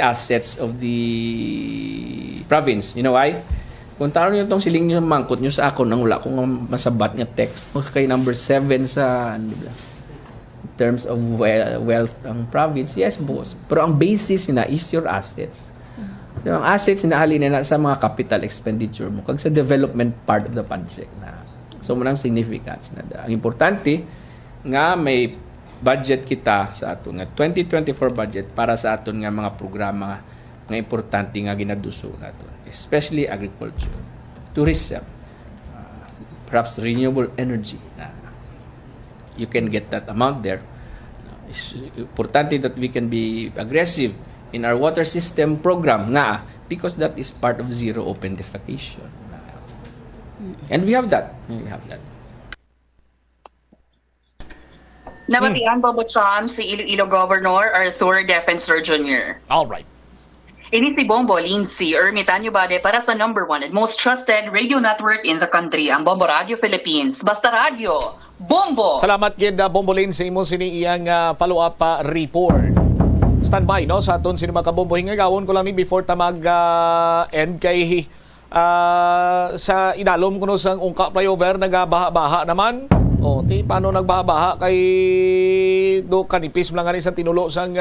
assets of the province. You know why? Kung taro nyo itong siling nyo mangkot nyo sa ako nang wala kong masabat nga text. Kay number 7 sa in terms of wealth ang province, yes boss. Pero ang basis na is your assets. So, ang assets na halin na sa mga capital expenditure mo kag sa development part of the project na. So munang significance na da. Ang importante nga may budget kita sa aton nga 2024 budget para sa aton nga mga programa nga importante nga ginaduso naton, especially agriculture, tourism, perhaps renewable energy. You can get that amount there. It's importante that we can be aggressive in our water system program nga because that is part of zero open defecation. And we have that. Nabatian po si Iloilo Governor Arthur Defensor Jr. All right. Ini si Bombo Lindsay Ermitanyo Bade para sa number 1 and most trusted radio network in the country, ang Bombo Radio Philippines. Basta Radio, Bombo! Salamat gid Bombo Lindsay mo sini iyang follow-up report. Standby no sa aton sini mga kabombo. Hingagawon ko lang ni before ta mag-end kay sa idalom kuno sang Ungka flyover nagabaha-baha naman. O ti paano nagbaha-baha kay do kanipis lang ani sa tinulo sang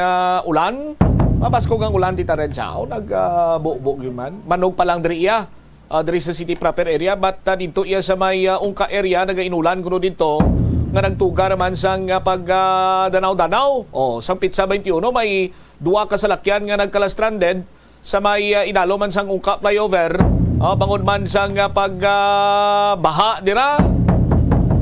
ulan. Mapasko gang ulan dita red sao nagbuo gyud man. Manog pa lang diri iya. Diri sa city proper area but dito iya sa may Ungka area nagainulan kuno dito nga nagtuga naman sang pag danaw-danaw. O sang Pitsa 21 may duwa ka salakyan nga nagkala-stranded sa may idalo man sang Ungka flyover. Bangod man sang pagbaha dira.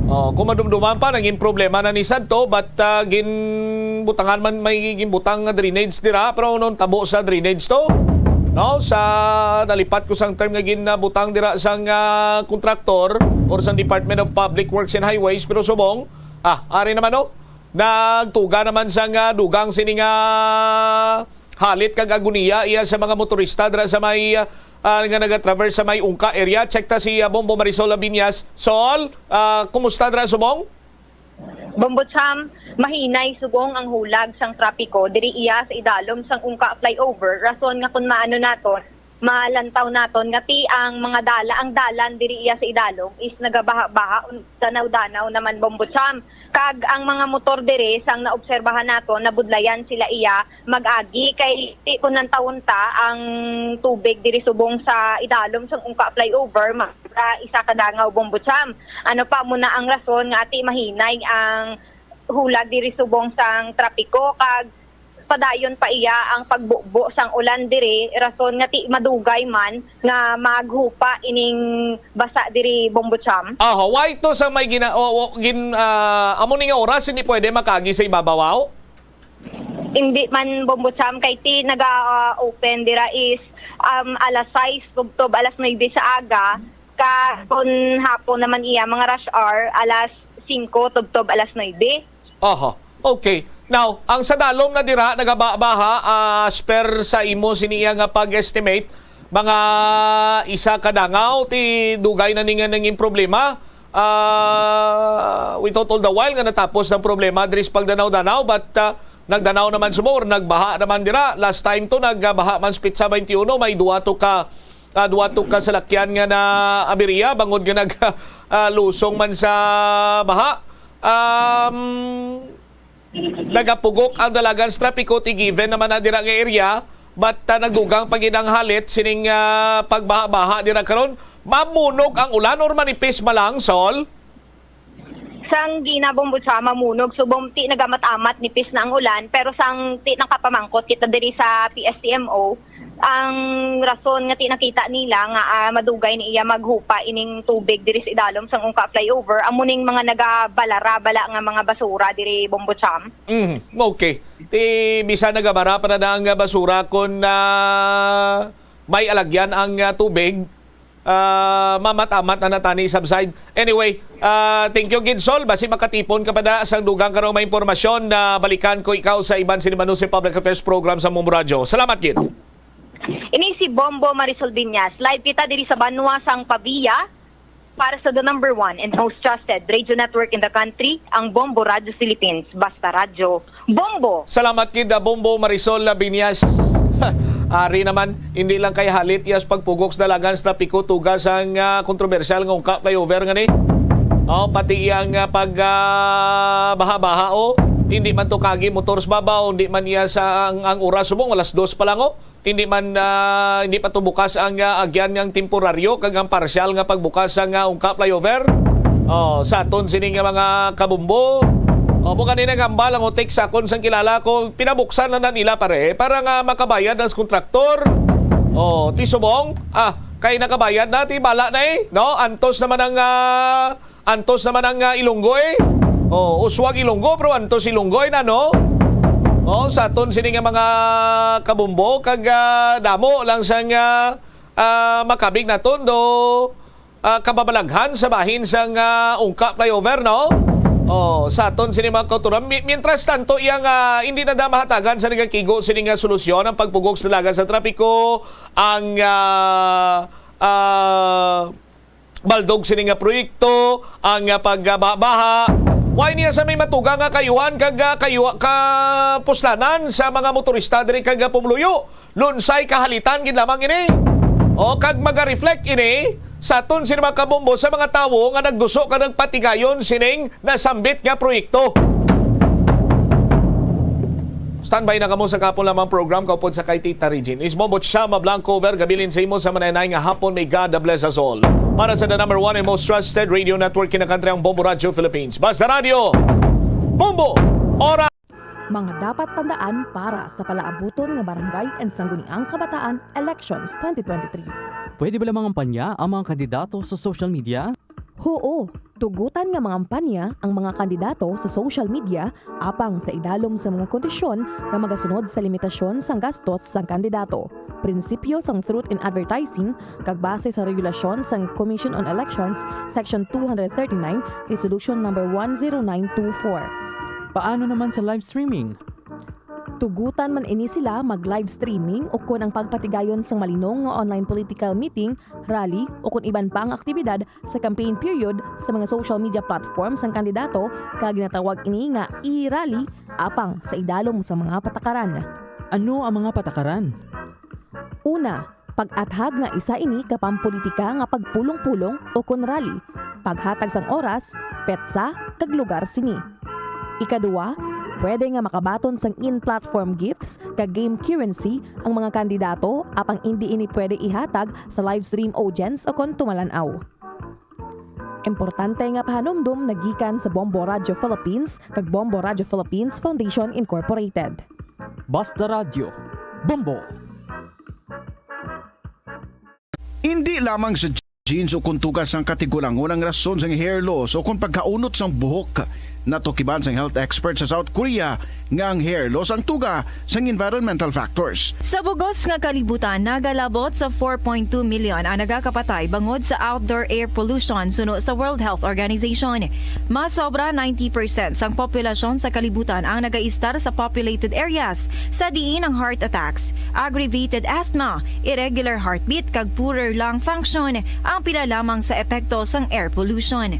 Kung madumduman pa naging problema na ni Sadto but ginbutangan man may ginbutang drainage dira pero noon tabo sa drainage to. No, sa nalipat ko sang term nga ginbutang dira sang kontraktor or sa Department of Public Works and Highways pero subong ari naman no. Nagtuga naman sang dugang sining halit kag aguniya iya sa mga motorista dira sa may nga nag-traverse sa may Ungka area. Check ta si Bombo Marisol Labiñas. Sol, kumusta dira subong? Bombo Cham, mahinay subong ang hulag sang trapiko diri iya sa idalom sang Ungka flyover. Rason nga kun maano naton, malantaw naton ngati ang mga dalan diri iya sa idalom is nagabaha-baha sa danaw naman Bombocham. Kag ang mga motor diri sang naobserbahan naton nabudlayan sila iya mag-agi kay kunan taon-ta ang tubig diri subong sa idalom sang ungka flyover isa ka dangaw Bombocham. Ano pa muna ang rason nga ati mahinay ang hulag diri subong sang trapiko kag padayon pa iya ang pagbubo sang ulan diri rason nga ti madugay man nga maghupa ining basa diri Bombocham. Why to sa may amo ni nga oras hindi pwede makagi sa ibabaw? Hindi man Bombocham kay ti naga-open dira is alas 6 tubtob alas 9 sa aga kun hapon naman iya mga rush hour alas 5 tubtob alas 9. Okay. Now, ang sa dalom na dira nagabaha as per sa imo siniya nga pag-estimate mga isa kadangaw ti dugay na ninga nanging problema. We told all the while nga natapos ng problema diri sa pagdanaw-danaw but nagdanaw naman sumor nagbaha naman dira. Last time to nagbaha man sa Pizza 21 may duwa to ka salakyan nga na aberya bangod nga lusong man sa baha. Nagapugok ang dalagan sa trapiko ti given naman na dira nga area but nagdugang paginang halit sining pagbaha-baha dira karon mamunog ang ulan or manipis malang Sol? Sang ginabombocha mamunog subong ti nagamat-amat nipis na ang ulan pero sang ti nakapamangkot kita diri sa PSTMO ang rason nga ti nakita nila nga madugay ni iya maghupa ining tubig diri sa idalom sang ungka flyover amuning mga nagabalara-bala nga mga basura diri Bombocham. Okay. Ti bisa nagabara pa na ang basura kung may alagyan ang tubig mamat-amat na natani subside. Anyway, thank you Gidsol. Basi makatipon ka pa na sang dugang karong may impormasyon na balikan ko ikaw sa Iban Sinimano si Public Affairs Program sa Bombo Radio. Salamat Gid. Ini si Bombo Marisol Binyas. Live kita diri sa Banwa sang Pavia para sa the number 1 and most trusted radio network in the country, ang Bombo Radio Philippines. Basta radyo. Bombo! Salamat Gid Bombo Marisol Binyas. Ari naman, hindi lang kay halit yas pagpugok sa dalagan sa trapiko tugas ang kontrobersyal ng ungka flyover nga ni. Pati iyang baha-baha hindi man to kagi motors babaw, hindi man iya sa ang oras subong alas 2 pa lang hindi pa to bukas ang agyan ng temporaryo kag ang partial nga pagbukas ang ungka flyover. Sa aton sini nga mga kabumbo. Mo kanina gambal ang utik sa akon sang kilala ko pinabuksan na nila pare para nga makabayad ang kontraktor. Ti subong kay nakabayad na ti bala na no antos naman ang Ilonggo uswag Ilonggo pero antos Ilonggo na no. Sa aton sini nga mga kabumbo kag damo lang sang makabig na tondo kababalaghan sa bahin sang ungka flyover no. Sa aton sini mga kauturan mientras tanto iyang hindi na damahatagan sa nagakigo sini nga solusyon ang pagpugok sa dalagan sa trapiko ang baldog sini nga proyekto ang pagbaha. Why niya sa may matuga nga kayuhan kag puslanan sa mga motorista diri kag pumluyo. Lunsay kahalitan gid lamang ini. Kag maga-reflect ini sa aton sini mga kabombo sa mga tawo nga nagduso ka nagpatigayon sining nasambit nga proyekto. Standby na kamo sa kapon lamang program kaupod sa kay Tita Regine. Ismobot siya Blanco over gabilin sa imo sa mananay nga hapon. May God bless us all. Para sa the number 1 and most trusted radio network in the country, ang Bombo Radio Philippines. Basta Radio, Bombo, Ora. Mga dapat tandaan para sa palaabuton nga barangay and sangguniang kabataan elections 2023. Pwede ba lamang ampanya ang mga kandidato sa social media? Oo, tugutan nga mga ampanya ang mga kandidato sa social media apang sa idalom sa mga kondisyon nga magasunod sa limitasyon sang gastos sang kandidato. Prinsipyo sang truth in advertising kag base sa regulasyon sang Commission on Elections Section 239 Resolution number 10924. Paano naman sa live streaming? Tugutan man ini sila mag-live streaming o kun ang pagpatigayon sang malinong nga online political meeting, rally o kun iban pa ang aktibidad sa campaign period sa mga social media platforms sang kandidato kag ginatawag ini nga e-rally apang sa idalom sa mga patakaran. Ano ang mga patakaran? Una, Pag-athag nga isa ini kapampolitika nga pagpulong-pulong o kun rally, paghatag sang oras, petsa, kag lugar sini. Ikaduwa, pwede nga makabaton sang in-platform gifts kag game currency ang mga kandidato apang hindi ini pwede ihatag sa live stream audience o kon tumalanaw. Importante nga pahanumdum nagikan sa Bombo Radio Philippines kag Bombo Radio Philippines Foundation Incorporated. Basta Radio. Bombo! Hindi lamang sa jeans o kung tugas ang katigulangon ang rason sa hair loss o kung pagkaunot sang buhok. Natukiban sang health expert sa South Korea nga ang hair loss ang tuga sang environmental factors. Sa bugos nga kalibutan, nagalabot sa 4.2 million ang nagakapatay bangod sa outdoor air pollution suno sa World Health Organization. Mas sobra 90% sang populasyon sa kalibutan ang nagaistar sa populated areas, sa diin ang heart attacks, aggravated asthma, irregular heartbeat kag poorer lung function ang pila lamang sa epekto sang air pollution.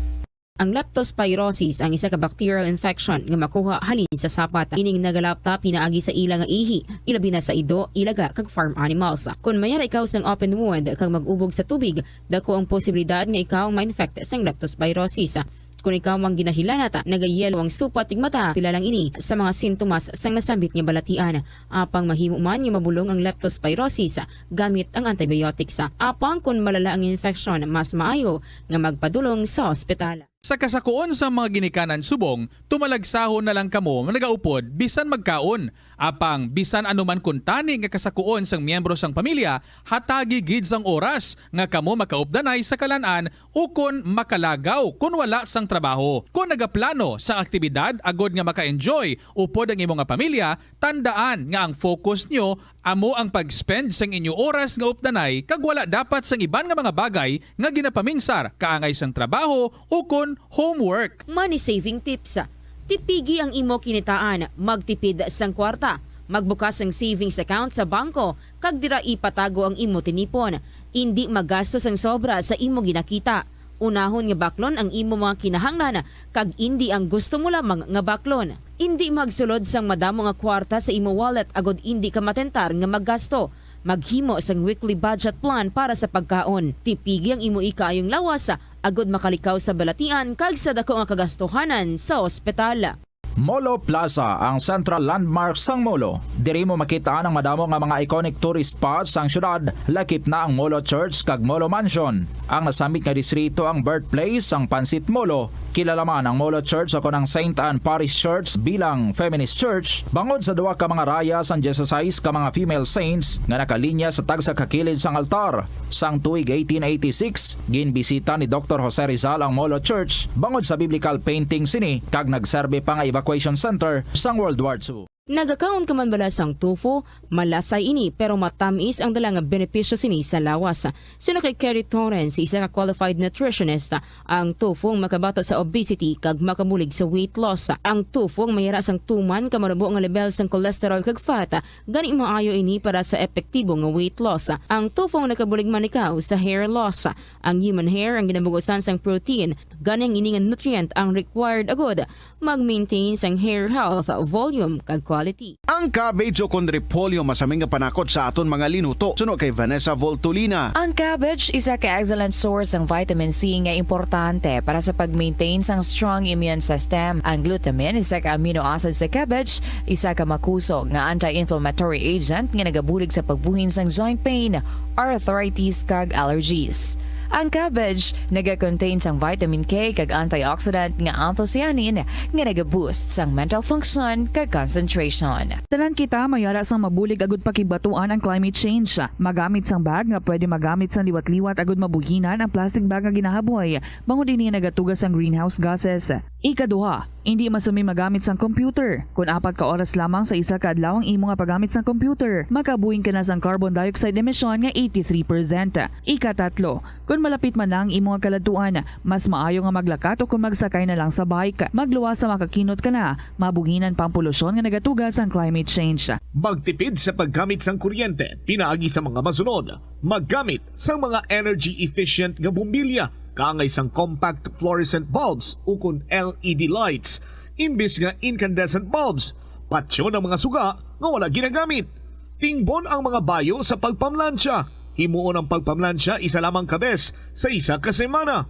Ang leptospirosis ang isa ka bacterial infection nga makuha halin sa sapat. Ining nagalapta pinaagi sa ila nga ihi, ilabi na sa ido, ilaga kag farm animals. Kung mayara ikaw sang open wound kag mag-ubog sa tubig, dako ang posibilidad nga ikaw ma-infect sang leptospirosis. Kung ikaw mang ginahilanata, nagayelo ang supat tig mata, pila lang ini sa mga sintomas sang nasambit nga balatian. Apang mahimo man nga mabulong ang leptospirosis gamit ang antibiotics. Apang kung malala ang infection, mas maayo nga magpadulong sa ospital. Sa kasakuon sa mga ginikanan subong, tumalagsahon na lang kamo nagaupod bisan magkaon. Apang bisan anuman kun tani nga kasakuon sang miyembro sang pamilya, hatagi gid sang oras nga kamo makaupdanay sa kalan-an o kun makalagaw kun wala sang trabaho. Kung nagaplano sa aktibidad agod nga maka-enjoy upod ang imong nga pamilya, tandaan nga ang focus nyo amo ang pag-spend sang inyo oras nga updanay kag wala dapat sang iban nga mga bagay nga ginapaminsar kaangay sang trabaho o kun homework. Money saving tips. Tipigi ang imo kinitaan, magtipid sang kwarta, magbukas ng savings account sa bangko, kag dira ipatago ang imo tinipon. Hindi magastos ang sobra sa imo ginakita. Unahon nga baklon ang imo mga kinahanglan, kag hindi ang gusto mo lamang nga baklon. Hindi magsulod sang madamo nga kwarta sa imo wallet agod hindi ka matentar nga maggasto. Maghimo sang weekly budget plan para sa pagkaon. Tipigi ang imo ikayong lawas agod makalikaw sa balatian kag sa dako nga kagastuhanan sa ospital. Molo Plaza ang central landmark sang Molo. Diri mo makita ang madamo nga mga iconic tourist spots sang syudad, lakip na ang Molo Church kag Molo Mansion. Ang nasamit nga distrito ang birthplace sang Pansit Molo. Kilala man ang Molo Church o ang St. Anne Parish Church bilang feminist church bangod sa duwa ka mga raya sang Jesus ka mga female saints nga nakalinya sa tagsa kakilid sang altar. Sang tuig 1886, ginbisita ni Dr. Jose Rizal ang Molo Church bangod sa biblical painting sini kag nagserbe pa nga evacuation center sang World War II. Nagakaon ka man bala sang tofu, malasay ini pero matamis ang dalang benepisyo sini sa lawas. Sino kay Kerry Torrens, isa ka qualified nutritionist, ang tofu ang makabato sa obesity kag makabulig sa weight loss. Ang tofu ang mayara sang tuman kamarubo nga level sang cholesterol kag fat, gani maayo ini para sa epektibo nga weight loss. Ang tofu ang nakabulig man ikaw sa hair loss. Ang human hair ang ginabugusan sang protein, gani ang ini nga nutrient ang required agod mag-maintain sang hair health, volume kag quality. Ang cabbage o kung repolyo masaming nga panakot sa aton mga linuto. Suno kay Vanessa Voltolina. Ang cabbage isa ka excellent source ng vitamin C nga importante para sa pag-maintain sang strong immune system. Ang glutamine isa ka amino acid sa cabbage, isa ka makusog nga anti-inflammatory agent nga nagabulig sa pagbuhin sang joint pain, arthritis kag allergies. Ang cabbage naga-contain sang vitamin K kag antioxidant nga anthocyanin nga naga-boost sang mental function kag concentration. Tanan kita mayara sang mabulig agud pakibatuan ang climate change. Magamit sang bag nga pwede magamit sang liwat-liwat agud mabuhinan ang plastic bag nga ginahaboy bangod ini nagatugas sang greenhouse gases. Ikaduha, hindi masumi magamit sang computer. Kung 4 ka oras lamang sa isa ka adlaw ang imo nga paggamit sang computer, makabuhing ka na sang carbon dioxide emission nga 83%. Ikatatlo, kung malapit man lang imo nga kaladuan, mas maayo nga maglakat o kung magsakay na lang sa bike. Magluwas sa makakinot ka na, mabuhinan pang polusyon nga nagatugas ang climate change. Magtipid sa paggamit sang kuryente, pinaagi sa mga masunod. Maggamit sa mga energy-efficient nga bumbilya, kaangay sang compact fluorescent bulbs ukon LED lights, imbis nga incandescent bulbs. Patsyo ng mga suga nga wala ginagamit. Tingbon ang mga bayo sa pagpamlansya. Himuon ang pagpamlansya isa lamang kabes sa isa ka semana.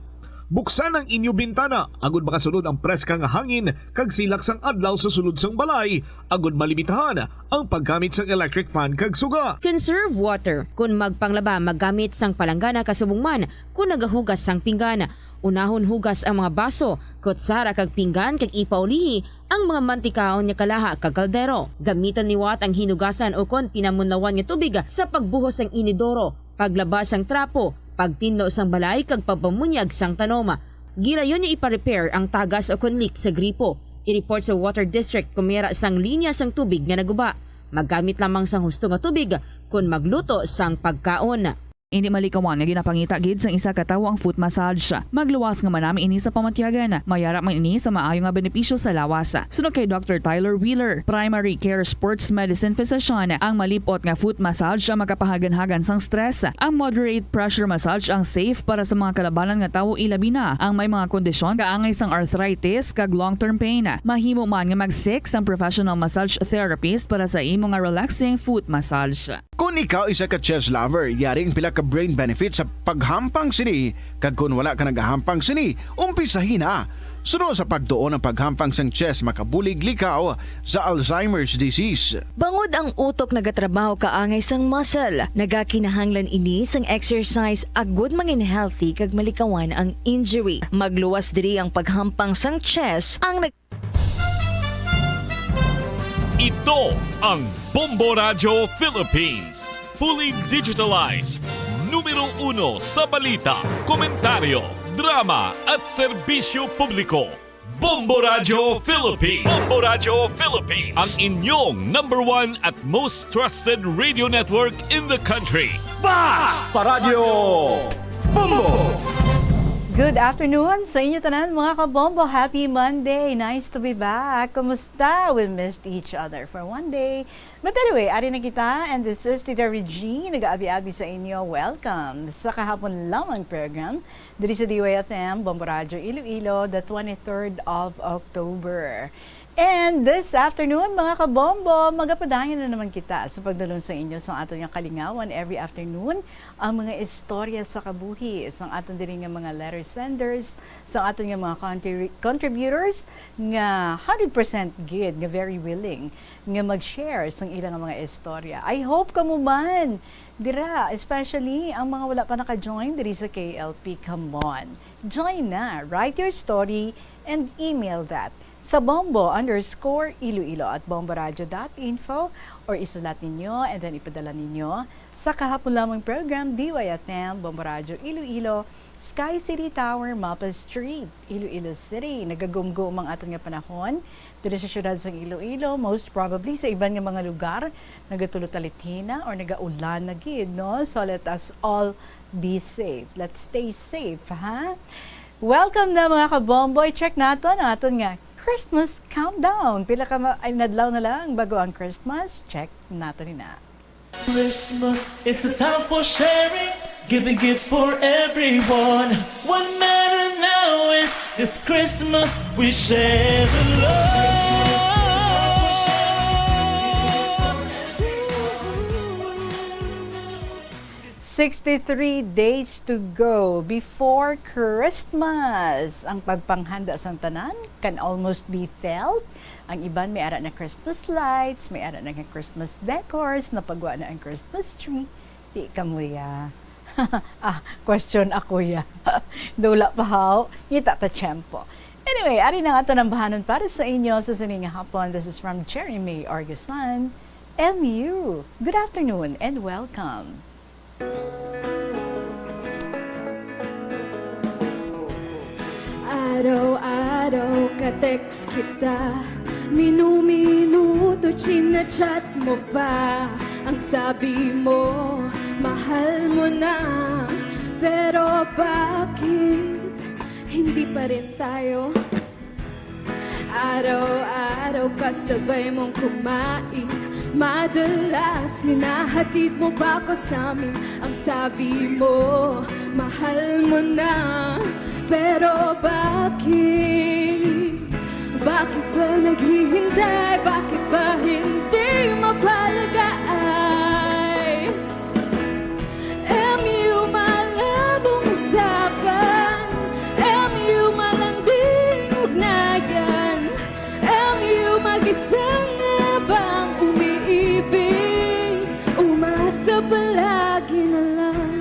Buksan ang inyo bintana, agud makasunod ang preskang hangin kag silak sang adlaw sa sulod sang balay, agud malimitahan ang paggamit sang electric fan kag suga. Conserve water. Kung magpanglaba, maggamit sang palanggana kasubong man kung nagahugas sang pinggan. Unahon hugas ang mga baso, kutsara kag pinggan kag ipaulihi ang mga mantikaon nga kalaha kag kaldero. Gamitan niwat ang hinugasan o kon pinamunlawan nga tubig sa pagbuhos sang inidoro, paglabas sang trapo, pagtinlo sang balay kag pagpamunyag sang tanoma. Gilayon niya ipa-repair ang tagas o kon leak sa gripo. I-report sa Water District kung mayroon sang linya sang tubig nga naguba. Maggamit lamang sang husto nga tubig kung magluto sang pagkaon. Hindi malikawan nga ginapangita gid sang isa ka tawo ang foot massage. Magluwas nga manami ini sa pamatyagan. Mayara man ini sa maayo nga benepisyo sa lawas. Sunod kay Dr. Tyler Wheeler, Primary Care Sports Medicine Physician, ang malipot nga foot massage ang makapahagan-hagan sang stress. Ang moderate pressure massage ang safe para sa mga kalabanan nga tawo ilabi na ang may mga kondisyon kaangay sang arthritis kag long-term pain. Mahimo man nga mag-seek sang professional massage therapist para sa imo nga relaxing foot massage. Kung ikaw isa ka chess lover, yaring pila ka brain benefit sa paghampang sini, kag kung wala ka nagahampang sini, umpisahin na. Sunod sa pagtuon ng paghampang sang chess makabulig likaw sa Alzheimer's disease. Bangod ang utok nagatrabaho kaangay sang muscle, nagakinahanglan ini sang exercise agud mangin healthy kag malikawan ang injury. Magluwas diri ang paghampang sang chess ang Ito ang Bombo Radio Philippines. Fully digitalized. Numero 1 sa balita, komentaryo, drama at serbisyo publiko. Bombo Radio Philippines. Bombo Radio Philippines. Ang inyong #1 at most trusted radio network in the country. Basta Radio Bombo! Good afternoon sa inyo tanan mga kabombo. Happy Monday. Nice to be back. Kumusta? We missed each other for one day. But anyway, ari na kita and this is Tita Regine. Nag-aabi-abi sa inyo. Welcome sa kahapon lamang program dito sa DYFM, Bombo Radio Iloilo, the 23rd of October. And this afternoon, mga kabombo, magapadayan na naman kita sa pagdalon sa inyo sa aton yung kalingawan every afternoon, ang mga istorya sa kabuhi, sa aton din nga mga letter senders, sa aton yung mga contributors nga 100% good, nga very willing, nga mag-share sa ilang mga istorya. I hope kamo man, dira, especially ang mga wala pa naka-join diri sa KLP, come on. Join na, write your story and email that sa bombo_iloilo@bomboradio.info or isulat ninyo and then ipadala ninyo sa kahapon lamang program DYFM, Bombo Radio Iloilo, Sky City Tower, Mapa Street, Iloilo City. Nagagumgum ang aton nga panahon dito sa syudad sa Iloilo, most probably sa iban nga mga lugar nagatulot-alitina or nagaulan na gid, no? So let us all be safe. Let's stay safe, ha? Welcome na mga kabombo. I-check natin ang aton nga Christmas countdown. Pila ka nadlaw na lang bago ang Christmas. Check natin na. Christmas is a time for sharing, giving gifts for everyone. What matters now is this Christmas we share the love. 63 days to go before Christmas. Ang pagpanghanda sa tanan can almost be felt. Ang iban may ara na Christmas lights, may ara na Christmas decors, napagwa na ang Christmas tree. Di ka mo ya. Question ako ya. Dula pa haw, ngita ta tiyempo. Anyway, ari na nga ito ng bahanon para sa inyo sa sining hapon. This is from Jeremy Argasan, MU. Good afternoon and welcome. Araw-araw ka-text kita, minu-minuto chinachat mo pa. Ang sabi mo, mahal mo na, pero bakit hindi pa rin tayo? Araw-araw kasabay mong kumain, madalas hinahatid mo ba ko sa amin? Ang sabi mo, mahal mo na, pero bakit? Bakit ba naghihintay? Bakit ba hindi mapalagay? palagi na lang.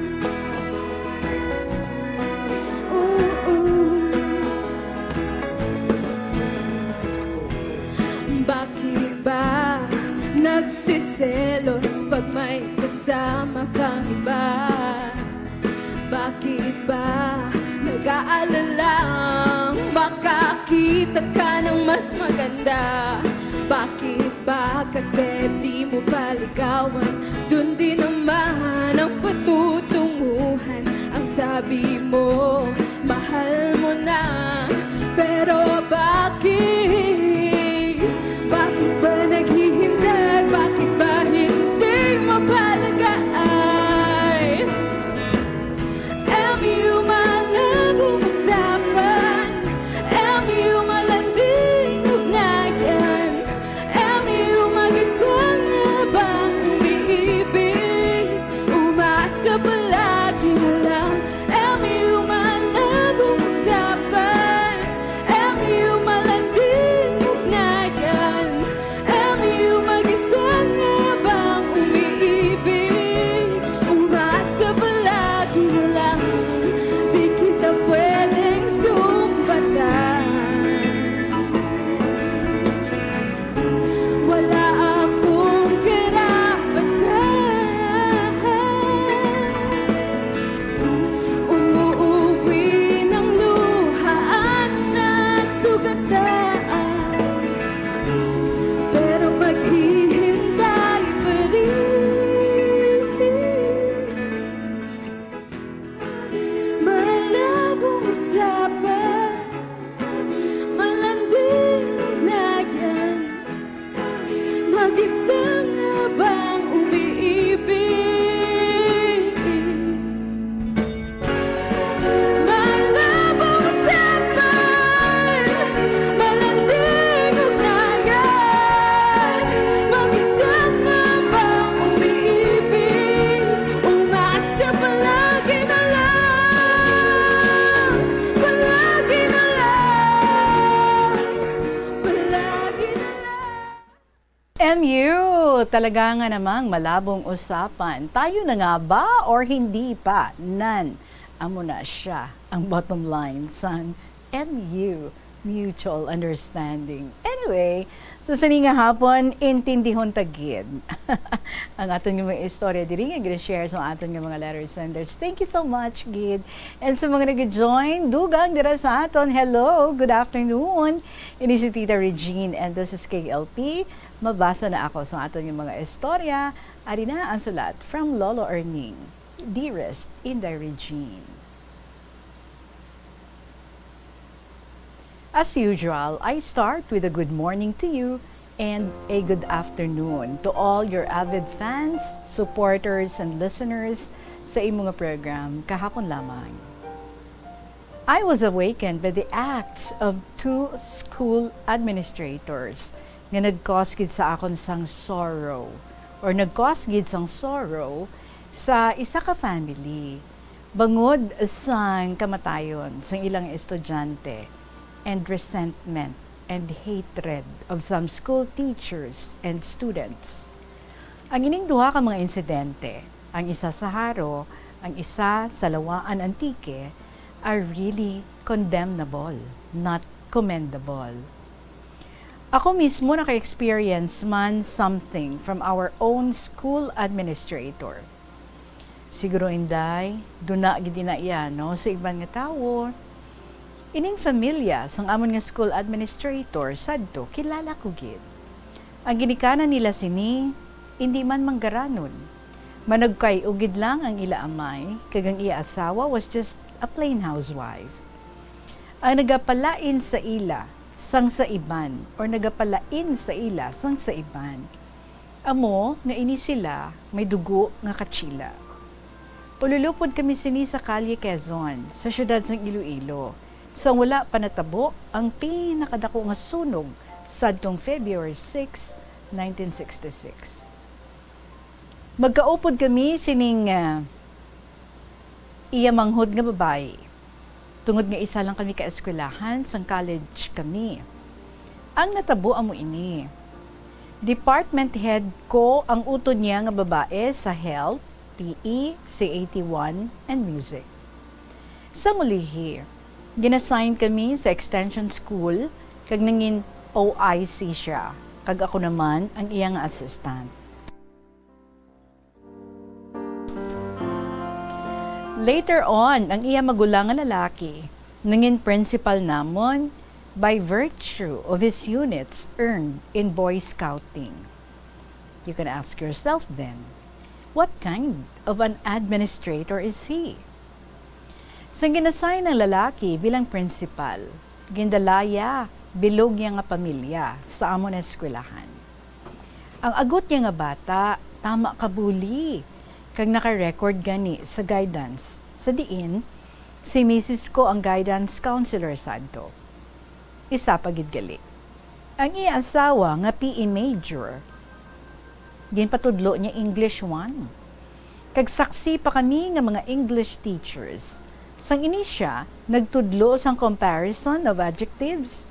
Bakit ba nagsiselos pag may kasama kang iba? Bakit ba nag-aalalang makakita ka ng mas maganda? Bakit ba kasi di mo paligawan? Dun din naman ang patutunguhan. Ang sabi mo, mahal mo na. Pero bakit? Bakit ba naghihintay? Bakit ba hindi mapalagay? MU malabong usapan, MU malanding ugnayan, MU mag-isang habang umiibig, umasa palagi na lang. MU malabong usapan, MU malanding ugnayan, MU mag-isang habang umiibig, umasa palagi na lang. Di kita pwedeng sumbatan. Wala akong karapatan. Umuuwi ng luhaan at sugatan, pero maghihintay pa rin. Malabong usapan, malanding ugnayan, mag-isang habang umiibig. Malabong usapan, malanding ugnayan, mag-isang habang umiibig, umasa palagi na lang, palagi na lang, palagi na lang. MU, talaga nga namang malabong usapan. Tayo na nga ba or hindi pa? Nan, amo na siya ang bottom line sa MU, Mutual Understanding. Anyway, so sa nga hapon, intindihon tagid ang aton mga istorya diri nga gina-share sa aton nga mga letter senders. Thank you so much, Gid. And sa mga nag-join, dugang dira sa aton, hello, good afternoon. Ini si Tita Regine and this is KLP. Mabasa na ako sa aton nga mga istorya. Ari na ang sulat from Lolo Erning. Dearest Inday Regine. As usual, I start with a good morning to you and a good afternoon to all your avid fans, supporters, and listeners sa imong nga program kahapon lamang. I was awakened by the acts of two school administrators nga nag-cause gid sa akon sang sorrow or nag-cause gid sang sorrow sa isa ka family bangod sang kamatayon sang ilang estudyante and resentment and hatred of some school teachers and students. Ang ining duha ka mga insidente, ang isa sa Haro, ang isa sa Lawaan Antique, are really condemnable, not commendable. Ako mismo naka-experience man something from our own school administrator. Siguro Inday, duna gid na iya no sa ibang nga tawo. Ining familia sang amon nga school administrator sadto kilala ko gid. Ang ginikanan nila sini hindi man manggaranon. Managkay ugid lang ang ila amay, kagang iya asawa was just a plain housewife. Ang nagapalain sa ila sang sa iban or nagapalain sa ila sang sa iban. Amo nga ini sila may dugo nga katsila. Ululupod kami sini sa Kalye Quezon, sa syudad sang Iloilo. Sang wala pa natabo ang pinakadako nga sunog sadtong February 6, 1966. Magkaupod kami sining iya manghod nga babae. Tungod nga isa lang kami ka-eskwelahan sang college kami. Ang natabo amo ini. Department head ko ang utod niya nga babae sa health PE, C81, and Music. Sa mulihi, ginassign kami sa extension school kag nangin OIC siya, kag ako naman ang iyang assistant. Later on, ang iya magulang nga lalaki nangin principal namon by virtue of his units earned in Boy Scouting. You can ask yourself then, what kind of an administrator is he? Sa ginasay ng lalaki bilang principal, gindalaya bilog niya nga pamilya sa amon na eskwelahan. Ang agot niya nga bata, tama kabuli, kag naka-record gani sa guidance. Sa diin, si Mrs. ko ang guidance counselor sadto. Isa pagid gali. Ang iya asawa nga PE major, ginpatudlo niya English 1. Kag saksi pa kami nga mga English teachers. Sang ini siya, nagtudlo sang comparison of adjectives.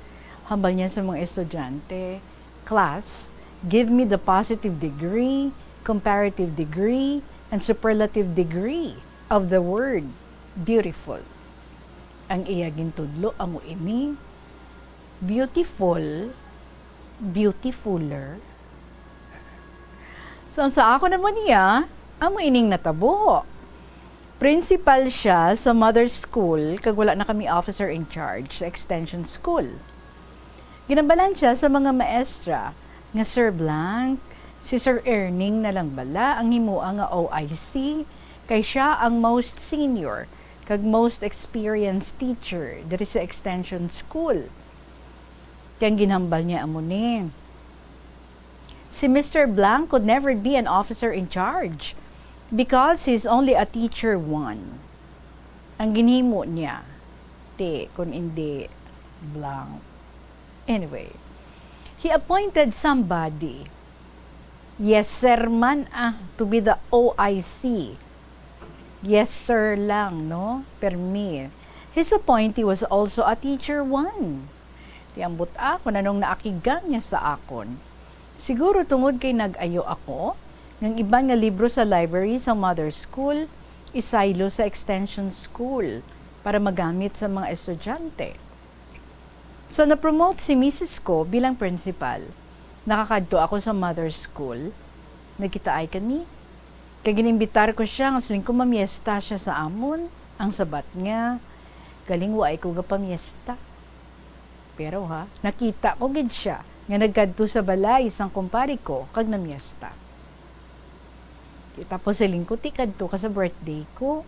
Hambal niya sa mga estudyante, class, give me the positive degree, comparative degree, and superlative degree of the word beautiful. Ang iya gintudlo amo ini, beautiful, beautifuler. So sa ako naman niya, amo ining natabo. Principal siya sa mother school kag wala na kami officer in charge sa extension school. Ginabalan siya sa mga maestra nga Sir Blanc, si Sir Erning na lang bala ang himuang nga OIC kay siya ang most senior kag most experienced teacher diri sa extension school. Kaya ginhambal niya amo ni. Si Mr. Blanc could never be an officer in charge because he's only a teacher 1. Ang ginhimo niya, kun hindi Blanc. Anyway, he appointed somebody, yes sir man to be the OIC. Yes sir lang, no? Permi. His appointee was also a teacher 1. Tiambot ako na nung naakigang niya sa akon. Siguro tungod kay nag-ayo ako, ng ibang nga libro sa library sa mother school, isaylo sa extension school para magamit sa mga estudyante. So, na-promote si Mrs. ko bilang principal. Nakakadto ako sa mother school. Nagkitaay kami. Kaya ginimbitar ko siya, ngasaling ko mamiesta siya sa amon. Ang sabat niya, galing waay ko ga pamiesta. Pero nakita ko gid siya, nga nagkadto sa balay isang kumpari ko, kag namiesta. Tapos siling ko, tikadto ka sa birthday ko.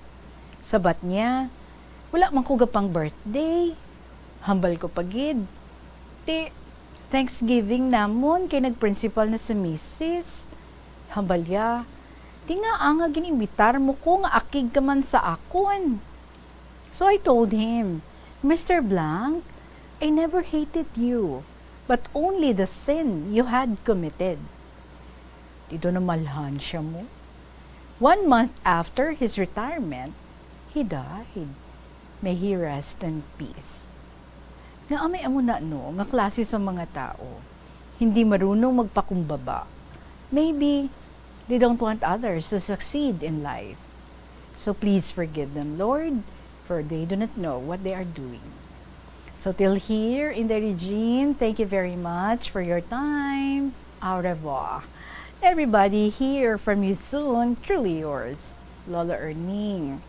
Sabat niya, wala man ko ga pang birthday. Hambal ko pagid. Thanksgiving namon kay nagprincipal na sa Mrs. Hambal ya. Nga nga ginimbitar mo ko nga akig ka man sa akon. So I told him, Mr. Blanc, I never hated you, but only the sin you had committed. Dito na malhan siya mo. 1 month after his retirement, he died. May he rest in peace. Nga amay amo na nga klase sa mga tao, hindi marunong magpakumbaba. Maybe they don't want others to succeed in life. So please forgive them, Lord, for they do not know what they are doing. So till here in the Regine, thank you very much for your time. Au revoir. Everybody, hear from you soon. Truly yours, Lola Erning.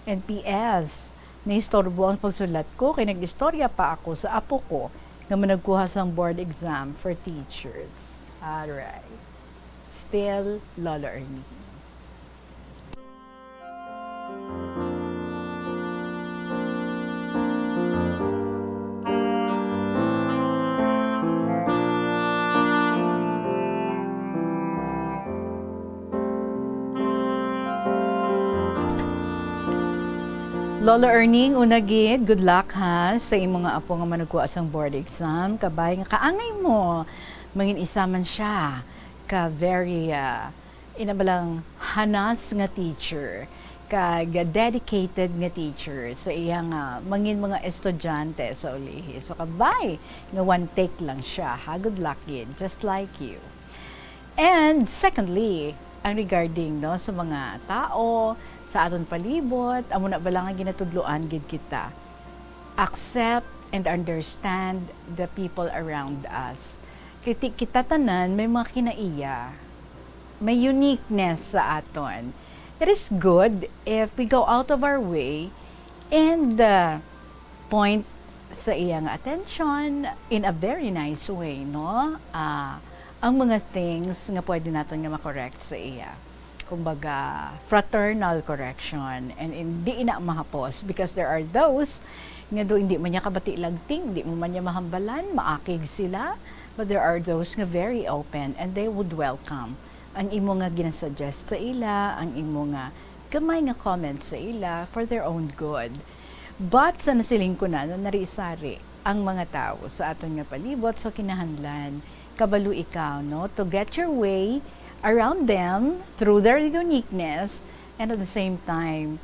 And P.S. Naistorbo ang pagsulat ko kay nag-istorya pa ako sa apo ko na managkuha sang board exam for teachers. Alright. Still, Lola Ernie. Lola Erning, unagid, good luck ha sa imong nga apo nga managkuha sang board exam. Kabay nga kaangay mo, mangin isa man siya ka very inabalang hanas nga teacher, kag dedicated nga teacher sa iyang mangin mga estudyante sa ulihi. So kabay nga one take lang siya ha. Good luck yun, just like you. And secondly, ang regarding no sa mga tao sa aton palibot, amo na bala nga ginatudloan gid kita. Accept and understand the people around us. Kita tanan may mga kinaiya, may uniqueness sa aton. It is good if we go out of our way and point sa iyang attention in a very nice way, no? Ang mga things nga pwede natin nga makorrect sa iya. Kumbaga, fraternal correction and hindi na mahapos because there are those nga do hindi man niya kabati lagting, hindi mo man niya mahambalan, maakig sila, but there are those nga very open and they would welcome ang imo nga ginasuggest sa ila, ang imo nga gamay nga comments sa ila for their own good. But sa nasiling ko na narisari ang mga tao sa aton nga palibot, so kinahanglan kabalo ikaw, no, to get your way around them through their uniqueness and at the same time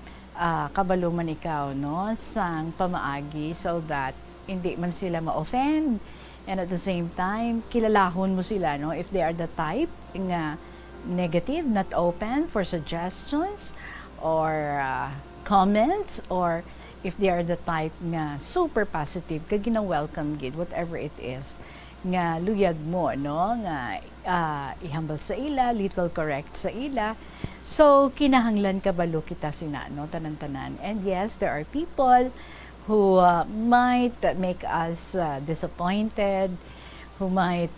kabalo man ikaw, no, sang pamaagi so that hindi man sila ma-offend and at the same time kilalahon mo sila, no, if they are the type nga negative, not open for suggestions or comments, or if they are the type nga super positive kag gina-welcome gid whatever it is nga luyag mo, no, nga ihambal sa ila, little correct sa ila. So kinahanglan kabalo kita sina, no, tanan-tanan. And yes, there are people who might make us disappointed, who might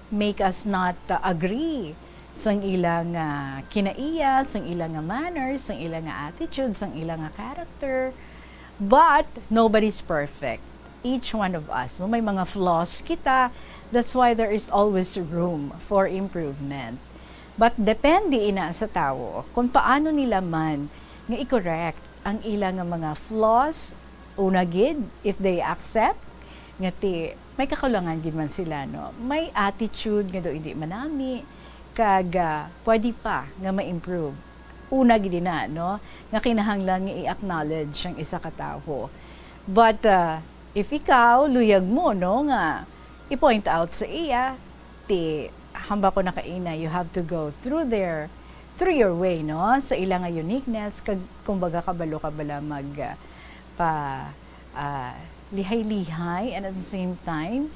make us not agree sang ilang kinaiya, sang ilang manners, sang ilang attitude, sang ilang character. But nobody's perfect. Each one of us, no, may mga flaws kita. That's why there is always room for improvement. But depende ina sa tao kung paano nila man nga i-correct ang ilang mga flaws. Una gid, if they accept nga may kakulangan gid man sila, no, may attitude nga do hindi manami kag pwede pa nga ma-improve. Una gid na, no, nga kinahanglan nga i-acknowledge ang isa ka tawo. But if ikaw luyag mo, no, nga i-point out sa iya hamba ko nakaina, you have to go through your way, no, sa ilang nga uniqueness kag kumbaga kabalo ka bala mag lihay-lihay and at the same time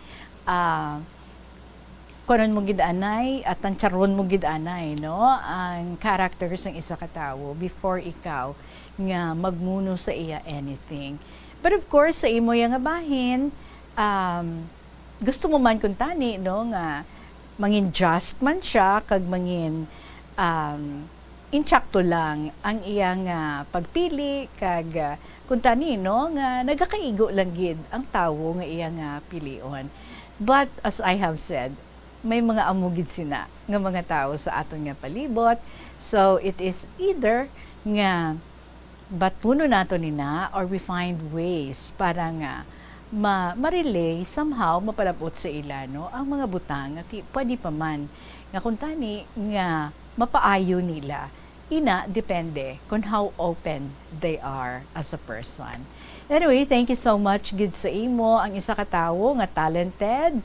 kunon mo gid-anay at tantsaron mo gid-anay, no, ang characters ng isa ka tawo before ikaw nga magmuno sa iya anything. But of course sa imo yang bahin, gusto mo man kun tani, no, nga mangin just man siya kag mangin insakto lang ang iyang pagpili kag kun tani, no, nga nagakaigo lang gid ang tawo nga iyang pilion. But as I have said, may mga amugid sina nga mga tawo sa aton nga palibot. So it is either nga batuno nato nina or we find ways para nga ma-relay somehow mapalabot sa ila, no, ang mga butang at pwede pa man nga kung tani nga mapaayo nila. Ina depende kung how open they are as a person. Anyway, thank you so much gid sa imo ang isa ka tawo nga talented,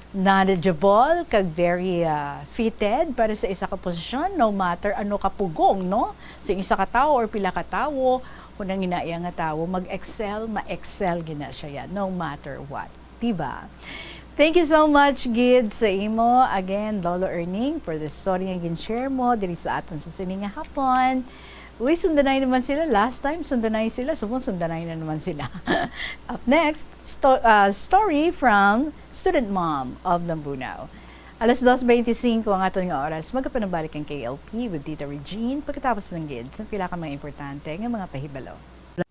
knowledgeable kag very fitted para sa isa ka posisyon, no matter ano ka pugong, no, sa isa ka tawo or pila ka tawo, kung ang inaya nga tawo mag-excel, ma-excel gina siya yan, no matter what, diba? Thank you so much gid sa imo again, Lolo Erning, for the story nga gin-share mo diri sa aton sa sininga hapon. Uy, sundanay naman sila. Last time, sundanay sila. Sundanay na naman sila. Up next, story from student mom of Lambunaw. 2:25 ang aton nga oras. Magkapanabalik ang KLP with Tita Regine pagkatapos ng gids. Ang pila ka mga importante nga mga pahibalo.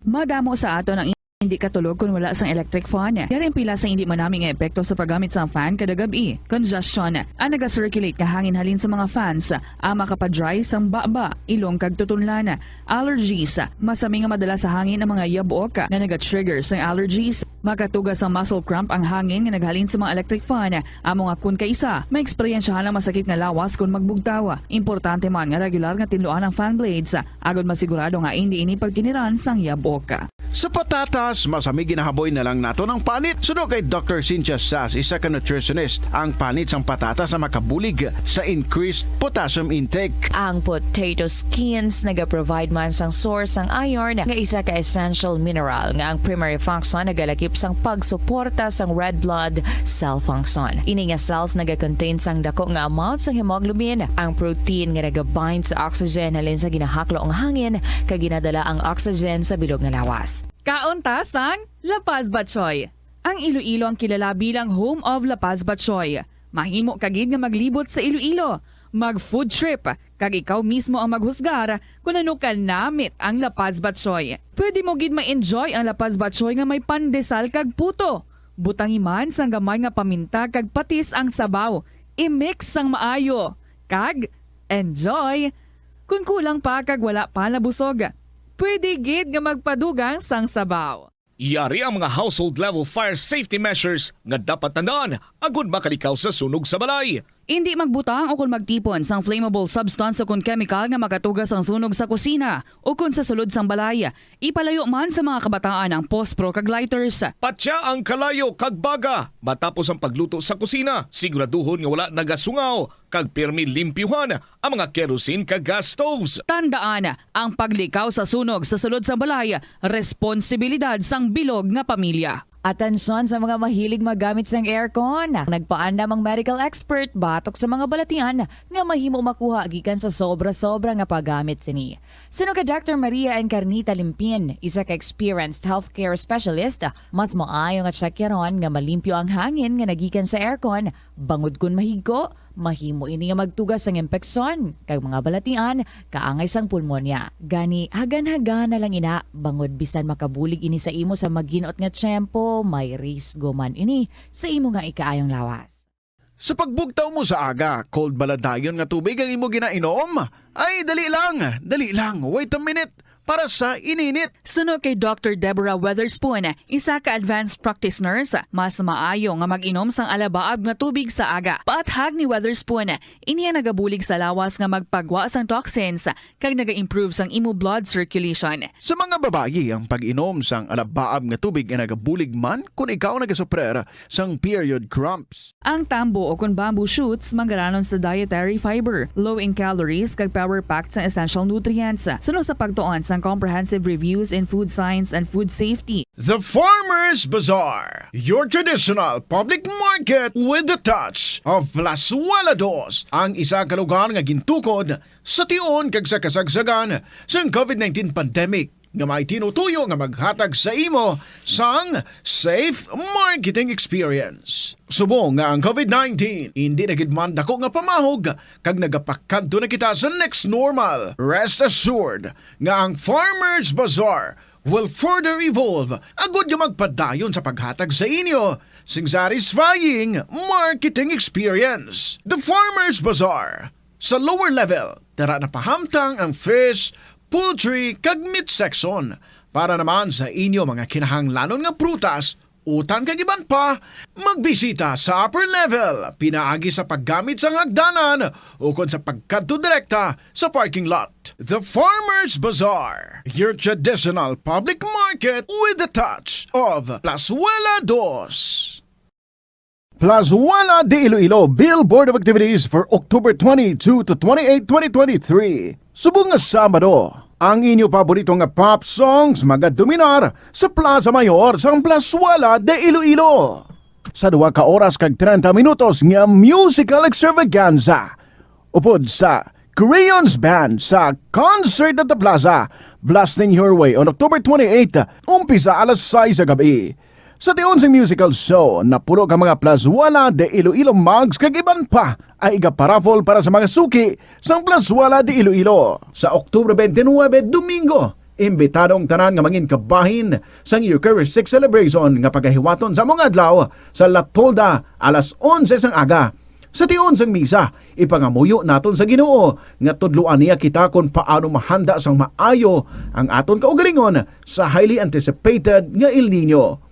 Madamo sa aton ang hindi katulog kung wala sang electric fan. Yari ang pila sa hindi manaming epekto sa paggamit sa fan kada gabi. Congestion, ang naga-circulate kahangin halin sa mga fans, ama kapadry sang baba, ilong kag tutunlan. Allergies, masami nga madala sa hangin ang mga yabok na naga-trigger sang allergies. Makatugas ang muscle cramp ang hangin nga naghalin sa mga electric fan. Amo nga kun kaisa, may eksperyensyahan ang masakit nga lawas kung magbugtaw. Importante man nga regular nga tinluan ang fan blades, agad masigurado nga hindi ini pagkiniran sang yabok. Sa patatas, masami ginahaboy na lang nato ng panit. Suno kay Dr. Cynthia Sass, isa ka nutritionist, ang panit sang patatas na makabulig sa increased potassium intake. Ang potato skins nagaprovide man sang source sang iron nga isa ka essential mineral nga ang primary function nagalakip sang pagsuporta sang red blood cell function. Ini nga cells nagakontain sang dako nga amount sang hemoglobin, ang protein nga nagabind sa oxygen halin sa ginahaklo ang hangin kag ginadala ang oxygen sa bilog nga lawas. Kaunta sang La Paz Batchoy. Ang Iloilo ang kilala bilang home of La Paz Batchoy. Mahimo kagid nga maglibot sa Iloilo, mag-food trip, kag ikaw mismo ang maghusgar kung ano ka namit ang La Paz Batchoy. Pwede mo gid ma-enjoy ang La Paz Batchoy nga may pandesal kag puto. Butangi man sang gamay nga paminta kag patis ang sabaw. I-mix sang maayo. Kag enjoy. Kung kulang pa kag wala pa nabusog, pwede gid nga magpadugang sang sabaw. Yari ang mga household level fire safety measures nga dapat tandaan agud makalikaw sa sunog sa balay. Hindi magbutang o kung magtipon sang flammable substance o kung chemical nga makatugas ang sunog sa kusina o kung sa sulod sang balay. Ipalayo man sa mga kabataan ang pospro kag lighters. Patya ang kalayo kag baga matapos ang pagluto sa kusina. Siguraduhon nga wala nagasungaw kag pirmi limpyuhan ang mga kerosene kag gas stoves. Tandaan, ang paglikaw sa sunog sa sulod sa balay, responsibilidad sang bilog nga pamilya. Atensyon sa mga mahilig magamit sang aircon. Nagpaandam ang medical expert batok sa mga balatian nga mahimo makuha gikan sa sobra-sobra nga paggamit sini. Sino ka Dr. Maria Encarnita Limpin, isa ka experienced healthcare specialist, mas maayo nga tsakyaron nga malimpyo ang hangin nga nagikan sa aircon bangod kun mahigko. Mahimo ini nga magtugas sang impeksyon kag mga balatian kaangay sang pulmonya. Gani hagan-hagan na lang ina bangod bisan makabulig ini sa imo sa maginot nga tiyempo, may risgo man ini sa imo nga ikaayong lawas. Sa pagbugtaw mo sa aga, cold baladayon nga tubig ang imo ginainom? Ay, dali lang, wait a minute. Para sa ininit. Suno kay Dr. Deborah Weatherspoon, isa ka advanced practice nurse, mas maayo nga mag-inom sang alabaab nga tubig sa aga. Paathag ni Weatherspoon, iniya nagabulig sa lawas nga magpagwa sang toxins kag naga-improve sang imo blood circulation. Sa mga babayi, ang pag-inom sang alabaab nga tubig ay nagabulig man kung ikaw nagasuprer sang period cramps. Ang tambo o kung bamboo shoots manggaranon sa dietary fiber, low in calories kag power-packed sa essential nutrients. Suno sa pagtuon sang comprehensive reviews in food science and food safety. The Farmer's Bazaar, your traditional public market with the touch of Plazuela Dos, ang isa ka lugar nga gintukod sa tion kag sa kasagsagan sa COVID-19 pandemic nga may tinutuyo nga maghatag sa imo sang safe marketing experience. Subong nga ang COVID-19 hindi na gid man dako nga pamahog kag nagapakadto na kita sa next normal. Rest assured nga ang Farmer's Bazaar will further evolve agud nga magpadayon sa paghatag sa inyo sing satisfying marketing experience. The Farmer's Bazaar sa lower level tara na pahamtang ang fish, poultry kag meat section para naman sa inyo mga kinahanglanon nga prutas, utang kag iban pa, magbisita sa upper level pinaagi sa paggamit sa hagdanan o kon sa pagkadto direkta sa parking lot. The Farmer's Bazaar, your traditional public market with the touch of Plazuela Dos. Plazuela de Iloilo Billboard of Activities for October 22 to 28, 2023. Subong nga Sabado, ang inyo paborito nga pop songs magadominar sa Plaza Mayor sa Plazuela de Iloilo. Sa 2 ka oras kag 30 minutos nga musical extravaganza. Upod sa Crayons Band sa Concert at the Plaza, Blasting Your Way on October 28, umpisa alas 6 sa gabi. Sa tion sa musical show, napuno ka mga Plazuela de Iloilo mugs kag iban pa ay igaparafol para sa mga suki sang Plazuela de Iloilo. Sa Oktubre 29, Domingo, imbitadong tanan nga mangin kabahin sang Eucharistic Celebration nga pagahiwaton sa mga adlaw sa La Tolda alas 11 sang aga. Sa tion sang misa, ipangamuyo naton sa Ginoo nga tudloan niya kita kung paano mahanda sang maayo ang aton kaugalingon sa highly anticipated nga El Nino.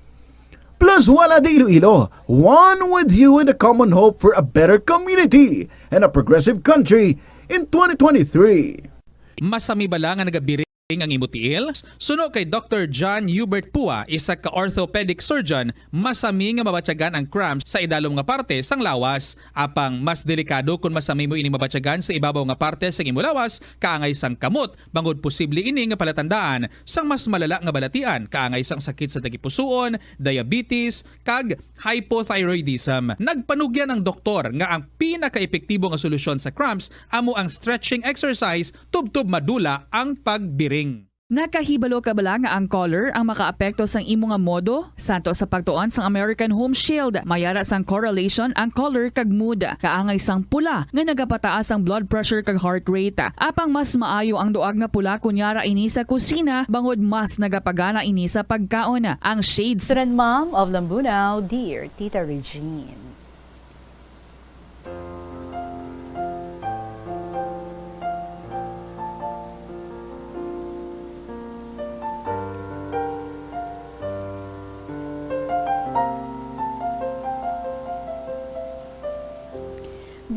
Plazuela de Iloilo, one with you in the common hope for a better community and a progressive country in 2023. Masami ba lang nga nagabiri ang imutiil, suno kay Dr. John Hubert Pua, isa ka orthopedic surgeon, masami nga mabatyagan ang cramps sa idalom nga parte sang lawas. Apang mas delikado kung masami mo ining mabatyagan sa ibabaw nga parte sang imulawas, kaangay sang kamot, bangod posible ini nga palatandaan sang mas malala nga balatian, kaangay sang sakit sa tagipusoon, diabetes, kag hypothyroidism. Nagpanugyan ang doktor nga ang pinaka-epektibo nga solusyon sa cramps amo ang stretching exercise tubtub madula ang pagbiring. Nakahibalo ka bala nga ang color ang makaapekto sang imo nga modo? Santo sa pagtuon sang American Home Shield, mayara sang correlation ang color kag mood. Kaangay sang pula nga nagapataas ang blood pressure kag heart rate. Apang mas maayo ang duag nga pula kunyara ini sa kusina, bangod mas nagapagana ini sa pagkaon. Ang shades. Student Mom of Lambunaw, dear Tita Regine.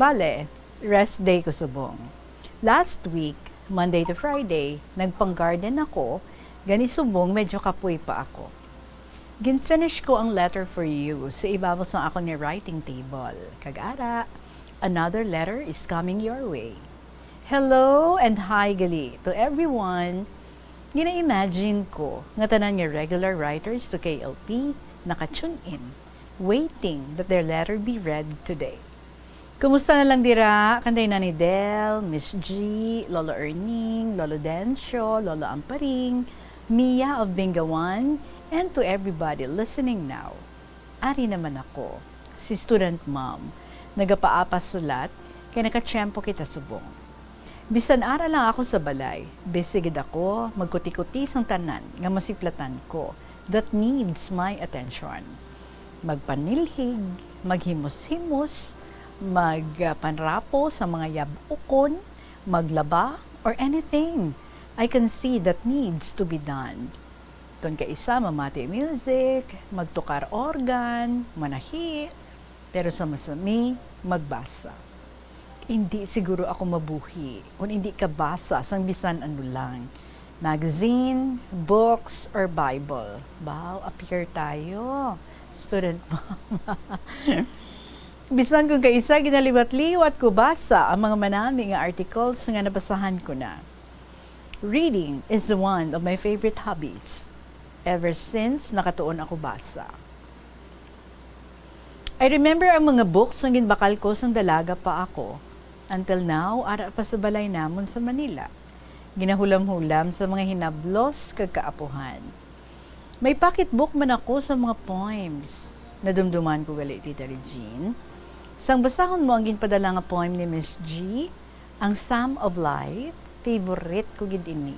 Bale, rest day ko subong. Last week, Monday to Friday, nagpang-garden ako, gani subong medyo kapoy pa ako. Gin-finish ko ang letter for you sa ibabaw sa ako ni writing table. Kag-ara, another letter is coming your way. Hello and hi gali to everyone. Gina-imagine ko nga tanan nga regular writers to KLP naka-tune in, waiting that their letter be read today. Kumusta na lang dira? Kanday na ni Del, Miss G, Lolo Erning, Lolo Dencio, Lolo Amparing, Mia of Bingawan, and to everybody listening now. Ari naman ako, si Student Mom, nagapaapas sulat, kaya nakatsyempo kita subong. Bisan ara lang ako sa balay, bisigid ako, magkuti-kuti sang tanan, nga masiplatan ko, that needs my attention. Magpanilhig, maghimos-himos, magpanrapo sa mga yabukon, maglaba, or anything I can see that needs to be done. Doon ka isa, mamati music, magtukar organ, manahi, pero sa masami, magbasa. Hindi siguro ako mabuhi kung hindi ka basa sang bisan ano lang. Magazine, books, or Bible. Wow, appear tayo. Student Mom. Bisan kung kaisa, ginaliwat-liwat ko basa ang mga manami nga articles nga nabasahan ko na. Reading is one of my favorite hobbies ever since nakatuon ako basa. I remember ang mga books nga ginbakal ko sang dalaga pa ako. Until now, ara pa sa balay namon sa Manila. Ginahulam-hulam sa mga hinablos kag kaapuhan. May pocketbook man ako sa mga poems. Nadumduman ko gali, Tita Regine. Sang basahon mo ang ginpadala nga poem ni Miss G, ang Psalm of Life, favorite ko gid ini.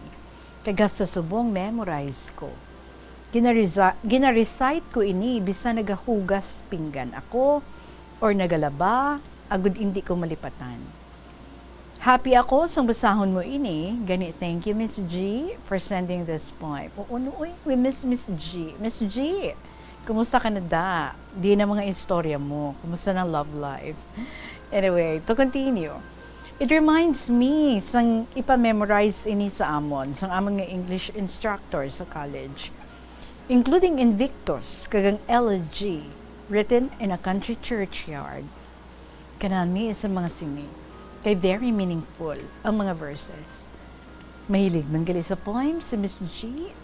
Kagas sa subong memorize ko. Gina-recite ko ini bisan nagahugas pinggan ako or nagalaba, agud hindi ko malipatan. Happy ako sang basahon mo ini. Gani, thank you Miss G for sending this poem. We miss Miss G. Miss G, kumusta ka na da? Di na mga istorya mo. Kumusta ng love life? Anyway, to continue. It reminds me sang ipa-memorize ini sa amon, sang amon nga English instructor sa college. Including Invictus, kagang elegy, written in a country churchyard. Kanami sa mga sini. Kay very meaningful ang mga verses. Mahilig man gali sa poem si Miss G.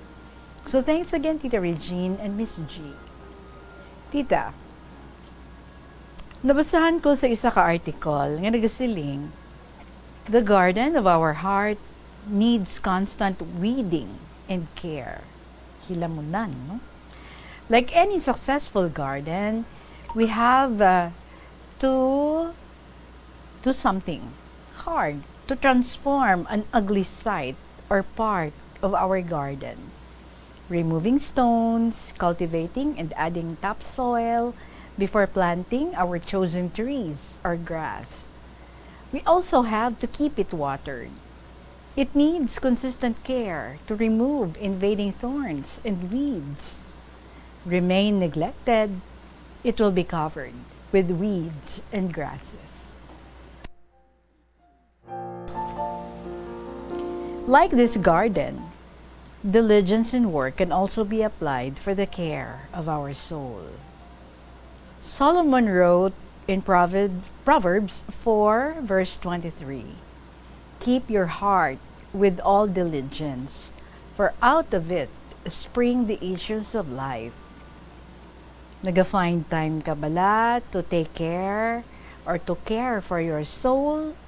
So thanks again, Tita Regine and Miss G. Tita, nabasahan ko sa isa ka article nga nagasiling, the garden of our heart needs constant weeding and care. Hilamunan, no? Like any successful garden, we have to do something hard to transform an ugly site or part of our garden. Removing stones, cultivating and adding topsoil before planting our chosen trees or grass. We also have to keep it watered. It needs consistent care to remove invading thorns and weeds. Remain neglected, it will be covered with weeds and grasses. Like this garden, Diligence in work can also be applied for the care of our soul. Solomon wrote in Proverbs 4, verse 23, "Keep your heart with all diligence, for out of it spring the issues of life." Nag-find time ka bala to take care or to care for your soul?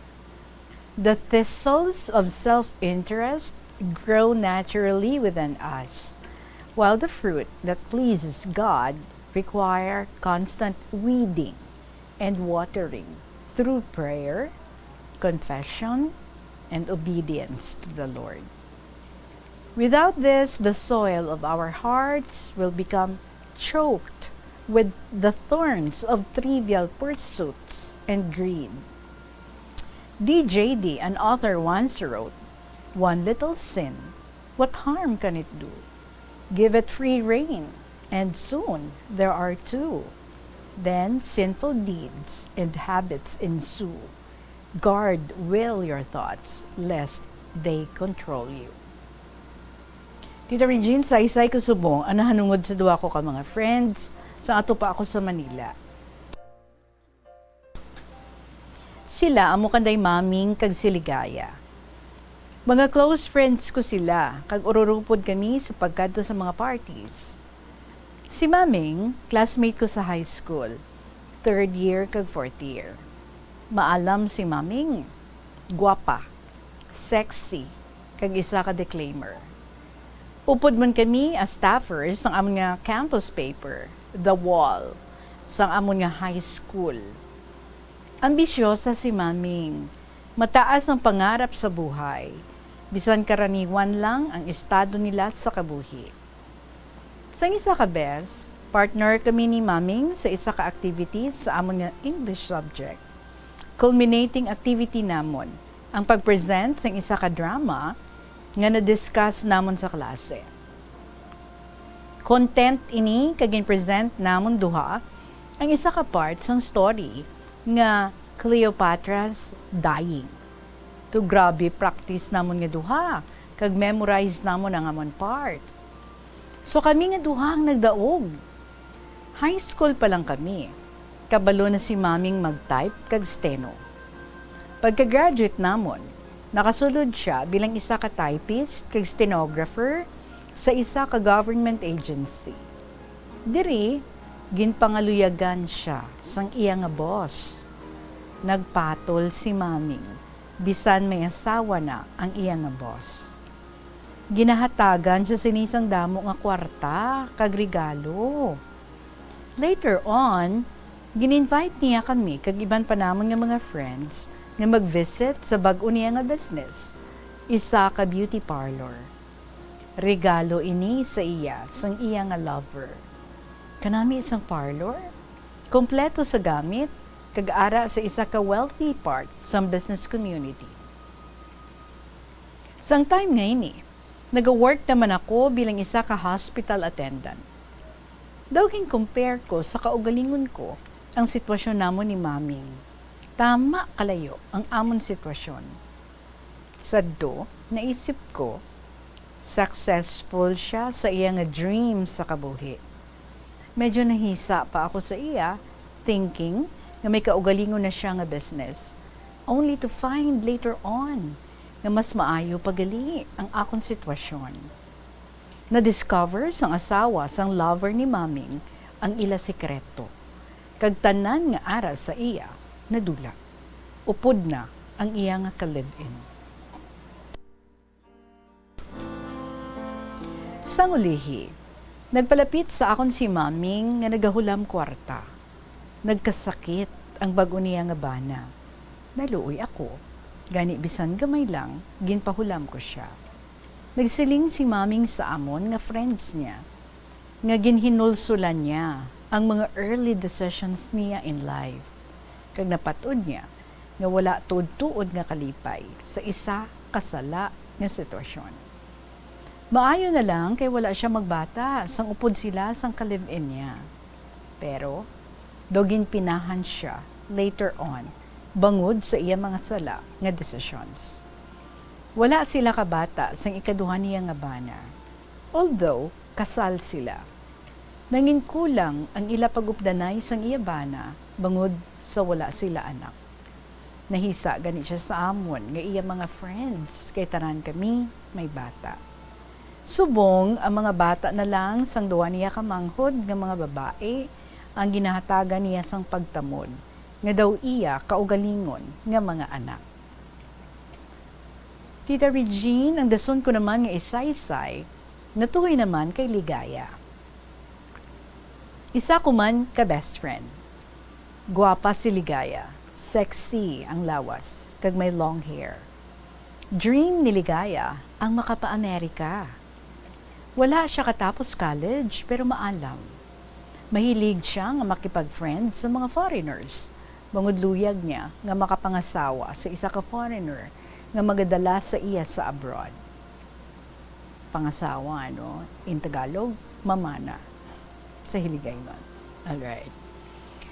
The thistles of self-interest grow naturally within us, while the fruit that pleases God require constant weeding and watering through prayer, confession, and obedience to the Lord. Without this, the soil of our hearts will become choked with the thorns of trivial pursuits and greed. D.J.D., an author, once wrote, "One little sin, what harm can it do? Give it free rein, and soon there are two. Then sinful deeds and habits ensue. Guard well your thoughts, lest they control you." Tita Regine, sa isay ko subong, anahanungod sa duwa ko ka mga friends, sa ato pa ako sa Manila. Sila amo kanday maming kag siligaya. Mga close friends ko sila, kag ururupod kami sa pagkadto sa mga parties. Si maming, classmate ko sa high school, 3rd year kag 4th year. Maalam si maming, guwapa, sexy, kag isa ka declaimer. Upod man kami as staffers ng amon nga campus paper, The Wall, sang amon nga high school. Ambisyosa si maming, mataas ang pangarap sa buhay, bisan karaniwan lang ang estado nila sa kabuhi. Sa isa ka bes, partner kami ni maming sa isa ka activities sa amon nga English subject. Culminating activity namon, ang pag-present sa isa ka drama nga na-discuss namon sa klase. Content ini kagin present namon duha ang isa ka part sang story nga Cleopatra's Dying. To grabe practice namon nga duha kag memorize namon ang amon part. So kami nga duha ang nagdaog. High school pa lang kami. Kabalo na si maming mag-type kag steno. Pagka-graduate namon, nakasulod siya bilang isa ka typist kag stenographer sa isa ka government agency. Diri, ginpangaluyagan siya sang iya nga boss. Nagpatol si maming, bisan may asawa na ang iya nga boss. Ginahatagan siya sinisang damo nga kwarta kag regalo. Later on, gin-invite niya kami kag iban pa namon nga mga friends nga mag-visit sa bag-o niya nga business, isa ka beauty parlor. Regalo ini sa iya, sang iya nga lover. Kanami isang parlor, kompleto sa gamit, kag-ara sa isa ka wealthy part sa business community. Sang time nga ini, nag-work naman ako bilang isa ka hospital attendant. Daw compare ko sa kaugalingon ko ang sitwasyon namon ni maming. Tama kalayo ang amon sitwasyon. Sadto, naisip ko, successful siya sa iya nga dream sa kabuhi. Medyo nahisa pa ako sa iya, thinking na may kaugalingon na siya nga business, only to find later on na mas maayo pagali ang akong sitwasyon. Na-discover sang asawa sang lover ni maming ang ila sikreto. Kag tanan nga ara sa iya, nadula. Upod na ang iya nga ka-live-in. Sang ulihi, nagpalapit sa akon si maming nga nagahulam kwarta. Nagkasakit ang bag-o niya nga bana. Naluoy ako. Gani bisan gamay lang, ginpahulam ko siya. Nagsiling si maming sa amon nga friends niya. Nga ginhinulsulan niya ang mga early decisions niya in life. Kag napatod niya nga wala tuod-tuod nga kalipay sa isa kasala nga sitwasyon. Maayo na lang kay wala siya magbata sang upod sila sang ka-live-in niya. Pero dogin pinahan siya later on bangod sa iya mga sala nga decisions. Wala sila kabata sang ikaduha niya nga bana. Although, kasal sila. Nangin kulang ang ila pagupdanay sang iyabana, bangod sa wala sila anak. Nahisa gani siya sa amon nga iya mga friends, kay tanan kami may bata. Subong ang mga bata na lang sang duwa niya kamanghod nga mga babae ang ginahatagan niya sang pagtamod, nga daw iya kaugalingon nga mga anak. Tita Regine, ang dason ko naman nga isaysay, natuloy naman kay Ligaya. Isa ko man ka best friend. Guwapa si Ligaya, sexy ang lawas, kag may long hair. Dream ni Ligaya ang makapa-Amerika. Wala siya katapos college pero maalam. Mahilig siya nga makipag-friend sa mga foreigners. Bangod luyag niya nga makapangasawa sa isa ka foreigner nga magadala sa iya sa abroad. Pangasawa, no? In Tagalog, mamana. Sa Hiligay nun. Alright.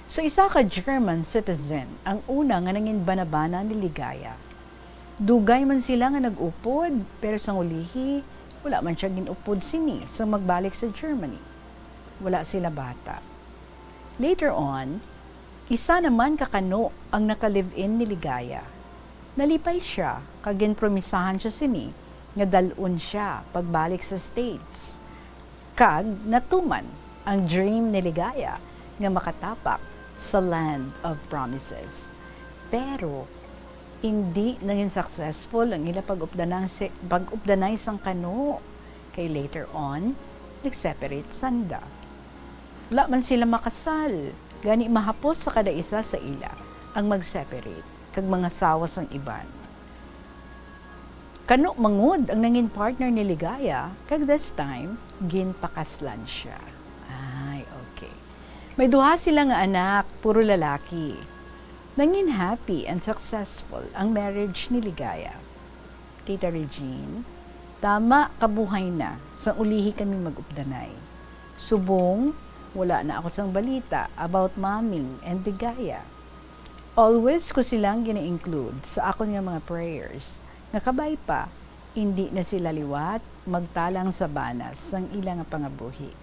So isa ka German citizen ang una nga nangin banabana ni Ligaya. Dugay man sila nga nag-upod, pero sang ulihi, wala man siya ginupod sini sa magbalik sa Germany. Wala sila bata. Later on, isa naman kakano ang naka-live-in ni Ligaya. Nalipay siya, kagin promisahan siya sini, nga dalun siya pagbalik sa States. Kag natuman ang dream ni Ligaya nga makatapak sa land of promises. Pero, hindi naging successful ang ila pag-updanay sang kano. Kay later on, nag-separate sanda. Wala man sila makasal. Gani mahapos sa kada isa sa ila ang mag-separate kag mga sawas ang iban. Kano mangod ang nangin partner ni Ligaya, kag this time, ginpakaslan siya. Ay, okay. May duha sila nga anak, puro lalaki. Nangin happy and successful ang marriage ni Ligaya. Tita Regine, tama kabuhay na sa ulihi kami mag-updanay. Subong, wala na ako sang balita about maming and Ligaya. Always ko silang gina-include sa akon nga mga prayers. Nakabay pa, hindi na sila liwat, magtalang sa banas sang ilang pangabuhi.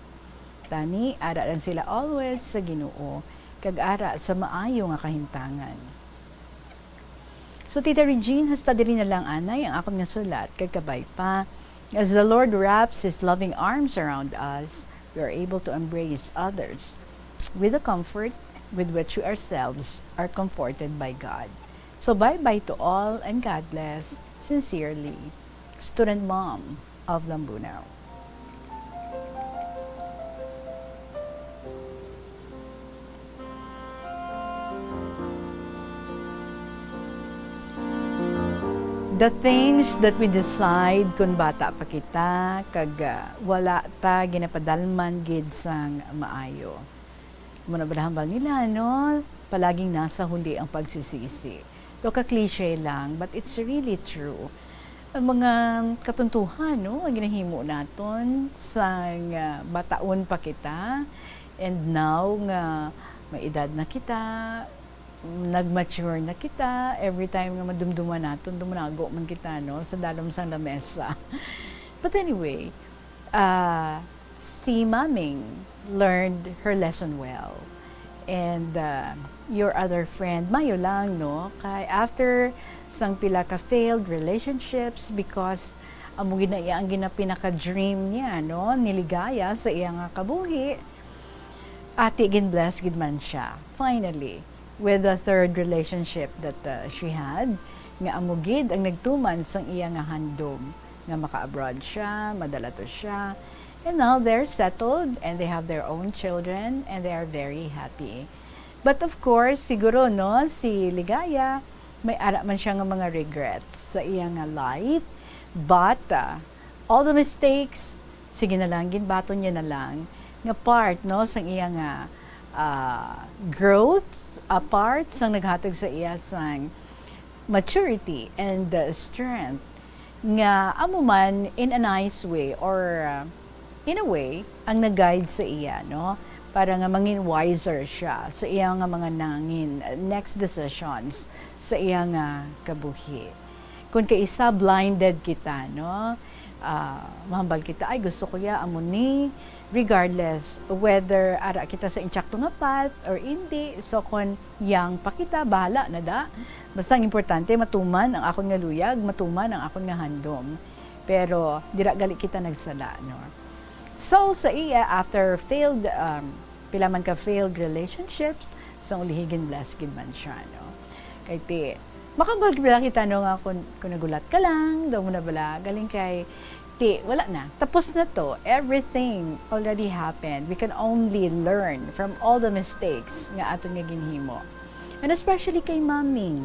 Tani, ara lang sila always sa Ginoo, kag ara sa maayo nga kahintangan. So Tita Regine, hasta diri na lang anay ang akong nga sulat, kag kabay pa, as the Lord wraps His loving arms around us, we are able to embrace others with the comfort with which we ourselves are comforted by God. So bye-bye to all and God bless. Sincerely, Student Mom of Lambunaw. The things that we decide kung bata pa kita, kag wala ta ginapadalman gid sang maayo. Manabalahan nila, no? Palaging nasa huli ang pagsisisi. Ito ka-cliche lang, but it's really true. Ang mga katuntuhan, no? Ang ginahimo naton sang bataon pa kita, and now nga may edad na kita, nag-mature na kita, every time nga madumduman naton, dumanago man kita, no? Sa dalom sang lamesa. But anyway, si Maming learned her lesson well. And your other friend, mayo lang, no? Kay after sang pila ka failed relationships because amo gina iya ang pinaka-dream niya, no? Niligaya sa iya nga kabuhi. Ati gin bless gid man siya. Finally, with the third relationship that she had, nga amo gid ang nagtuman sang iya nga handom nga maka-abroad siya, madala to siya. And now they're settled and they have their own children and they are very happy. But of course, siguro, no, si Ligaya, may ara man siya nga mga regrets sa iyang life. But all the mistakes, sige na lang, ginbaton niya na lang, nga part, no, sa iyang growth, part sang naghatag sa iya sang maturity and strength. Nga amo man in a nice way or in a way, ang nag-guide sa iya, no? Para nga mangin wiser siya sa iya nga mga nangin next decisions sa iya nga kabuhi. Kung kaisa blinded kita, no? mahambal kita, ay gusto ko ya amo ni, regardless whether ara kita sa intsakto nga path or hindi. So kung yang pa kita, bahala na da. Basta ang importante, matuman ang akon nga luyag, matuman ang akon nga handom. Pero dira gali kita nagsala, no? So sa iya, after failed, pila man ka failed relationships, so ulihigin blessed gid man siya, no? Kay ti, makabal bala kita no nga kung nagulat ka lang, daw mo na bala, galing kay ti, wala na. Tapos na to. Everything already happened. We can only learn from all the mistakes nga aton nga ginhimo. And especially kay Maming.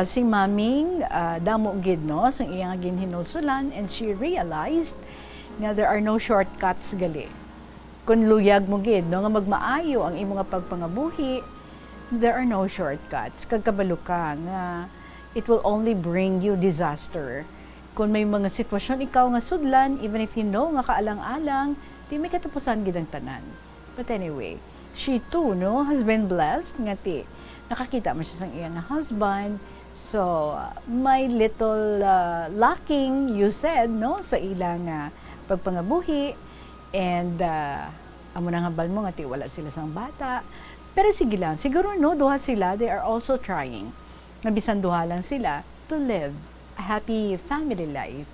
Si Maming, damo gid no, sa iyang ginhinulsulan, and she realized nga there are no shortcuts gali. Kung luyag mo gid no, nga magmaayo ang imo nga pagpangabuhi, there are no shortcuts. Kagkabalo ka nga it will only bring you disaster. Kung may mga sitwasyon ikaw nga sudlan, even if you know nga kaalang-alang, di may katapusan gid ang tanan. But anyway, she too no has been blessed nga ti nakakita mo siya sang iyang husband. So my little lacking, you said no, sa ilang pagpangabuhi, and amo nang hambal mo nga ti wala sila sang bata. Pero sige lang, siguro no, duha sila, they are also trying. Nabisan duha lang sila to live a happy family life.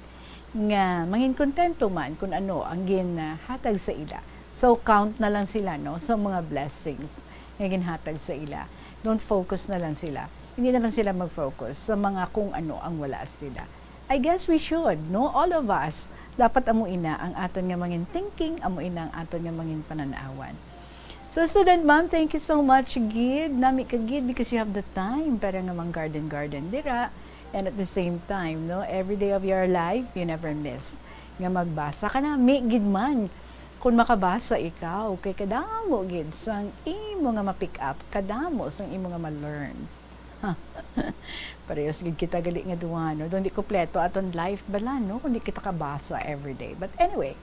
Nga mangin kontento man kung ano ang ginhatag sa ila. So count na lang sila no sa mga blessings nga ginhatag sa ila. Don't focus na lang sila. Hindi na lang sila mag-focus sa mga kung ano ang wala sila. I guess we should, no? All of us, dapat amuin na ang aton nga mangin thinking, amuin na ang aton nga mangin pananawan. So student ma'am, thank you so much gid. Nami ka gid because you have the time para nga mang garden dira. And at the same time, no, every day of your life, you never miss nga magbasa ka na, may gid man. Kung makabasa ikaw, kay kadamo gid sang imo nga ma-pick up, kadamo sang imo nga ma-learn. Parehas gid kita gali nga duha, no? Doon di kompleto aton life bala, no? Kung di kita kabasa every day. But anyway,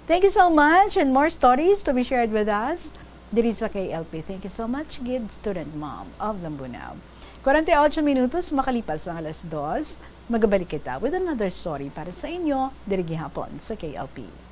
thank you so much, and more stories to be shared with us diri sa KLP. Thank you so much, gid student mom of Lambunaw. 48 minutos makalipas ang alas 2, magabalik kita with another story para sa inyo diri gihapon sa KLP.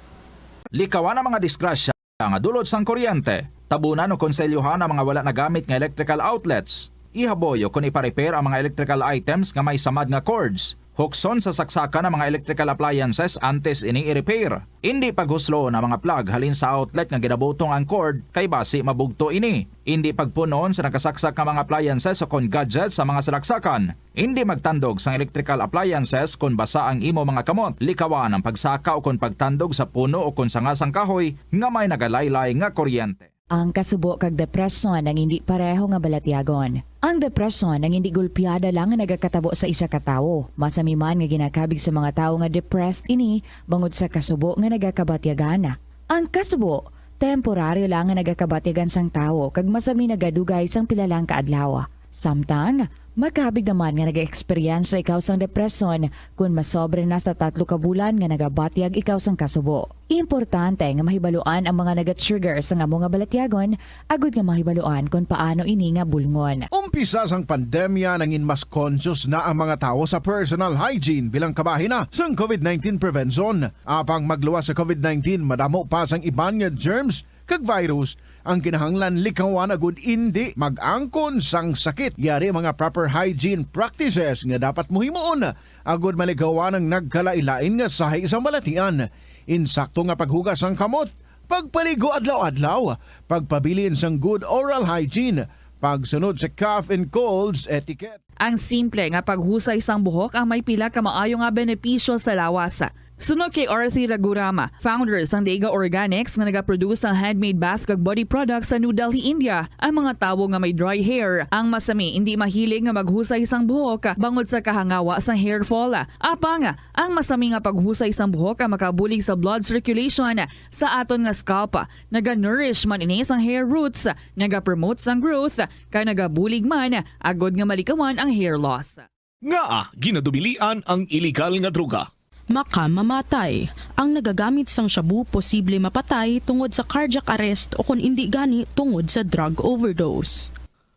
Likawan ang mga disgrasya nga dulot sang kuryente. Tabunan o konselyuhan ang mga wala nagamit nga electrical outlets. Ihaboyo kung ipa-repair ang mga electrical items nga may samad nga cords. Hukson sa saksakan ng mga electrical appliances antes ini i-repair. Hindi paghuslo na mga plug halin sa outlet nga ginabutong ang cord kay basi mabugto ini. Hindi pagpunon sa nakasaksak nga mga appliances o kon gadgets sa mga salaksakan. Hindi magtandog sa electrical appliances kung basa ang imo mga kamot. Likawan ang pagsaka o kon pagtandog sa puno o kon sangasang kahoy nga may nagalaylay nga kuryente. Ang kasubo kag depresyon ang hindi pareho nga balatyagon. Ang depresyon ang hindi gulpiyada lang nga nagakatabo sa isa ka tawo. Masami man nga ginakabig sa mga tawo nga depressed ini bangod sa kasubo nga nagakabatyagan. Ang kasubo temporaryo lang nga nagakabatyagan sang tawo kag masami nagadugay sang pilalang kaadlaw. Samtang magkabig naman nga nag-experience ikaw sang depresyon kung masobre na sa 3 ka bulan nga nagabatyag ikaw sang kasubo. Importante nga mahibaluan ang mga naga-trigger sa nga mga balatyagon, agud nga mahibaluan kung paano ini nga bulngon. Umpisa sang pandemya nangin mas conscious na ang mga tao sa personal hygiene bilang kabahina sang COVID-19 prevention. Apang magluwas sa COVID-19, madamo pa sang iban nga germs kag virus ang kinahanglan likawan agud hindi mag-angkon sang sakit. Yari mga proper hygiene practices nga dapat muhimuon agud maligawan ang nagkalailain nga sahay isang balatian. Insakto nga paghugas sang kamot, pagpaligo adlaw-adlaw, pagpabilin sang good oral hygiene, pagsunod sa cough and colds etiquette. Ang simple nga paghusay sang buhok ang may pila ka maayo nga benepisyo sa lawas. Sunod kay Arthi Ragurama, founder sang Dega Organics nga nagaproduce ng handmade bath kag body products sa New Delhi, India. Ang mga tawo nga may dry hair, ang masami hindi mahilig nga maghusay sang buhok bangod sa kahangawa sang hair fall. Apang ang masami nga paghusay sang buhok ang makabulig sa blood circulation sa aton nga scalp. Naga-nourish man ini sang hair roots, naga-promote sang growth, kay nagabulig man agod nga malikawan ang hair loss. Nga ginadubilian ang illegal nga droga. Makamamatay. Ang nagagamit sang shabu posible mapatay tungod sa cardiac arrest o kung hindi gani tungod sa drug overdose.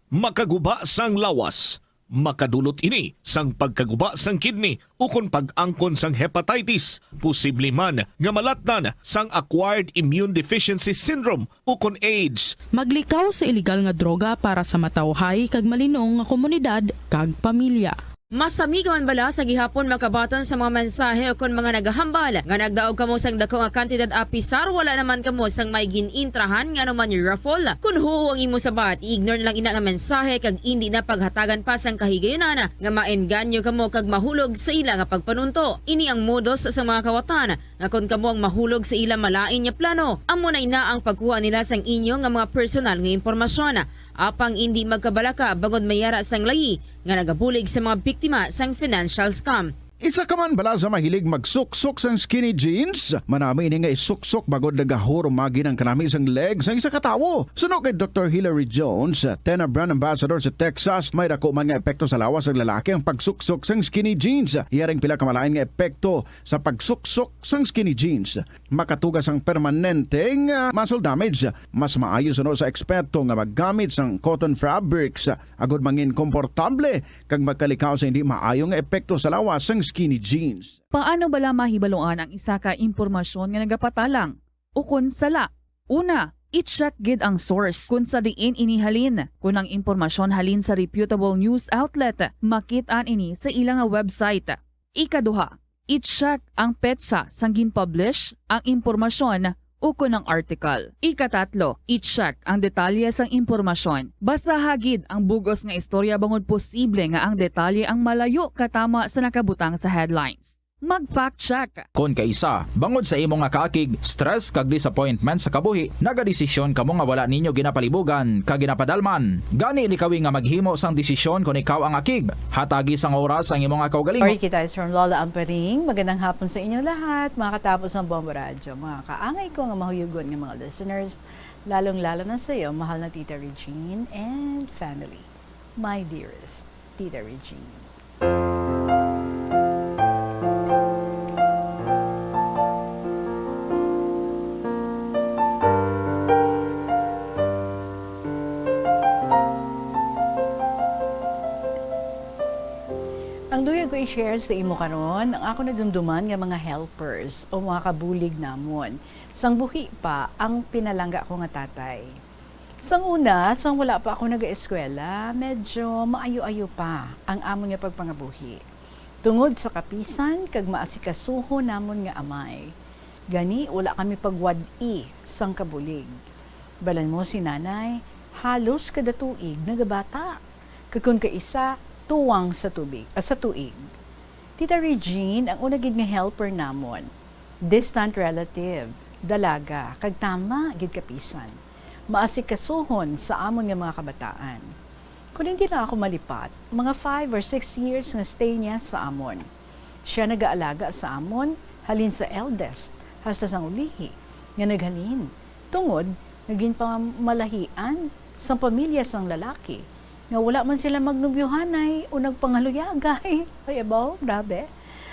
Makaguba sang lawas. Makadulot ini sang pagkaguba sang kidney ukon pag-angkon sang hepatitis, posible man nga malatnan sang acquired immune deficiency syndrome ukon AIDS. Maglikaw sa iligal nga droga para sa matawhay kag malinong nga komunidad kag pamilya. Masami ka man bala sa gihapon makabaton sa mga mensahe o kon mga nagahambal nga nagdaog kamo sang dako nga kantidad apisar wala naman kamo sang may ginintrahan nga naman yung raffle. Kun huo ang imo sabat, ignore na lang ina nga mensahe kag hindi na paghatagan pa sang kahigayonan nga maengganyo kamo kag mahulog sa ila nga pagpanunto. Ini ang modus sa mga kawatan nga kon kamo ang mahulog sa ila malain nga plano. Amo na ina ang pagkuha nila sang inyo nga mga personal nga impormasyon. Apang hindi magkabalaka bangod mayara sang layi nga nagabulig sa mga biktima sang financial scam. Isa ka man bala sa mahilig magsuksok sang skinny jeans? Manami ini nga isuksok bagod nagahurumagi ng kanami sang legs ang isa katawo. Sunog kay Dr. Hillary Jones, Tena Brand Ambassador sa Texas, may dako man nga epekto sa lawas ng lalaki ang pagsuksok sang skinny jeans. Iyaring pila kamalain nga epekto sa pagsuksok sang skinny jeans. Makatugas ang permanenteng muscle damage. Mas maayo suno sa eksperto nga maggamit sang cotton fabrics. Agod mangin komportable kag magkalikaw sa hindi maayong epekto sa lawas sang skinny jeans. Paano bala mahibaloan ang isa ka impormasyon nga nagapatalang? Ukon sala. Una, i-check gid ang source kung sa diin inihalin. Kung ang impormasyon halin sa reputable news outlet, makitaan ini sa ilang website. Ikaduha, i-check ang petsa sang gin-publish ang impormasyon ukon ng article. Ikatatlo, i-check ang detalye sang impormasyon. Basta hagid ang bugos nga istorya bangod posible nga ang detalye ang malayo katama sa nakabutang sa headlines. Mag-fact check. Kung kaisa, bangod sa imo nga kaakig, stress kag disappointment sa kabuhi, nagadesisyon kamo nga wala ninyo ginapalibugan kag ginapadalman. Gani likawi nga maghimo sang desisyon kung ikaw ang akig. Hatagi sang oras ang imo nga kaugalingon. Sorry kita from Lola Amparing. Magandang hapon sa inyo lahat, mga katapos ng Bombo Radio. Mga kaangay ko nga mahuyugon ng mga listeners, lalong-lalo na sa iyo, mahal na Tita Regine and family. My dearest Tita Regine. Ang duya ko i-share sa imo karon ang ako nadumduman nga mga helpers o mga kabulig namon. Sang buhi pa ang pinalangga ko nga tatay. Sang una, sang wala pa ako nag-eskwela, medyo maayo-ayo pa ang amon nga pagpangabuhi. Tungod sa kapisan kag maasikasuho namon nga amay. Gani wala kami pagwad-i sang kabulig. Balan mo si nanay, halos kada tuig nagabata. Kakun ka isa tuwang sa tubig, sa tuig. Tita Regine, ang una gid nga helper namon, distant relative, dalaga, kag tama gid kapisan. Maasikasuhon sa amon nga mga kabataan. Kung hindi na ako malipat, mga 5 or 6 years nga stay niya sa amon. Siya nag-aalaga sa amon, halin sa eldest, hasta sang ulihi, nga naghalin. Tungod, naging pamalahian sa pamilya sang lalaki, nga wala man sila magnubyuhanay o nagpangaluyagay. Ay, abaw, grabe.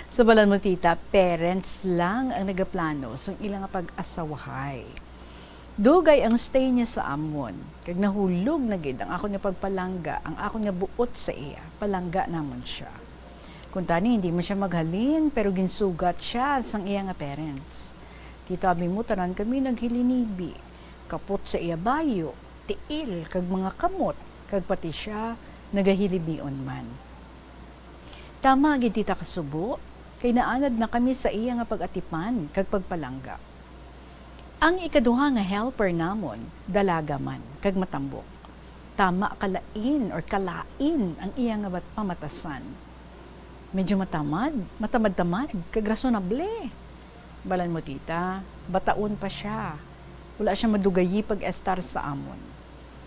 Sa balan mo, tita, parents lang ang nagaplano sa ilang pag-asawahay. Dugay ang stay niya sa amon. Kag nahulog na gid ang ako niya pagpalangga, ang ako niya buot sa iya, palangga namon siya. Kung tani, hindi mo siya maghalin, pero ginsugat siya sang iya nga parents. Kita mo, tanan kami naghilinibi. Kapot sa iya bayo, tiil, kag mga kamot, kag pati siya nagahilibion man. Tama gid tita kasubo, kay naanad na kami sa iya nga pag-atipan kag pagpalangga. Ang ikaduha nga helper namon, dalaga man kag matambok. Tama kalain or kalain ang iya nga pamatasan. Medyo matamad-tamad kag rasonable. Balan mo tita, bataon pa siya. Wala siya madugayi pag-estar sa amon.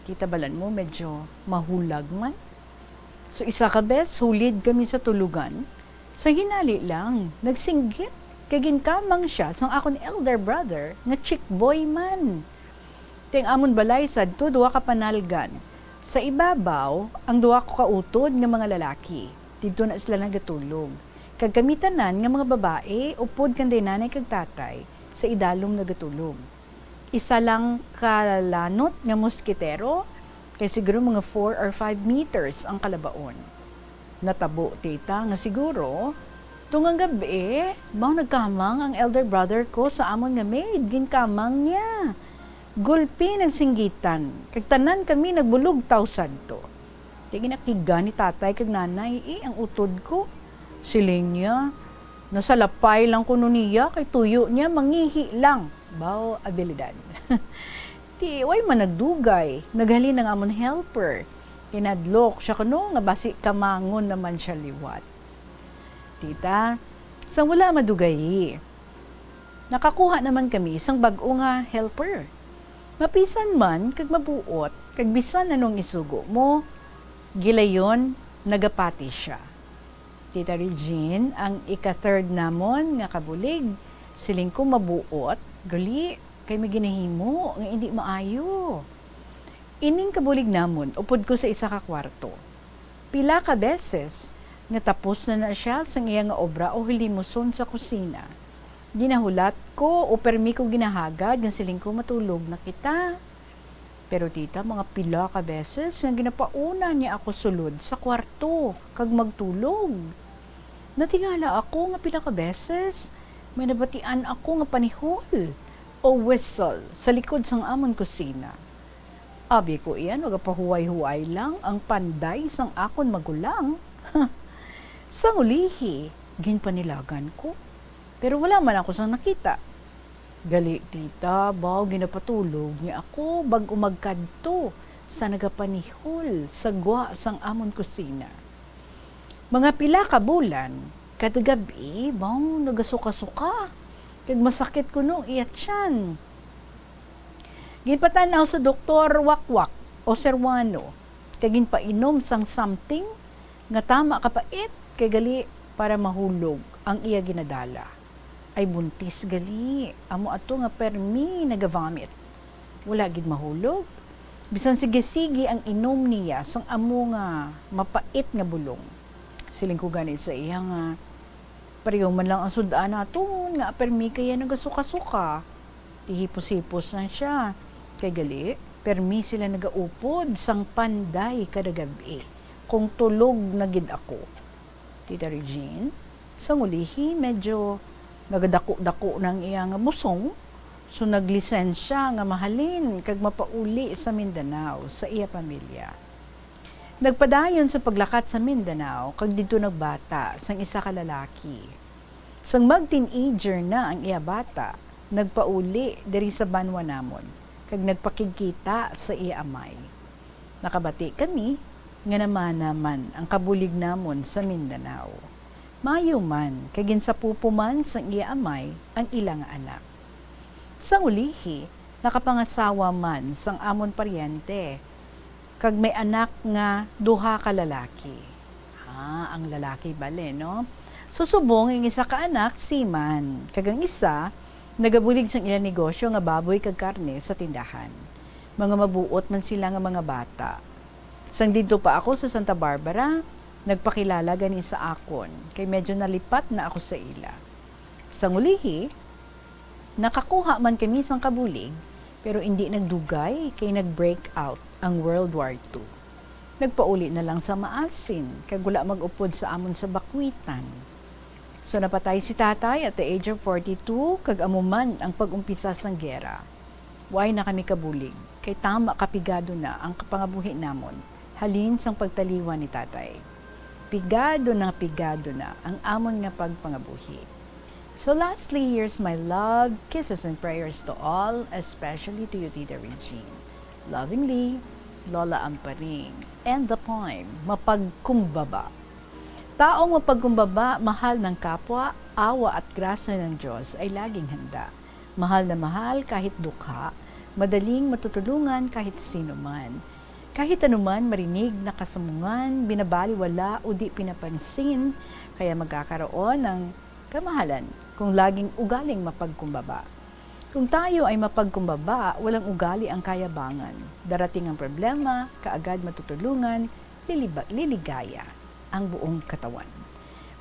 Tita balan mo, medyo mahulag man. So isa ka bes, hulid kami sa tulugan. Sa hinali lang, nagsinggit. Kaginkamang siya sang akon elder brother, nga chick boy man. Ting amon balay sad to, duwa ka panalgan. Sa ibabaw, ang duwa ko kautod nga mga lalaki. Dito na sila nagatulog. Kag kamitanan nga mga babae, upod kanday nanay kag tatay, sa idalom nagatulog. Isa lang kalanot nga moskitero, kaya siguro mga 4 or 5 meters ang kalabaon. Natabo, tita, nga siguro, tungang gabi, nagkamang ang elder brother ko sa amon nga maid, ginkamang niya. Gulpi nagsinggitan, kag tanan kami nagbulog tawsad to. Di ginakiga ni tatay kag nanay, ang utod ko. Siling niya, nasa lapay lang kuno niya, kay tuyo niya, mangihi lang. Bao abilidad. Di, way man nagdugay, naghalin ng amon helper. Inadlok siya kuno, nga basi kamangon naman siya liwat. Tita, sang wala madugay. Nakakuha naman kami isang bag-o nga helper. Mapisan man, kag mabuot, kag bisan anong isugo mo, gilayon, nagapati siya. Tita Regine, ang ika-third namon nga kabulig, siling ko mabuot, gali, kay may ginahimo, nga hindi maayo. Ining kabulig namon, upod ko sa isa ka kwarto. Pila ka beses, nga tapos na siya sa iya nga obra o hilimuson sa kusina. Ginahulat ko o permi ko ginahagad, nga siling ko matulog na kita. Pero tita, mga pila ka beses, nga ginapauna niya ako sulod sa kwarto, kag magtulog. Natingala ako nga pila ka beses, may nabatian ako nga panihol o whistle sa likod sang amon kusina. Abi ko iyan, wag pahuway-huway lang ang panday sang akon magulang. Sang ulihi, ginpanilagan ko. Pero wala man ako sang nakita. Gali tita, baw ginapatulog niya ako bag umagkadto sa nagapanihol sa gwa sang amon kusina. Mga pila ka bulan, kada gabi, baw nagasuka-suka. Kag masakit ko nung iyatyan. Ginpatanaw sa doktor wakwak o serwano, kag ginpainom sang something nga tama kapait kay gali para mahulog ang iya ginadala. Ay buntis gali, amo ato nga permi nagavomit. Wala gid mahulog. Bisan sige-sige ang inom niya sang amo nga mapait nga bulong. Siling ko ganit sa iya nga pareho man lang ang sudan naton nga permi kaya nagasuka-suka. Tihipos-hipos na siya. Kay gali, permi sila nagaupod sang panday kada gabi kung tulog na gid ako. Tita Regine, sang ulihi medyo nagadako-dako ng iya nga busong, so naglisensya nga mahalin kag mapauli sa Mindanao sa iya pamilya. Nagpadayon sa paglakat sa Mindanao kag didto nagbata sang isa ka lalaki. Sang mag-teenager na ang iya bata, nagpauli diri sa banwa namon kag nagpakigkita sa iya amay. Nakabati kami nga naman ang kabulig namon sa Mindanao. Mayo man, kagin sa pupuman sang iya amay ang ilang anak. Sang ulihi, nakapangasawa man sang amon paryente, kag may anak nga duha ka lalaki. Ang lalaki bale, no? Susubong ang isa ka anak, siman, kag ang isa, nagabulig sang ilang negosyo nga baboy kag karne sa tindahan. Mga mabuot man sila nga mga bata. Sang dito pa ako sa Santa Barbara, nagpakilala gani sa akon, kay medyo nalipat na ako sa ila. Sang ulihi, nakakuha man kami sang kabulig, pero hindi nagdugay kay nag-break out ang World War II. Nagpauli na lang sa maasin, kag wala mag-upod sa amon sa bakwitan. So napatay si tatay at the age of 42, kag amuman ang pag-umpisa sang gera. Way na kami kabulig, kay tama kapigado na ang kapangabuhi namon, halin sang pagtaliwan ni tatay. Pigado na ang amon nga pagpangabuhi. So lastly, here's my love, kisses and prayers to all, especially to you, Tita Regine. Lovingly, Lola Amparing. And the poem, Mapagkumbaba. Taong mapagkumbaba, mahal ng kapwa, awa at grasya ng Diyos ay laging handa. Mahal na mahal kahit dukha, madaling matutulungan kahit sino man. Kahit anuman marinig na kasamungan, binabaliwala o di pinapansin, kaya magkakaroon ng kamahalan kung laging ugaling mapagkumbaba. Kung tayo ay mapagkumbaba, walang ugali ang kayabangan. Darating ang problema, kaagad matutulungan, liligaya ang buong katawan.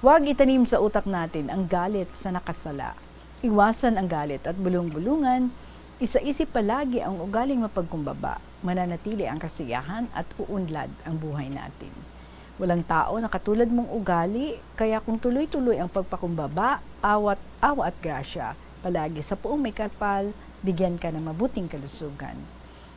Huwag itanim sa utak natin ang galit sa nakasala. Iwasan ang galit at bulong-bulungan. Isa-isip palagi ang ugaling mapagkumbaba. Mananatili ang kasiyahan at uunlad ang buhay natin. Walang tao na katulad mong ugali, kaya kung tuloy-tuloy ang pagpakumbaba, awa at grasya, palagi sa puong may kapal, bigyan ka ng mabuting kalusugan.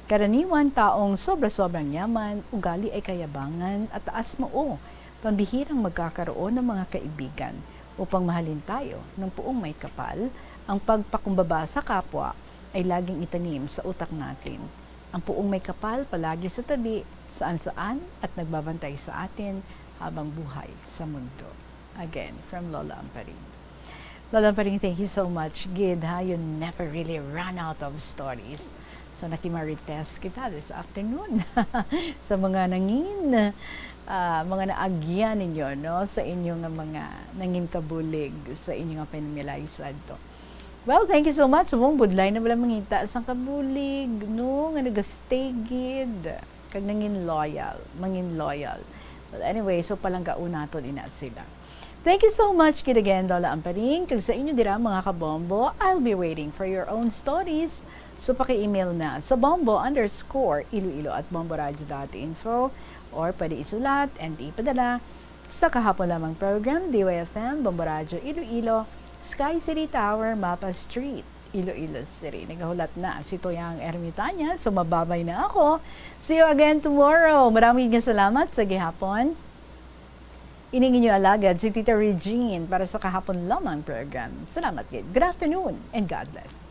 Karaniwan taong sobra-sobrang yaman, ugali ay kayabangan at taas moo, pambihirang magkakaroon ng mga kaibigan. Upang mahalin tayo ng puong may kapal, ang pagpakumbaba sa kapwa ay laging itanim sa utak natin. Ang puong may kapal palagi sa tabi, saan-saan at nagbabantay sa atin habang buhay sa mundo. Again, from Lola Amparing. Lola Amparing, thank you so much. Gid, ha? You never really run out of stories. So nakimarites kita this afternoon sa mga mga naagyan ninyo, no? Sa inyong mga nangin kabulig, sa inyong penimilaysad to. Well, thank you so much. Subong budlay na wala mangita sa kabulig, no? Nga nagastay gid. Kag mangin loyal. Well, anyway, so palangga naton ina sila. Thank you so much, kid again, Lola Amparing. Kag sa inyo dira, mga kabombo, I'll be waiting for your own stories. So paki-email na sa bombo_iloilo@bomboradio.info or pwede isulat and ipadala sa kahapon lamang program, DYFM, Bombo Radio Iloilo, Sky City Tower, Mapa Street, Iloilo City. Nagahulat na si Toyang Ermitanya, so mababay na ako. See you again tomorrow. Maraming salamat sa gihapon. Iningin niyo alagad si Tita Regine para sa kahapon lamang program. Salamat, good afternoon and God bless.